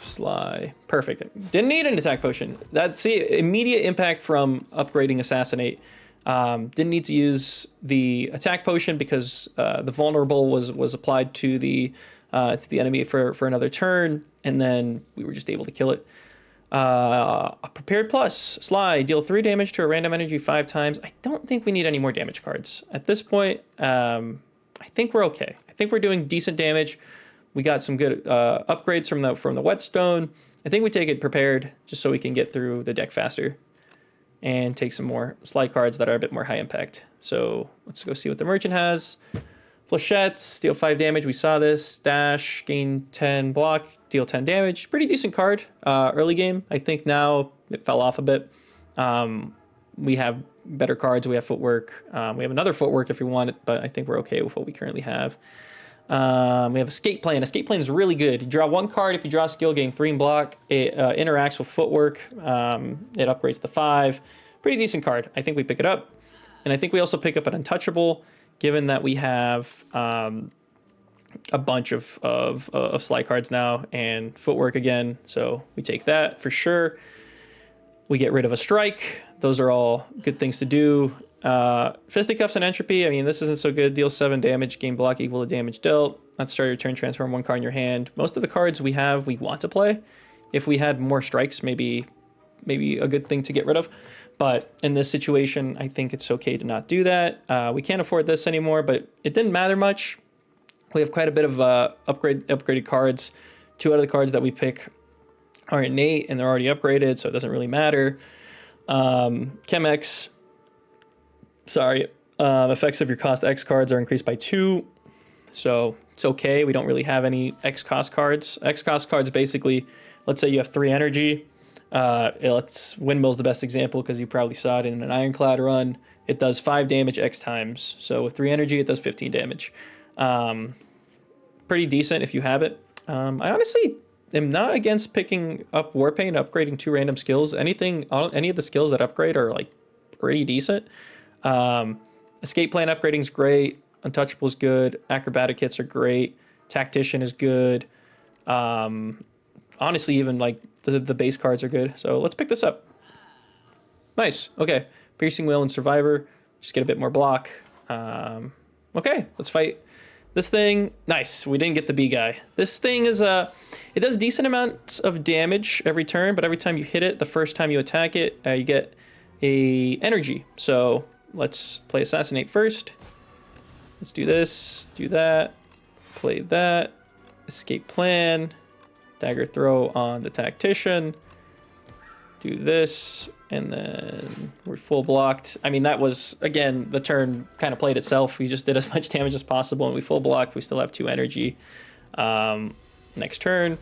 Sly. Perfect. Didn't need an attack potion. That's immediate impact from upgrading assassinate. Didn't need to use the attack potion because the vulnerable was applied to the enemy for another turn, and then we were just able to kill it. A prepared plus. Sly. Deal 3 damage to a random energy 5 times. I don't think we need any more damage cards at this point. I think we're okay. I think we're doing decent damage. We got some good upgrades from the whetstone. I think we take it prepared just so we can get through the deck faster and take some more slide cards that are a bit more high impact. So let's go see what the merchant has. Flechettes, deal 5 damage. We saw this. Dash, gain 10 block, deal 10 damage. Pretty decent card early game. I think now it fell off a bit. We have better cards. We have footwork. We have another footwork if we want it, but I think we're okay with what we currently have. We have Escape Plan. Escape Plan is really good. You draw 1 card. If you draw a skill, gain 3 in block. It interacts with footwork. It upgrades to 5. Pretty decent card. I think we pick it up. And I think we also pick up an Untouchable, given that we have a bunch of slide cards now and footwork again. So we take that for sure. We get rid of a strike. Those are all good things to do. Fisticuffs and Entropy. I mean, this isn't so good. Deal 7 damage, gain block equal to damage dealt. Let's start your turn, transform 1 card in your hand. Most of the cards we have, we want to play. If we had more strikes, maybe a good thing to get rid of. But in this situation, I think it's okay to not do that. We can't afford this anymore, but it didn't matter much. We have quite a bit of upgraded cards. 2 out of the cards that we pick are innate, and they're already upgraded, so it doesn't really matter. Chemex. Sorry. Effects of your cost X cards are increased by 2. So it's okay. We don't really have any X cost cards. X cost cards basically, let's say you have 3 energy. Windmill's the best example because you probably saw it in an Ironclad run. It does 5 damage X times. So with 3 energy, it does 15 damage. Pretty decent if you have it. I honestly am not against picking up Warpaint, upgrading 2 random skills. Any of the skills that upgrade are like pretty decent. Escape plan upgrading is great. Untouchable's good. Acrobatic hits are great. Tactician is good. Honestly, even like the base cards are good. So let's pick this up. Nice. Okay. Piercing Wheel and Survivor. Just get a bit more block. Okay, let's fight this thing. Nice. We didn't get the B guy. This thing is it does decent amounts of damage every turn, but every time you hit it, the first time you attack it, you get a energy. So let's play Assassinate first. Let's do this, do that, play that, Escape Plan, Dagger Throw on the Tactician, do this, and then we're full blocked. I mean, that was, again, the turn kind of played itself. We just did as much damage as possible, and we full blocked. We still have 2 energy. Next turn.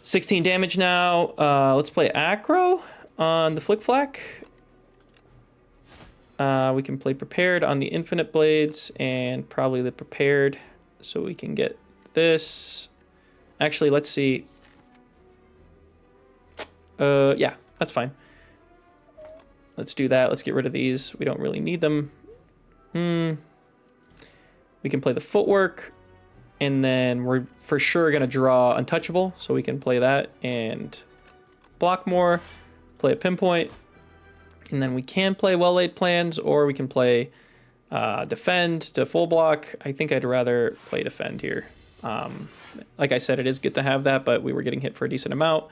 16 damage now. Let's play Acro on the Flick Flack. We can play Prepared on the Infinite Blades, and probably the Prepared, so we can get this. Actually, let's see. Yeah, that's fine. Let's do that. Let's get rid of these. We don't really need them. We can play the Footwork, and then we're for sure going to draw Untouchable, so we can play that and block more, play a Pinpoint, and then we can play Well-Laid Plans, or we can play Defend to full block. I think I'd rather play Defend here. Like I said, it is good to have that, but we were getting hit for a decent amount.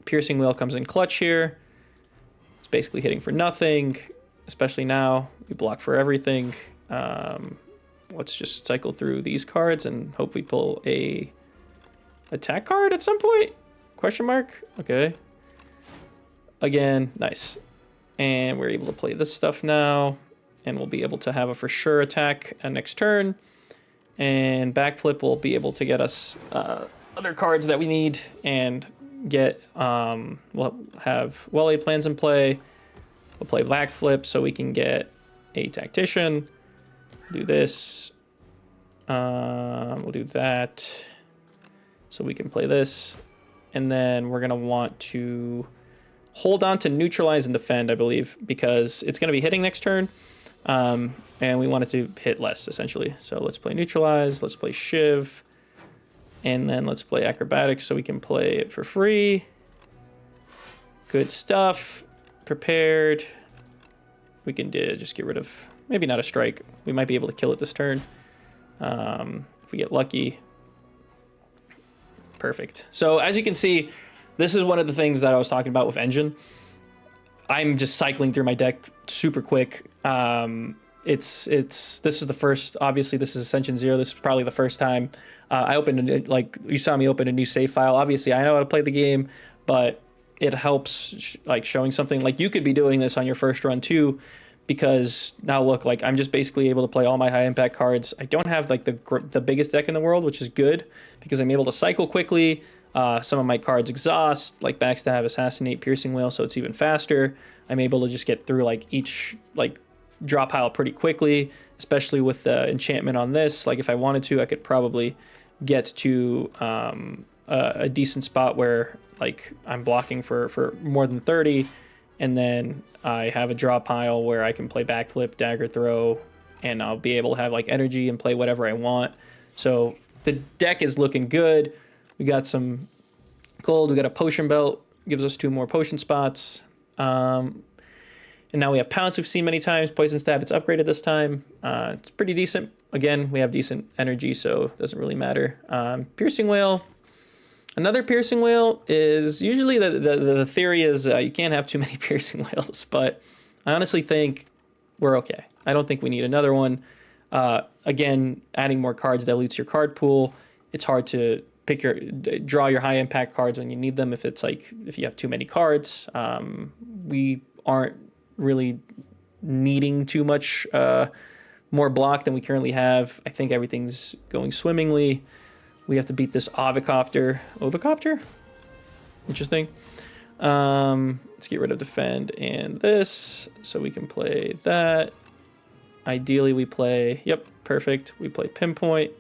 Piercing Wheel comes in clutch here. It's basically hitting for nothing, especially now. We block for everything. Let's just cycle through these cards and hope we pull a attack card at some point? Question mark? Okay. Again, nice. And we're able to play this stuff now, and we'll be able to have a for sure attack next turn. And Backflip will be able to get us other cards that we need and get, we'll have Well-Laid Plans in play. We'll play Backflip so we can get a Tactician. Do this. We'll do that so we can play this. And then we're going to want to hold on to Neutralize and Defend, I believe, because it's going to be hitting next turn. And we want it to hit less, essentially. So let's play Neutralize, let's play Shiv, and then let's play Acrobatics so we can play it for free. Good stuff. Prepared. We can just get rid of, maybe not a strike. We might be able to kill it this turn. If we get lucky. Perfect. So as you can see, this is one of the things that I was talking about with Engine. I'm just cycling through my deck super quick. This is the first, obviously this is Ascension 0. This is probably the first time I opened, like you saw me open a new save file. Obviously I know how to play the game, but it helps like showing something. Like you could be doing this on your first run too, because now look, like I'm just basically able to play all my high impact cards. I don't have like the biggest deck in the world, which is good because I'm able to cycle quickly. Some of my cards exhaust, like Backstab, Assassinate, Piercing Wheel, so it's even faster. I'm able to just get through like each like draw pile pretty quickly, especially with the enchantment on this. Like if I wanted to, I could probably get to a decent spot where like I'm blocking for more than 30, and then I have a draw pile where I can play Backflip, Dagger Throw, and I'll be able to have like energy and play whatever I want. So the deck is looking good. We got some gold. We got a potion belt. Gives us 2 more potion spots. And now we have Pounce we've seen many times. Poison Stab, it's upgraded this time. It's pretty decent. Again, we have decent energy, so it doesn't really matter. Piercing Whale. Another Piercing Whale is usually the theory is you can't have too many Piercing Whales, but I honestly think we're okay. I don't think we need another one. Again, adding more cards dilutes your card pool. It's hard to draw your high impact cards when you need them if you have too many cards. We aren't really needing too much more block than we currently have. I think everything's going swimmingly. We have to beat this Ovocopter. Interesting. Let's get rid of defend and this, so we can play that. Ideally, we play, yep, perfect. We play pinpoint.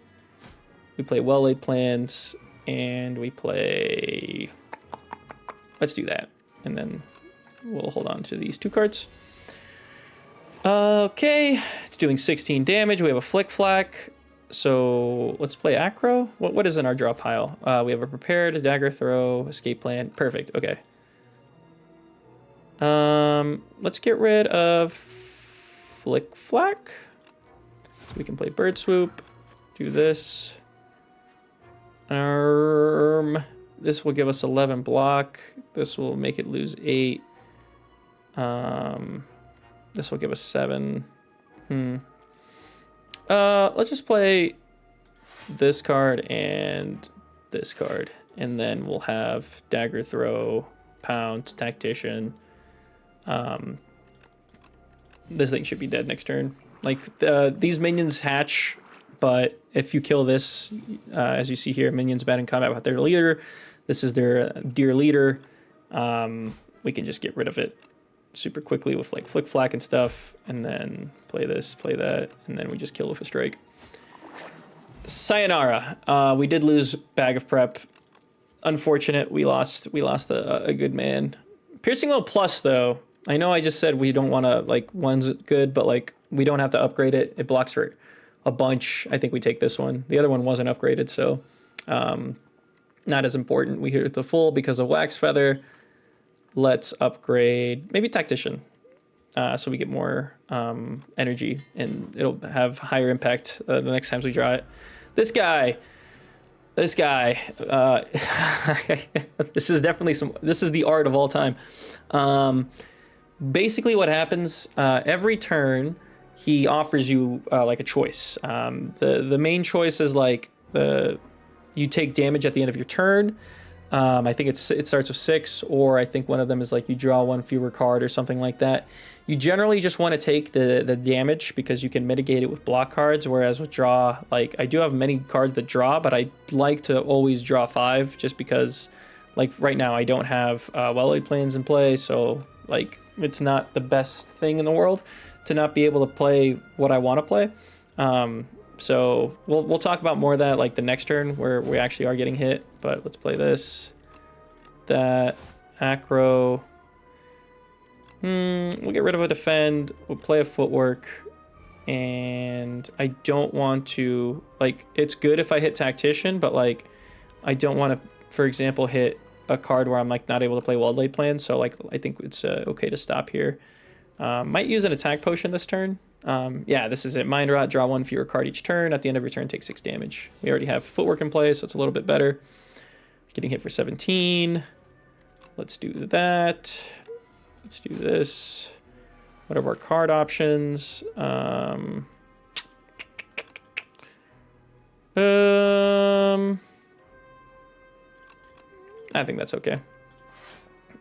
We play well-laid plans, and we play, let's do that. And then we'll hold on to these 2 cards. Okay, it's doing 16 damage. We have a flick flack. So let's play acro. What is in our draw pile? We have a prepared, a dagger throw, escape plan. Perfect. Okay. Let's get rid of flick flack. So we can play bird swoop. Do this. This will give us 11 block. This will make it lose 8. This will give us 7. Let's just play this card and this card, and then we'll have dagger throw, pounce, tactician. This thing should be dead next turn. Like these minions hatch, but if you kill this, as you see here, minions bad in combat with their leader. This is their dear leader. We can just get rid of it super quickly with like flick flack and stuff, and then play this, play that, and then we just kill with a strike. Sayonara. We did lose bag of prep. Unfortunate. We lost a good man. Piercing Will plus though. I know I just said we don't want to, like, one's good, but like we don't have to upgrade it. It blocks for a bunch. I think we take this one. The other one wasn't upgraded, so not as important. We hit the full because of Wax Feather. Let's upgrade maybe Tactician, so we get more energy, and it'll have higher impact the next times we draw it. This guy, this is definitely this is the art of all time. Basically what happens every turn, he offers you like a choice. The main choice is like you take damage at the end of your turn. I think it starts with 6, or I think one of them is like you draw 1 fewer card or something like that. You generally just want to take the damage because you can mitigate it with block cards, whereas with draw, like I do have many cards that draw, but I like to always draw 5 just because, like right now I don't have well-laid plans in play, so like it's not the best thing in the world to not be able to play what I want to play. So we'll talk about more of that like the next turn where we actually are getting hit, but let's play this, that, acro. We'll get rid of a defend, we'll play a footwork, and I don't want to, like, it's good if I hit tactician, but like I don't want to, for example, hit a card where I'm like not able to play well-laid plans, so like I think it's okay to stop here. Might use an attack potion this turn. Yeah, this is it. Mind Rot, draw 1 fewer card each turn. At the end of your turn, take 6 damage. We already have footwork in play, so it's a little bit better. Getting hit for 17. Let's do that. Let's do this. What are our card options? I think that's okay.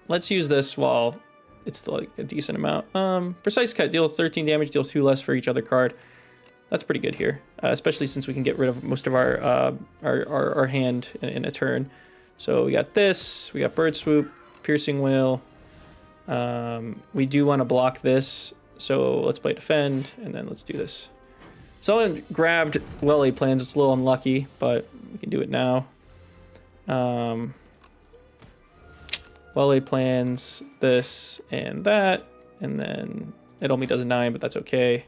Let's use this while it's still like a decent amount. Precise Cut deals 13 damage, deals 2 less for each other card. That's pretty good here, especially since we can get rid of most of our hand in a turn. So we got this, we got Bird Swoop, Piercing Will. We do want to block this, so let's play Defend, and then let's do this. Someone grabbed well-laid plans. It's a little unlucky, but we can do it now. Well-laid plans, this and that, and then it only does a 9, but that's okay.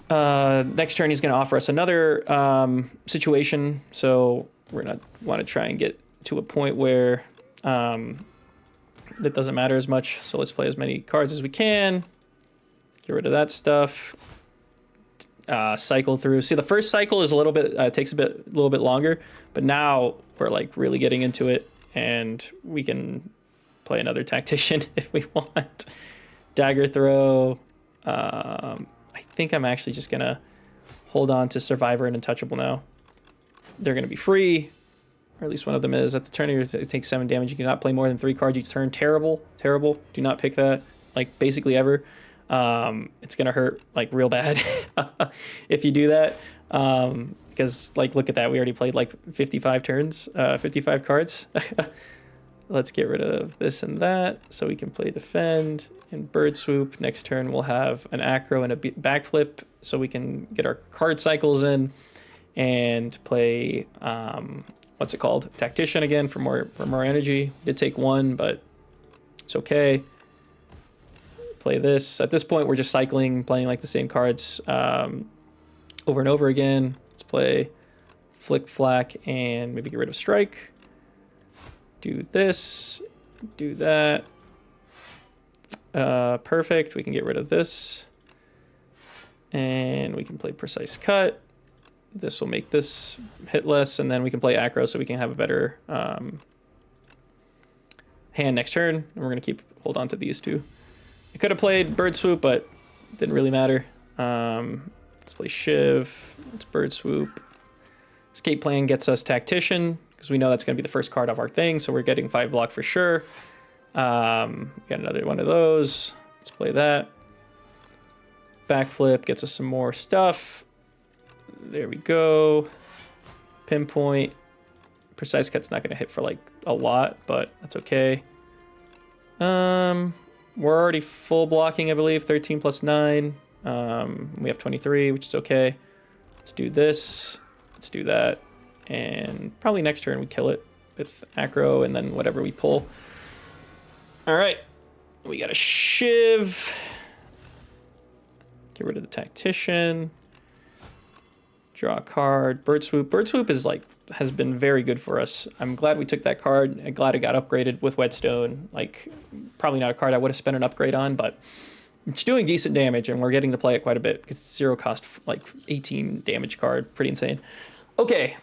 Next turn, he's going to offer us another situation, so we're going to want to try and get to a point where that doesn't matter as much. So let's play as many cards as we can. Get rid of that stuff. Cycle through. See, the first cycle is a little bit takes a little bit longer, but now we're like really getting into it, and we can play another tactician if we want. Dagger throw. I think I'm actually just gonna hold on to Survivor and Untouchable now. They're gonna be free, or at least one of them is. At the turn, it takes 7 damage. You cannot play more than 3 cards each turn. Terrible, terrible. Do not pick that, like, basically ever. It's gonna hurt like real bad if you do that. Because like look at that, we already played like 55 turns, 55 cards. Let's get rid of this and that so we can play defend and bird swoop. Next turn we'll have an acro and a backflip so we can get our card cycles in and play what's it called? Tactician again for more energy. Did take one, but it's okay. Play this. At this point we're just cycling, playing like the same cards over and over again. Let's play flick flack and maybe get rid of strike. Do this, do that. Perfect. We can get rid of this. And we can play precise cut. This will make this hit less, and then we can play acro so we can have a better hand next turn. And we're going to hold on to these two. I could have played bird swoop, but it didn't really matter. Let's play shiv. Let's bird swoop. Escape plan gets us tactician, because we know that's going to be the first card of our thing, so we're getting 5 block for sure. Got another one of those. Let's play that. Backflip gets us some more stuff. There we go. Pinpoint. Precise cut's not going to hit for like a lot, but that's okay. We're already full blocking, I believe. 13 plus 9. We have 23, which is okay. Let's do this. Let's do that. And probably next turn we kill it with acro and then whatever we pull. All right, we got a shiv. Get rid of the tactician. Draw a card. Bird swoop. Bird swoop is like has been very good for us. I'm glad we took that card. I'm glad it got upgraded with whetstone. Like probably not a card I would have spent an upgrade on, but it's doing decent damage and we're getting to play it quite a bit because it's 0 cost, like 18 damage card. Pretty insane. Okay.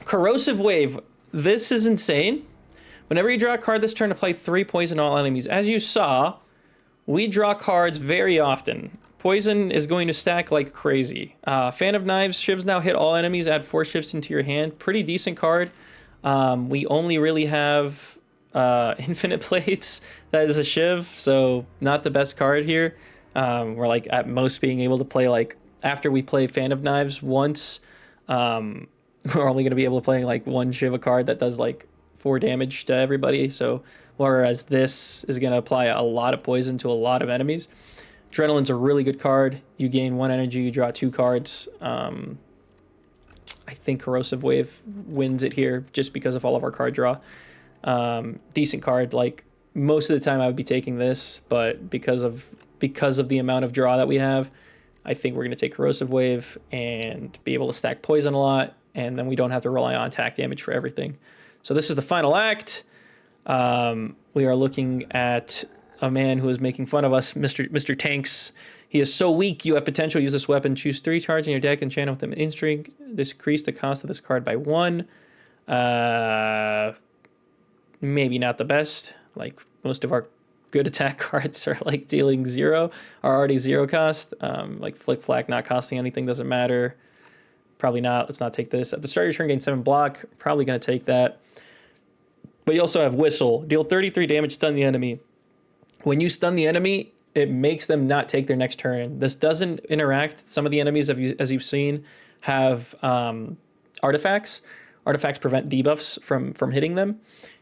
Corrosive Wave. This is insane. Whenever you draw a card this turn to play 3 poison all enemies. As you saw, we draw cards very often. Poison is going to stack like crazy. Fan of Knives. Shivs now hit all enemies. Add 4 shivs into your hand. Pretty decent card. We only really have Infinite Plates. That is a shiv, so not the best card here. We're like at most being able to play like after we play Fan of Knives once. We're only going to be able to play like 1 Shiva card that does like 4 damage to everybody. So whereas this is going to apply a lot of poison to a lot of enemies. Adrenaline's a really good card. You gain 1 energy, you draw 2 cards. I think Corrosive Wave wins it here just because of all of our card draw. Decent card. Like most of the time I would be taking this, but because of the amount of draw that we have, I think we're going to take Corrosive Wave and be able to stack poison a lot, and then we don't have to rely on attack damage for everything. So this is the final act. We are looking at a man who is making fun of us, Mr. Tanks. He is so weak, you have potential. Use this weapon. Choose 3 cards in your deck and channel with them instinct. Decrease the cost of this card by 1. Maybe not the best. Like most of our good attack cards are like dealing 0, are already 0 cost. Like Flick Flack not costing anything doesn't matter. Probably not. Let's not take this. At the start of your turn, gain 7 block. Probably going to take that. But you also have Whistle. Deal 33 damage, stun the enemy. When you stun the enemy, it makes them not take their next turn. This doesn't interact. Some of the enemies, as you've seen, have artifacts. Artifacts prevent debuffs from hitting them.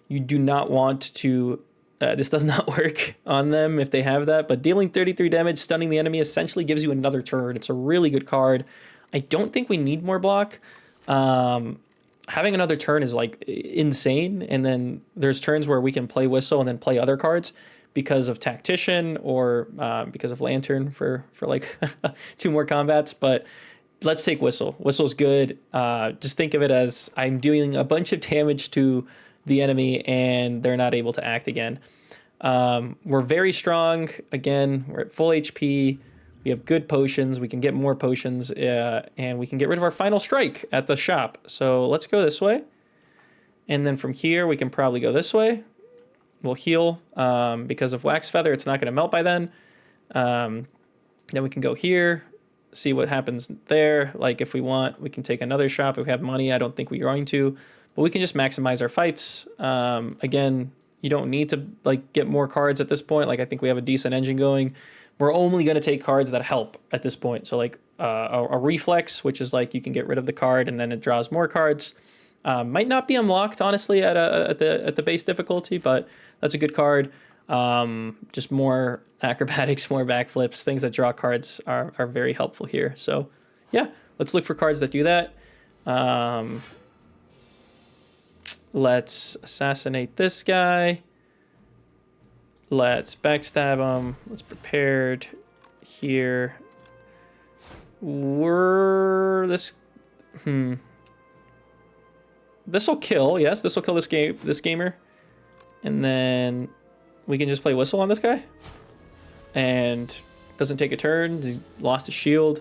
You do not want to... this does not work on them if they have that, but dealing 33 damage, stunning the enemy, essentially gives you another turn. It's a really good card. I don't think we need more block. Having another turn is like insane, and then there's turns where we can play Whistle and then play other cards because of Tactician or because of Lantern for like 2 more combats, but let's take Whistle. Whistle's good. Just think of it as I'm doing a bunch of damage to the enemy and they're not able to act again. We're very strong. Again, we're at full HP. We have good potions. We can get more potions, and we can get rid of our final strike at the shop. So let's go this way. And then from here, we can probably go this way. We'll heal because of Wax Feather. It's not going to melt by then. Then we can go here, see what happens there. Like if we want, we can take another shop. If we have money, I don't think we're going to. But we can just maximize our fights. Again, you don't need to like get more cards at this point. Like I think we have a decent engine going. we're only going to take cards that help at this point. So like a reflex, which is like you can get rid of the card and then it draws more cards. Might not be unlocked, honestly, at the base difficulty, but that's a good card. Just more acrobatics, more backflips, things that draw cards are very helpful here. So yeah, let's look for cards that do that. Let's assassinate this guy. Let's backstab him. Let's prepared here. This will kill. Yes, this will kill this gamer. And then we can just play whistle on this guy. And doesn't take a turn. He's lost his shield.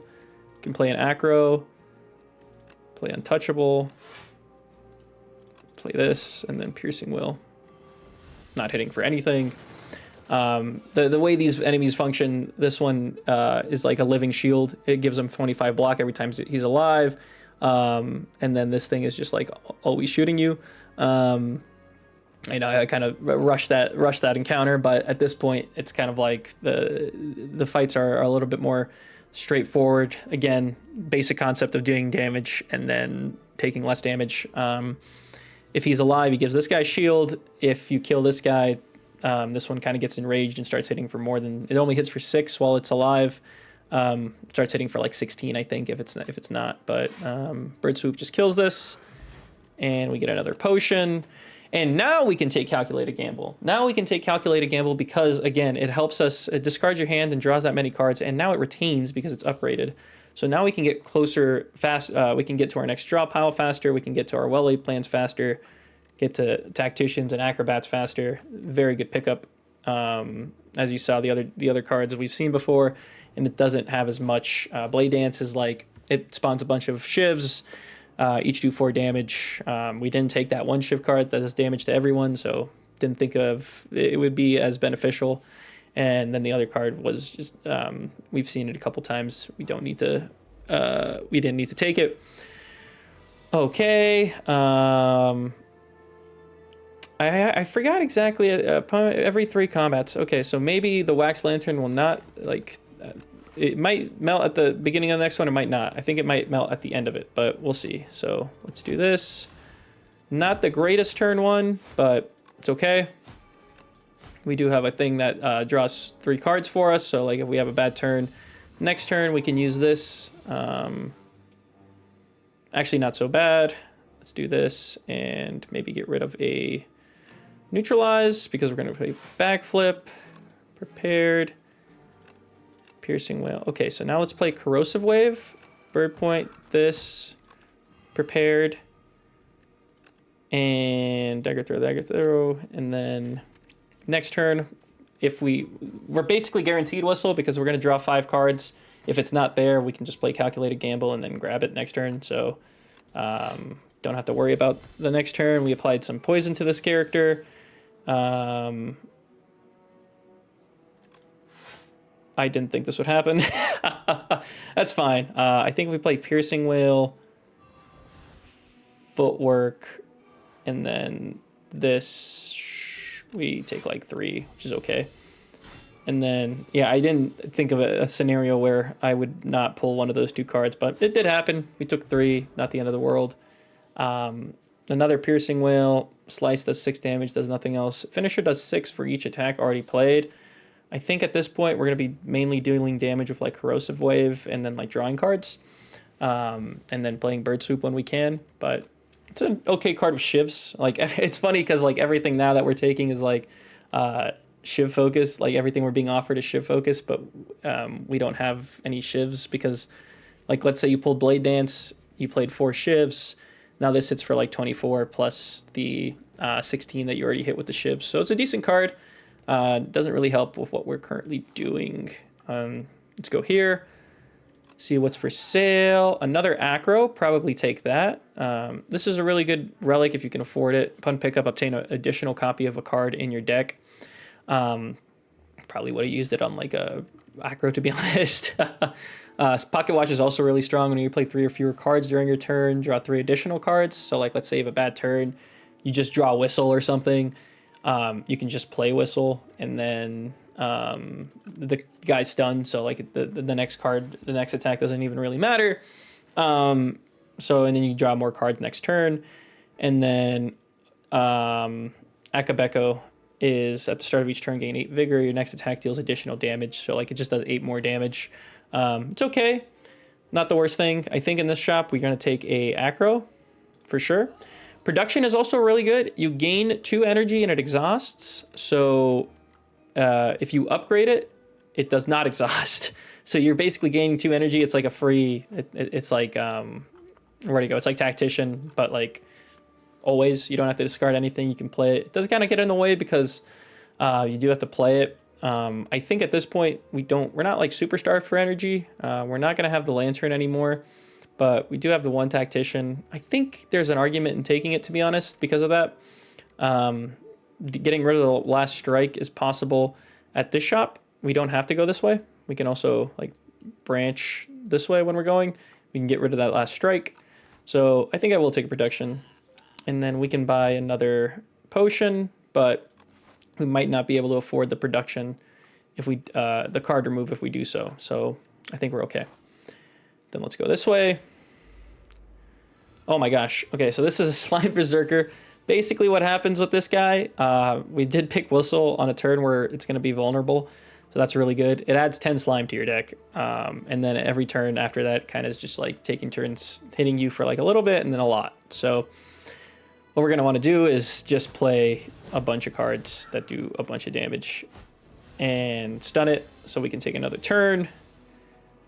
Can play an acro. Play untouchable. Play this, and then piercing will. Not hitting for anything. The way these enemies function, this one is like a living shield. It gives him 25 block every time he's alive. And then this thing is just like always shooting you. I know I kind of rushed that encounter, but at this point it's kind of like the fights are a little bit more straightforward. Again, basic concept of doing damage and then taking less damage. If he's alive, he gives this guy shield. If you kill this guy, this one kind of gets enraged and starts hitting for more than, it only hits for 6 while it's alive. Starts hitting for like 16, I think, if it's not. But Bird Swoop just kills this, and we get another potion. And now we can take Calculated Gamble. Now we can take Calculated Gamble because, again, it helps us, it discards your hand and draws that many cards, and now it retains because it's uprated. So now we can get closer fast. We can get to our next draw pile faster. We can get to our well-laid plans faster. Get to Tacticians and Acrobats faster. Very good pickup. As you saw, the other cards we've seen before, and it doesn't have as much. Blade Dance is like, it spawns a bunch of shivs. Each do 4 damage. We didn't take that one shiv card that does damage to everyone, so didn't think of it would be as beneficial. And then the other card was just, we've seen it a couple times. We didn't need to take it. Okay. I forgot exactly, every 3 combats. Okay, so maybe the Wax Lantern will not, like, it might melt at the beginning of the next one, it might not. I think it might melt at the end of it, but we'll see. So let's do this. Not the greatest turn one, but it's okay. We do have a thing that draws 3 cards for us, so like if we have a bad turn, next turn we can use this. Actually not so bad. Let's do this and maybe get rid of a neutralize because we're going to play backflip, prepared, piercing whale. Okay, so now let's play corrosive wave, bird point, this, prepared, and dagger throw, and then next turn, if we're basically guaranteed whistle because we're going to draw 5 cards. If it's not there, we can just play Calculated Gamble and then grab it next turn. So don't have to worry about the next turn. We applied some poison to this character. I didn't think this would happen. That's fine. I think if we play Piercing Whale, Footwork, and then this, we take like 3, which is okay. And then, yeah, I didn't think of a scenario where I would not pull one of those 2 cards, but it did happen. We took 3, not the end of the world. Another Piercing Whale, Slice does 6 damage, does nothing else. Finisher does 6 for each attack already played. I think at this point we're going to be mainly dealing damage with like Corrosive Wave and then like drawing cards. And then playing Bird Swoop when we can, but it's an okay card with shivs. Like, it's funny because like everything now that we're taking is like shiv focus. Like everything we're being offered is shiv focus, but we don't have any shivs because, like, let's say you pulled Blade Dance, you played 4 shivs. Now this hits for like 24 plus the 16 that you already hit with the shivs. So it's a decent card. Doesn't really help with what we're currently doing. Let's go here. See what's for sale. Another Acro, probably take that. This is a really good relic if you can afford it. Upon pickup, obtain an additional copy of a card in your deck. Probably would have used it on like a Acro, to be honest. Pocket Watch is also really strong when you play 3 or fewer cards during your turn. Draw 3 additional cards. So like, let's say you have a bad turn, you just draw Whistle or something. you can just play Whistle, and then the guy's stunned, so like the next card, the next attack doesn't even really matter. So, and then you draw more cards next turn, and then Akabeko is at the start of each turn gain 8 vigor. Your next attack deals additional damage, so like it just does 8 more damage. It's okay, not the worst thing. I think in this shop we're gonna take a Acro for sure. Production is also really good. You gain 2 energy and it exhausts. So if you upgrade it, it does not exhaust. So you're basically gaining 2 energy. It's like a free. It's like where to go? It's like Tactician, but like always, you don't have to discard anything. You can play it. It does kind of get in the way because you do have to play it. I think at this point we're not like super starved for energy. We're not gonna have the Lantern anymore, but we do have the 1 Tactician. I think there's an argument in taking it, to be honest, because of that. Getting rid of the last strike is possible at this shop. We don't have to go this way. We can also like branch this way when we're going. We can get rid of that last strike. So I think I will take a production, and then we can buy another potion, but we might not be able to afford the production if we the card remove if we do so. So I think we're okay. Then let's go this way. Oh my gosh. Okay, so this is a Slime Berserker. Basically what happens with this guy, we did pick Whistle on a turn where it's going to be vulnerable. So that's really good. It adds 10 slime to your deck. And then every turn after that kind of is just like taking turns hitting you for like a little bit and then a lot. So what we're going to want to do is just play a bunch of cards that do a bunch of damage and stun it so we can take another turn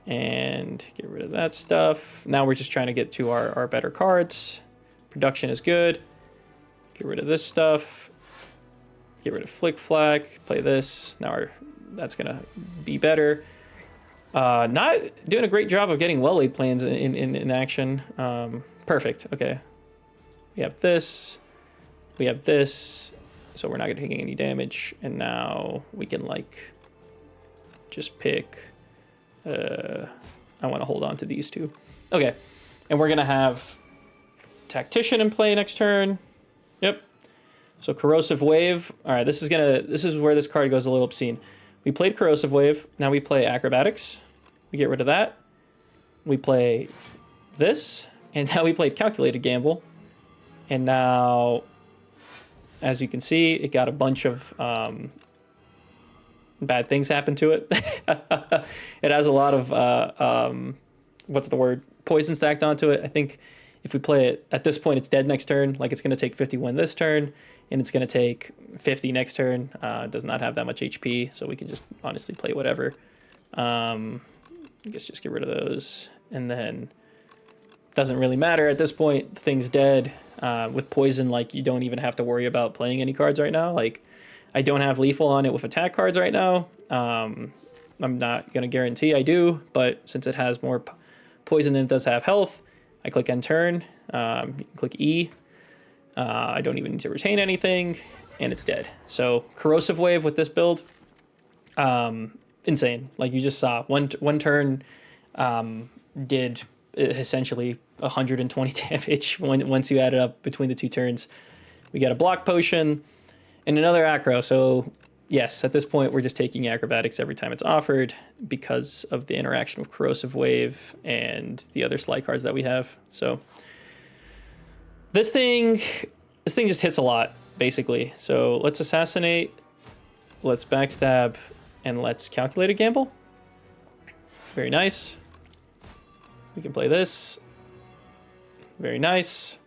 and get rid of that stuff. Now we're just trying to get to our better cards. Production is good. Get rid of this stuff. Get rid of Flick Flack. Play this. Now that's going to be better. Not doing a great job of getting well-laid plans in action. Perfect. Okay. We have this. We have this. So we're not going to take any damage. And now we can, like, just pick... I want to hold on to these two. Okay. And we're going to have Tactician in play next turn. Yep. So Corrosive Wave. All right, this is where this card goes a little obscene. We played Corrosive Wave. Now we play Acrobatics. We get rid of that. We play this. And now we played Calculated Gamble. And now, as you can see, it got a bunch of bad things happen to it. It has a lot of, what's the word? Poison stacked onto it. I think if we play it, at this point, it's dead next turn. Like, it's going to take 51 this turn, and it's going to take 50 next turn. It does not have that much HP, so we can just honestly play whatever. I guess just get rid of those. And then, doesn't really matter at this point. The thing's dead. With poison, like, you don't even have to worry about playing any cards right now. Like, I don't have lethal on it with attack cards right now. I'm not going to guarantee I do, but since it has more poison than it does have health, I click end turn, click E. I don't even need to retain anything, and it's dead. So Corrosive Wave with this build, insane. Like you just saw, one turn did essentially 120 damage once you add it up between the 2 turns. We get a block potion and another acro. So yes, at this point we're just taking acrobatics every time it's offered because of the interaction with Corrosive Wave and the other slide cards that we have. So this thing just hits a lot, basically. So let's assassinate, let's backstab, and let's calculate a gamble. Very nice. We can play this. Very nice.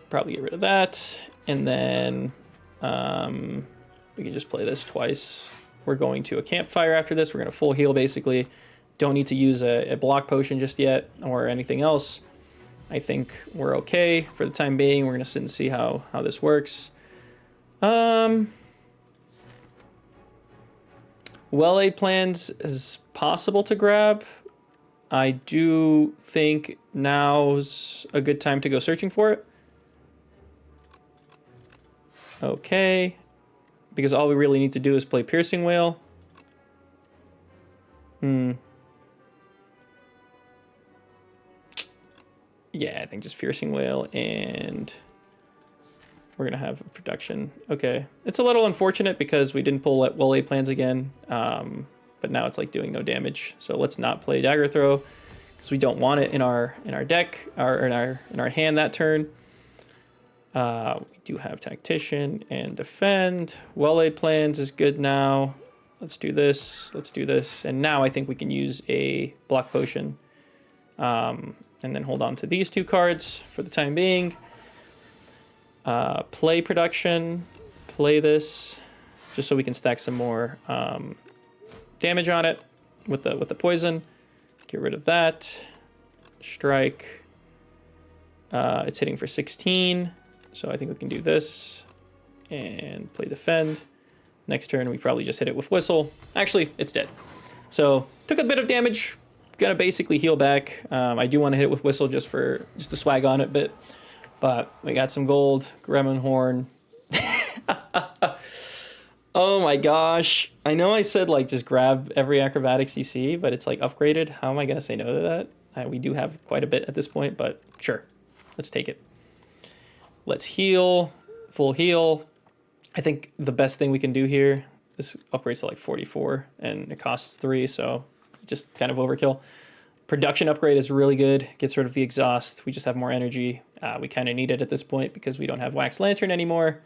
Probably get rid of that. And then we can just play this twice. We're going to a campfire after this. We're going to full heal, basically. Don't need to use a block potion just yet or anything else. I think we're okay for the time being. We're going to sit and see how this works. Well-laid plans is possible to grab. I do think now's a good time to go searching for it. Okay, because all we really need to do is play Piercing Wail. Yeah, I think just Piercing Wail and we're gonna have a production. Okay, it's a little unfortunate because we didn't pull well-laid plans again, but now it's like doing no damage. So let's not play dagger throw because we don't want it in our deck or in our hand that turn. We do have tactician and defend. Well-laid plans is good now. Let's do this. Let's do this. And now I think we can use a block potion, and then hold on to these two cards for the time being. Play production, play this, just so we can stack some more damage on it with the poison. Get rid of that. Strike. It's hitting for 16, so I think we can do this and play defend. Next turn we probably just hit it with whistle. Actually, it's dead. So took a bit of damage. Gonna basically heal back. I do want to hit it with whistle just to swag on it a bit. But we got some gold, Gremlin Horn. Oh my gosh. I know I said like just grab every acrobatics you see, but it's like upgraded. How am I going to say no to that? We do have quite a bit at this point, but sure. Let's take it. Let's heal. Full heal. I think the best thing we can do here, this upgrades to like 44 and it costs 3, so just kind of overkill. Production upgrade is really good. Gets rid of the exhaust. We just have more energy. We kind of need it at this point because we don't have Wax Lantern anymore.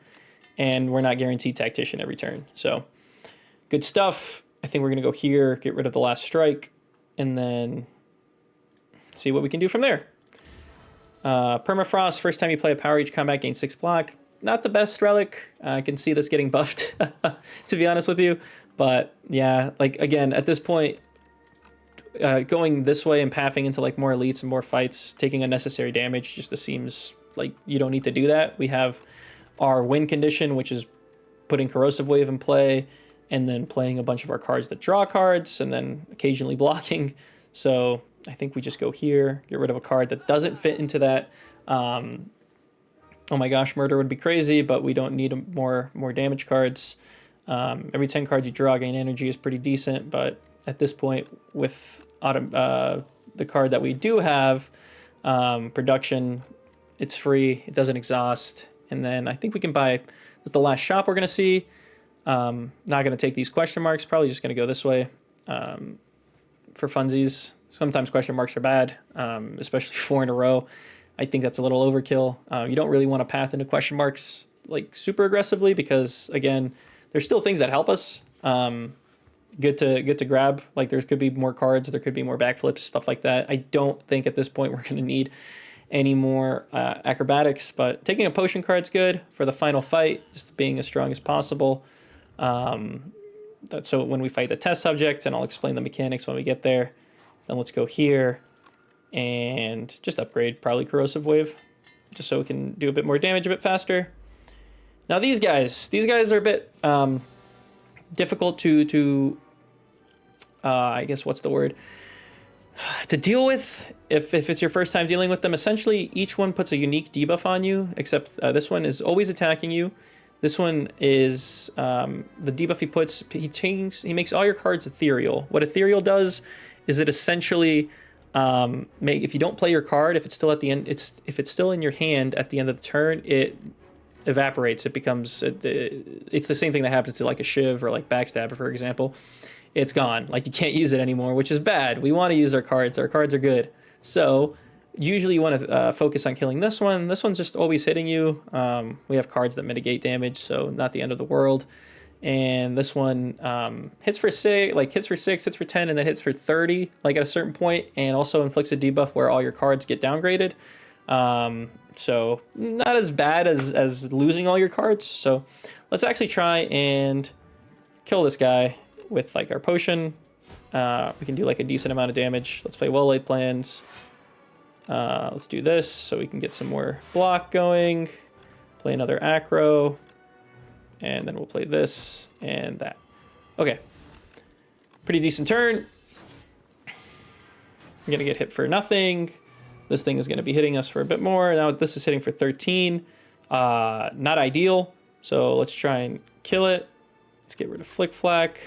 And we're not guaranteed Tactician every turn. So good stuff. I think we're going to go here, get rid of the last strike, and then see what we can do from there. Permafrost, first time you play a power, each combat gain 6 block. Not the best relic. I can see this getting buffed, to be honest with you. But yeah, like again, at this point, going this way and pathing into like more elites and more fights, taking unnecessary damage just seems like you don't need to do that. We have our win condition, which is putting Corrosive Wave in play and then playing a bunch of our cards that draw cards and then occasionally blocking. So I think we just go here, get rid of a card that doesn't fit into that. Oh my gosh, Murder would be crazy, but we don't need more damage cards. Every 10 cards you draw, gain energy is pretty decent, but at this point with the card that we do have, production, it's free, it doesn't exhaust, and then I think we can buy, this is the last shop we're going to see. Not going to take these question marks, probably just going to go this way for funsies. Sometimes question marks are bad, especially 4 in a row. I think that's a little overkill. You don't really want to path into question marks like super aggressively because, again, there's still things that help us. Good to grab. Like there could be more cards, there could be more backflips, stuff like that. I don't think at this point we're going to need any more acrobatics, but taking a potion card's good for the final fight, just being as strong as possible. So when we fight the test subject, and I'll explain the mechanics when we get there. Then let's go here and just upgrade probably Corrosive Wave, just so we can do a bit more damage a bit faster. Now these guys are a bit difficult to I guess what's the word, to deal with if it's your first time dealing with them. Essentially each one puts a unique debuff on you, except this one is always attacking you. This one is the debuff he puts, he makes all your cards ethereal. What ethereal does is it essentially if you don't play your card, if it's still at the end, if it's still in your hand at the end of the turn, it evaporates. It becomes it's the same thing that happens to like a Shiv or like Backstabber, for example. It's gone. Like you can't use it anymore, which is bad. We want to use our cards. Our cards are good. So usually you want to focus on killing this one. This one's just always hitting you. We have cards that mitigate damage, so not the end of the world. And this one hits for 6, hits for 10, and then hits for 30, like at a certain point, and also inflicts a debuff where all your cards get downgraded. So not as bad as losing all your cards. So let's actually try and kill this guy with like our potion. We can do like a decent amount of damage. Let's play well-laid plans. Let's do this so we can get some more block going. Play another acro. And then we'll play this and that. Okay. Pretty decent turn. I'm going to get hit for nothing. This thing is going to be hitting us for a bit more. Now this is hitting for 13. Not ideal. So let's try and kill it. Let's get rid of Flick Flack.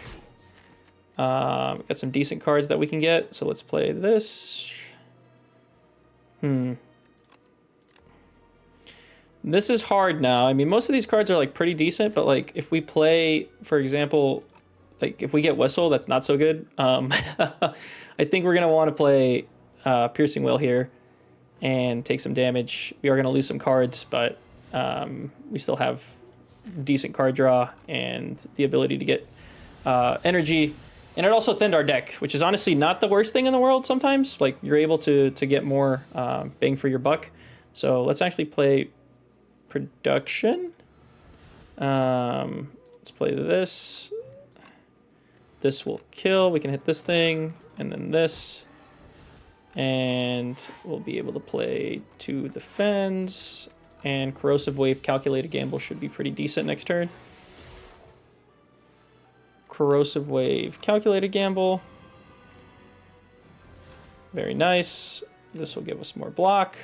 Got some decent cards that we can get. So let's play this. This is hard now. I mean, most of these cards are like pretty decent, but like if we play, for example, like if we get Whistle, that's not so good. I think we're gonna want to play Piercing Will here and take some damage. We are gonna lose some cards, but we still have decent card draw and the ability to get energy. And it also thinned our deck, which is honestly not the worst thing in the world sometimes. Like you're able to get more bang for your buck. So let's actually play Production. Let's play this. This will kill. We can hit this thing and then this. And we'll be able to play 2 defends. And Corrosive Wave, Calculated Gamble should be pretty decent next turn. Corrosive Wave, Calculated Gamble. Very nice. This will give us more block.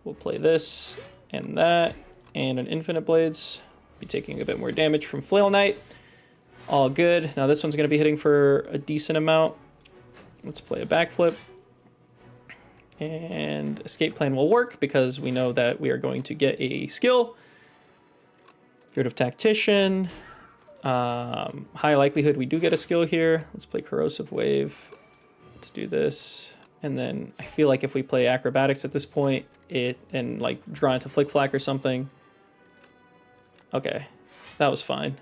We'll play this and that and an Infinite Blades. Be taking a bit more damage from Flail Knight. All good. Now this one's going to be hitting for a decent amount. Let's play a backflip. And Escape Plan will work because we know that we are going to get a skill. Get rid of Tactician. High likelihood we do get a skill here. Let's play Corrosive Wave. Let's do this. And then I feel like if we play Acrobatics at this point, and like draw into Flick Flack or something. Okay, that was fine.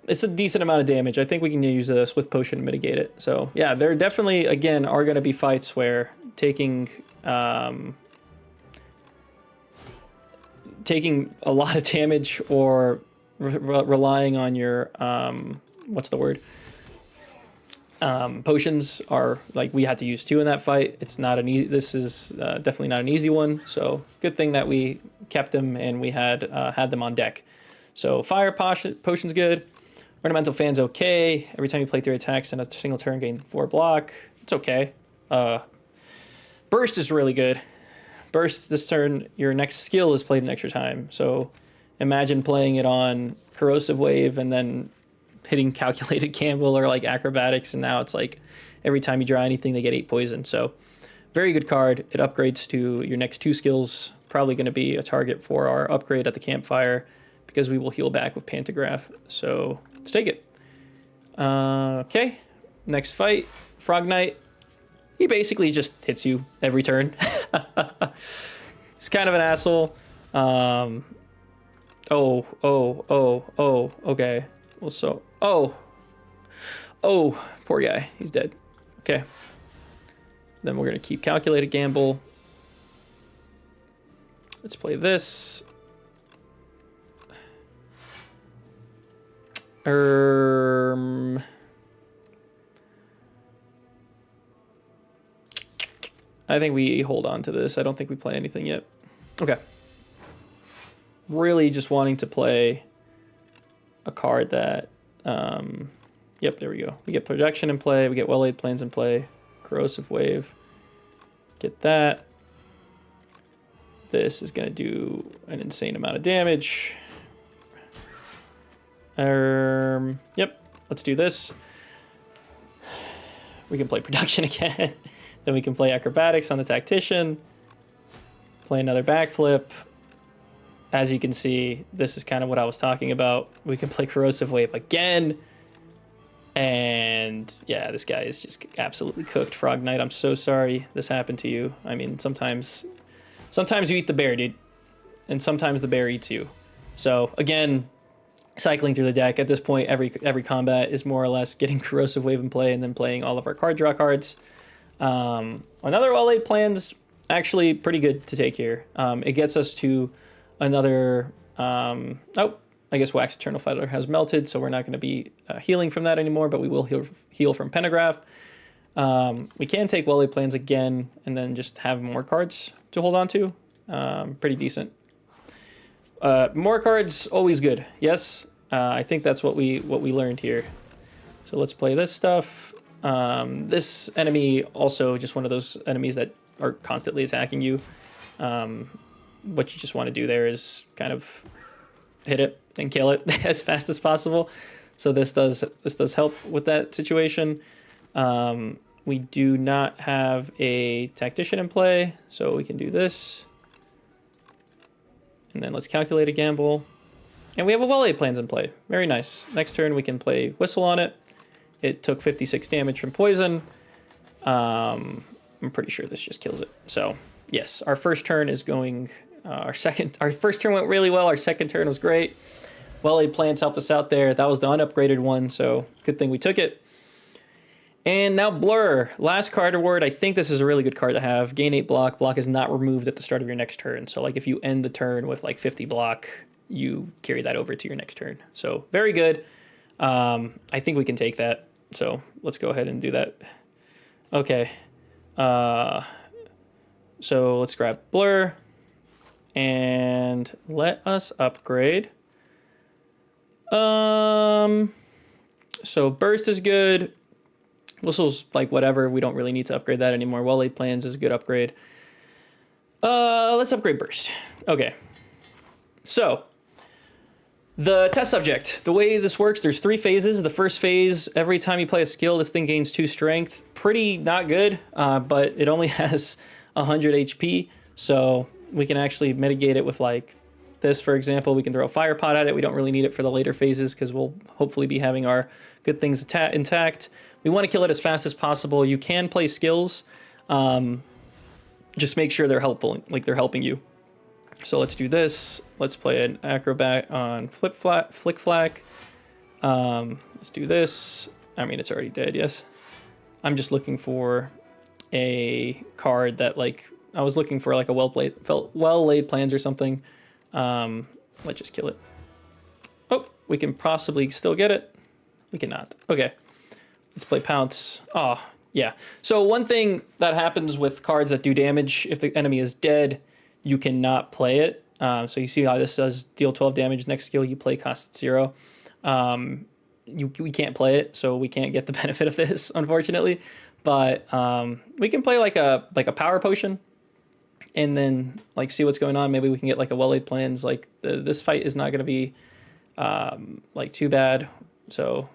It's a decent amount of damage. I think we can use a Swift Potion to mitigate it. So yeah, there definitely, again, are going to be fights where taking a lot of damage or relying on your, what's the word? Potions are, like, we had to use 2 in that fight. It's not an easy, this is definitely not an easy one. So good thing that we kept them and we had them on deck. So Fire Potion's good. Ornamental Fan's okay. Every time you play 3 attacks in a single turn, gain 4 block. It's okay. Burst is really good. Burst this turn, your next skill is played an extra time. So imagine playing it on Corrosive Wave and then hitting Calculated Gamble or like Acrobatics, and now it's like every time you draw anything, they get 8 poison. So very good card. It upgrades to your next 2 skills. Probably going to be a target for our upgrade at the campfire because we will heal back with Pantograph. So let's take it. Okay, next fight, Frog Knight. He basically just hits you every turn. He's kind of an asshole. Okay. Well, so, poor guy. He's dead. Okay. Then we're going to keep Calculated Gamble. Let's play this. I think we hold on to this. I don't think we play anything yet. Okay. Really just wanting to play a card that, yep, there we go. We get Projection in play. We get Well-Laid Plans in play. Corrosive Wave. Get that. This is going to do an insane amount of damage. Yep, let's do this. We can play Production again. Then we can play Acrobatics on the Tactician. Play another backflip. As you can see, this is kind of what I was talking about. We can play Corrosive Wave again. And yeah, this guy is just absolutely cooked. Frog Knight, I'm so sorry this happened to you. I mean, sometimes you eat the bear, dude. And sometimes the bear eats you. So again, cycling through the deck. At this point, every combat is more or less getting Corrosive Wave in play and then playing all of our card draw cards. Another Well-Laid Plan's actually pretty good to take here. It gets us to another... I guess Wax Eternal Fighter has melted, so we're not going to be healing from that anymore, but we will heal from Pentagraph. We can take Well-Laid Plans again and then just have more cards to hold on to. Pretty decent. More cards, always good. Yes, I think that's what we learned here. So let's play this stuff. This enemy also just one of those enemies that are constantly attacking you. What you just want to do there is kind of hit it and kill it as fast as possible. So this does help with that situation. We do not have a tactician in play, so we can do this. And then let's calculate a gamble. And we have a well-laid plans in play. Very nice. Next turn we can play Whistle on it. It took 56 damage from poison. I'm pretty sure this just kills it. So yes, our first turn is going, our first turn went really well. Our second turn was great. Well-laid plans helped us out there. That was the unupgraded one, so good thing we took it. And now Blur, last card reward. I think this is a really good card to have. Gain 8 block. Block is not removed at the start of your next turn. So like if you end the turn with like 50 block, you carry that over to your next turn. So very good. I think we can take that. So let's go ahead and do that. Okay. So let's grab Blur and let us upgrade. So Burst is good. Whistle's like whatever. We don't really need to upgrade that anymore. Well-laid plans is a good upgrade. Let's upgrade Burst. Okay. So the test subject, the way this works, there's 3 phases. The first phase, every time you play a skill, this thing gains 2 strength. Pretty not good, but it only has 100 HP. So we can actually mitigate it with like this, for example. We can throw a fire pot at it. We don't really need it for the later phases because we'll hopefully be having our good things intact. We want to kill it as fast as possible. You can play skills. Just make sure they're helpful, like they're helping you. So let's do this. Let's play an acrobat on Flick Flack. Let's do this. I mean, it's already dead, yes. I'm just looking for a card that like, I was looking for like a well-laid plans or something. Let's just kill it. Oh, we can possibly still get it. We cannot. Okay. Let's play Pounce. Oh, yeah. So one thing that happens with cards that do damage, if the enemy is dead, you cannot play it. So you see how this does deal 12 damage. Next skill you play costs 0. We can't play it, so we can't get the benefit of this, unfortunately. But we can play like a power potion and then like see what's going on. Maybe we can get like a well-laid plans. Like this fight is not going to be like too bad. So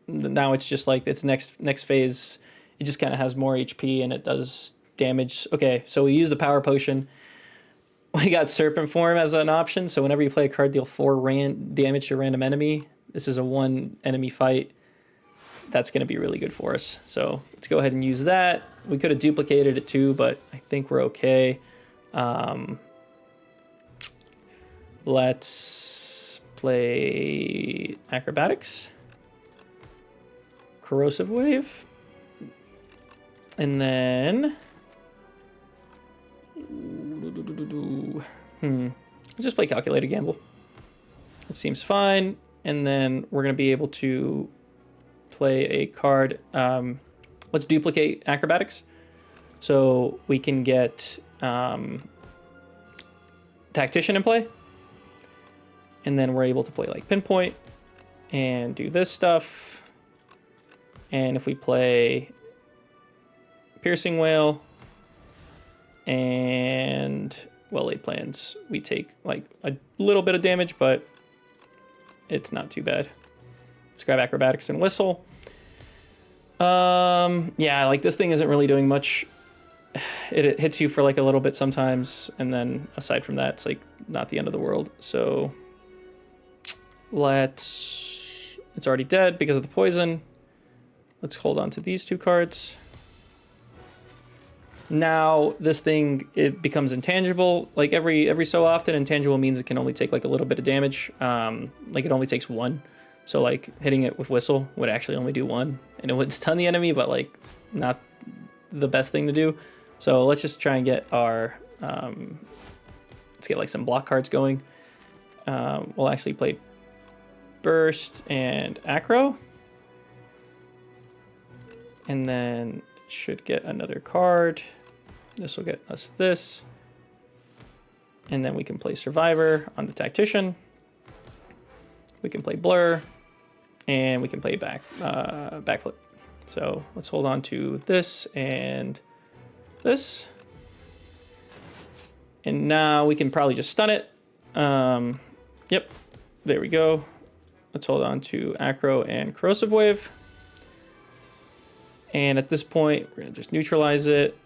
now it's just like its next phase. It just kind of has more HP and it does damage. Okay, so we use the power potion. We got Serpent Form as an option. So whenever you play a card, deal 4 damage to a random enemy. This is a 1 enemy fight. That's going to be really good for us. So let's go ahead and use that. We could have duplicated it too, but I think we're okay. Let's play Acrobatics. Corrosive Wave. And then let's just play Calculated Gamble. It seems fine. And then we're going to be able to play a card. Let's duplicate Acrobatics. So we can get Tactician in play. And then we're able to play like Pinpoint and do this stuff. And if we play Piercing Whale and well-laid plans, we take like a little bit of damage, but it's not too bad. Let's grab Acrobatics and Whistle. Yeah, like this thing isn't really doing much. It hits you for like a little bit sometimes, and then aside from that, it's like not the end of the world. So it's already dead because of the poison. Let's hold on to these 2 cards. Now this thing, it becomes intangible. Like every so often, intangible means it can only take like a little bit of damage. Like it only takes 1. So like hitting it with Whistle would actually only do 1, and it would stun the enemy, but like not the best thing to do. So let's just try and get our let's get like some block cards going. We'll actually play Burst and Acro, and then should get another card. This will get us this, and then we can play Survivor on the Tactician. We can play Blur, and we can play Backflip. So let's hold on to this and this, and now we can probably just stun it. Yep, there we go. Let's hold on to Acro and Corrosive Wave. And at this point, we're gonna just neutralize it.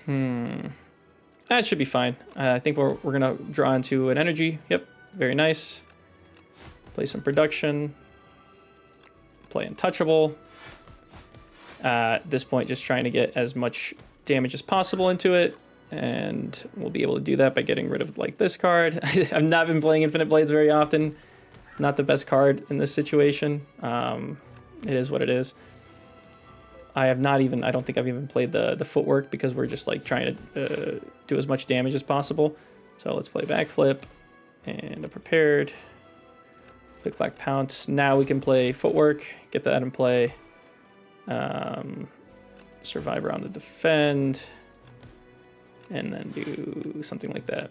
That should be fine. I think we're gonna draw into an energy. Yep, very nice. Play some production. Play untouchable. At this point, just trying to get as much damage as possible into it. And we'll be able to do that by getting rid of like this card. I've not been playing Infinite Blades very often. Not the best card in this situation. It is what it is. I don't think I've even played the footwork because we're just like trying to do as much damage as possible. So let's play backflip and a prepared. Click, clack, pounce. Now we can play footwork, get that in play. Survive around the defend. And then do something like that.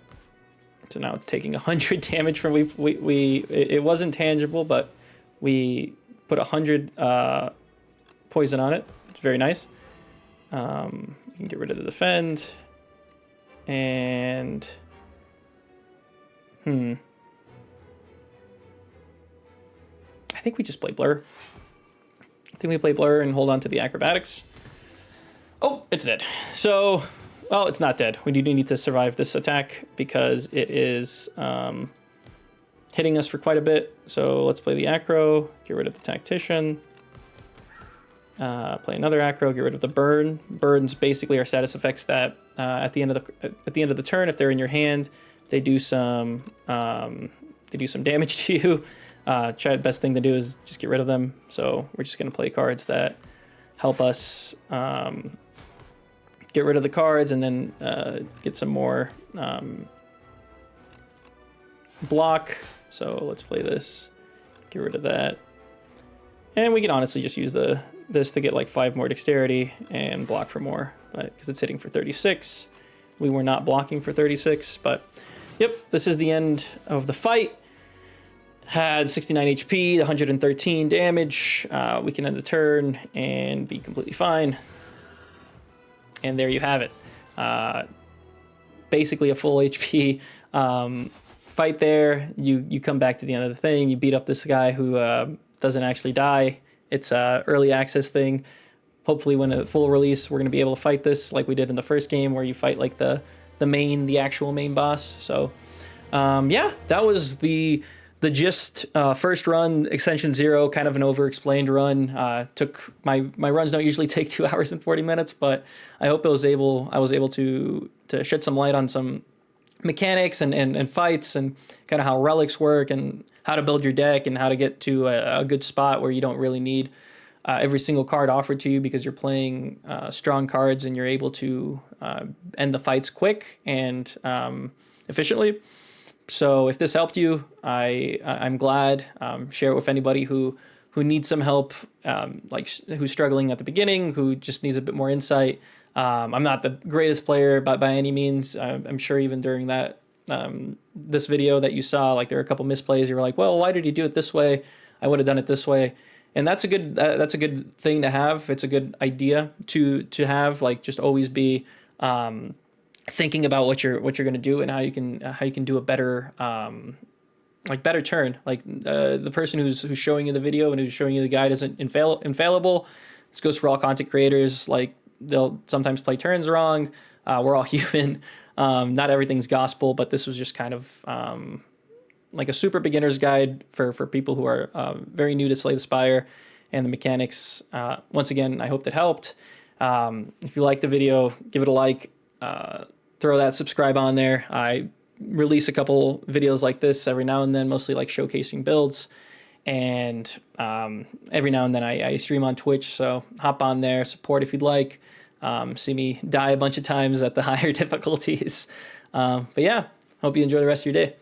So now it's taking 100 damage from it wasn't tangible, but we put 100 poison on it. It's very nice. You can get rid of the defend. And I think we just play blur. I think we play blur and hold on to the acrobatics. Oh, it's dead. So, well, it's not dead. We do need to survive this attack because it is hitting us for quite a bit. So let's play the acro, get rid of the tactician. Play another acro, get rid of the burn. Burns basically are status effects that at the end of the turn, if they're in your hand, they do some damage to you. The best thing to do is just get rid of them. So we're just gonna play cards that help us get rid of the cards and then get some more block. So let's play this, get rid of that. And we can honestly just use this to get like 5 more dexterity and block for more, but because it's hitting for 36. We were not blocking for 36, but yep, this is the end of the fight. Had 69 HP, 113 damage. We can end the turn and be completely fine. And there you have it. Basically a full HP fight there. You come back to the end of the thing. You beat up this guy who doesn't actually die. It's a early access thing. Hopefully when a full release, we're going to be able to fight this like we did in the first game where you fight like the actual main boss. So yeah, that was the gist. First run, Ascension 0, kind of an over-explained run. My runs don't usually take 2 hours and 40 minutes, but I hope I was able to shed some light on some mechanics and fights and kind of how relics work and how to build your deck and how to get to a good spot where you don't really need every single card offered to you because you're playing strong cards and you're able to end the fights quick and efficiently. So if this helped you, I'm glad. Share it with anybody who needs some help, like who's struggling at the beginning, who just needs a bit more insight. I'm not the greatest player by any means. I'm sure even during that this video that you saw, like there were a couple misplays. You were like, well, why did he do it this way? I would have done it this way. And that's a good thing to have. It's a good idea to have, like just always be thinking about what you're going to do and how you can do a better better turn. Like the person who's showing you the video and who's showing you the guide isn't infallible. This goes for all content creators. Like they'll sometimes play turns wrong. We're all human. Not everything's gospel, but this was just kind of like a super beginner's guide for people who are very new to Slay the Spire and the mechanics. Once again, I hope that helped. If you liked the video, give it a like. Throw that subscribe on there. I release a couple videos like this every now and then, mostly like showcasing builds. And every now and then I stream on Twitch, so hop on there, support if you'd like. See me die a bunch of times at the higher difficulties. But yeah, hope you enjoy the rest of your day.